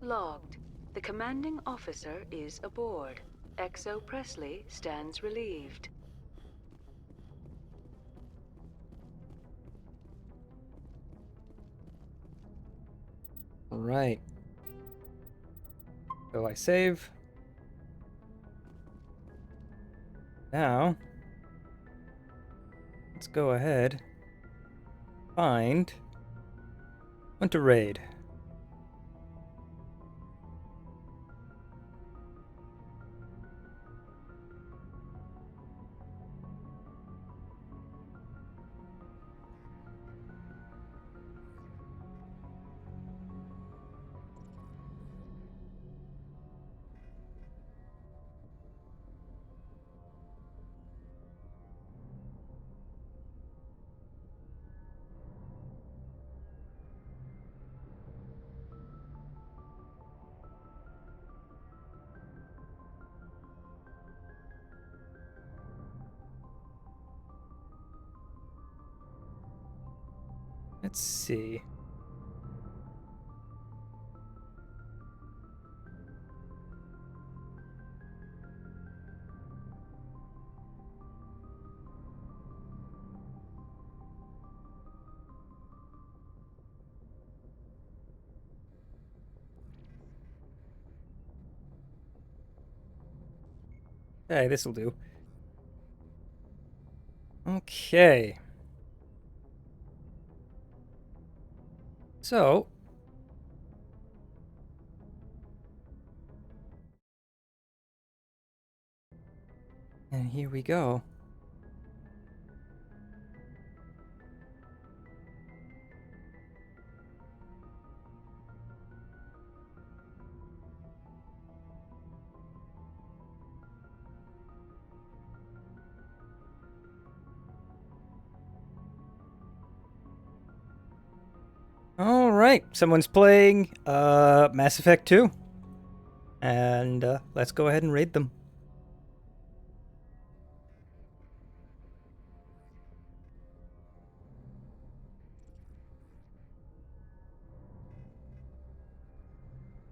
Logged. The commanding officer is aboard. XO Presley stands relieved. All right. So I save. Now, let's go ahead. Find one to raid. Let's see. Hey, this'll do. Okay. So, and here we go. All right, someone's playing Mass Effect 2, and let's go ahead and raid them.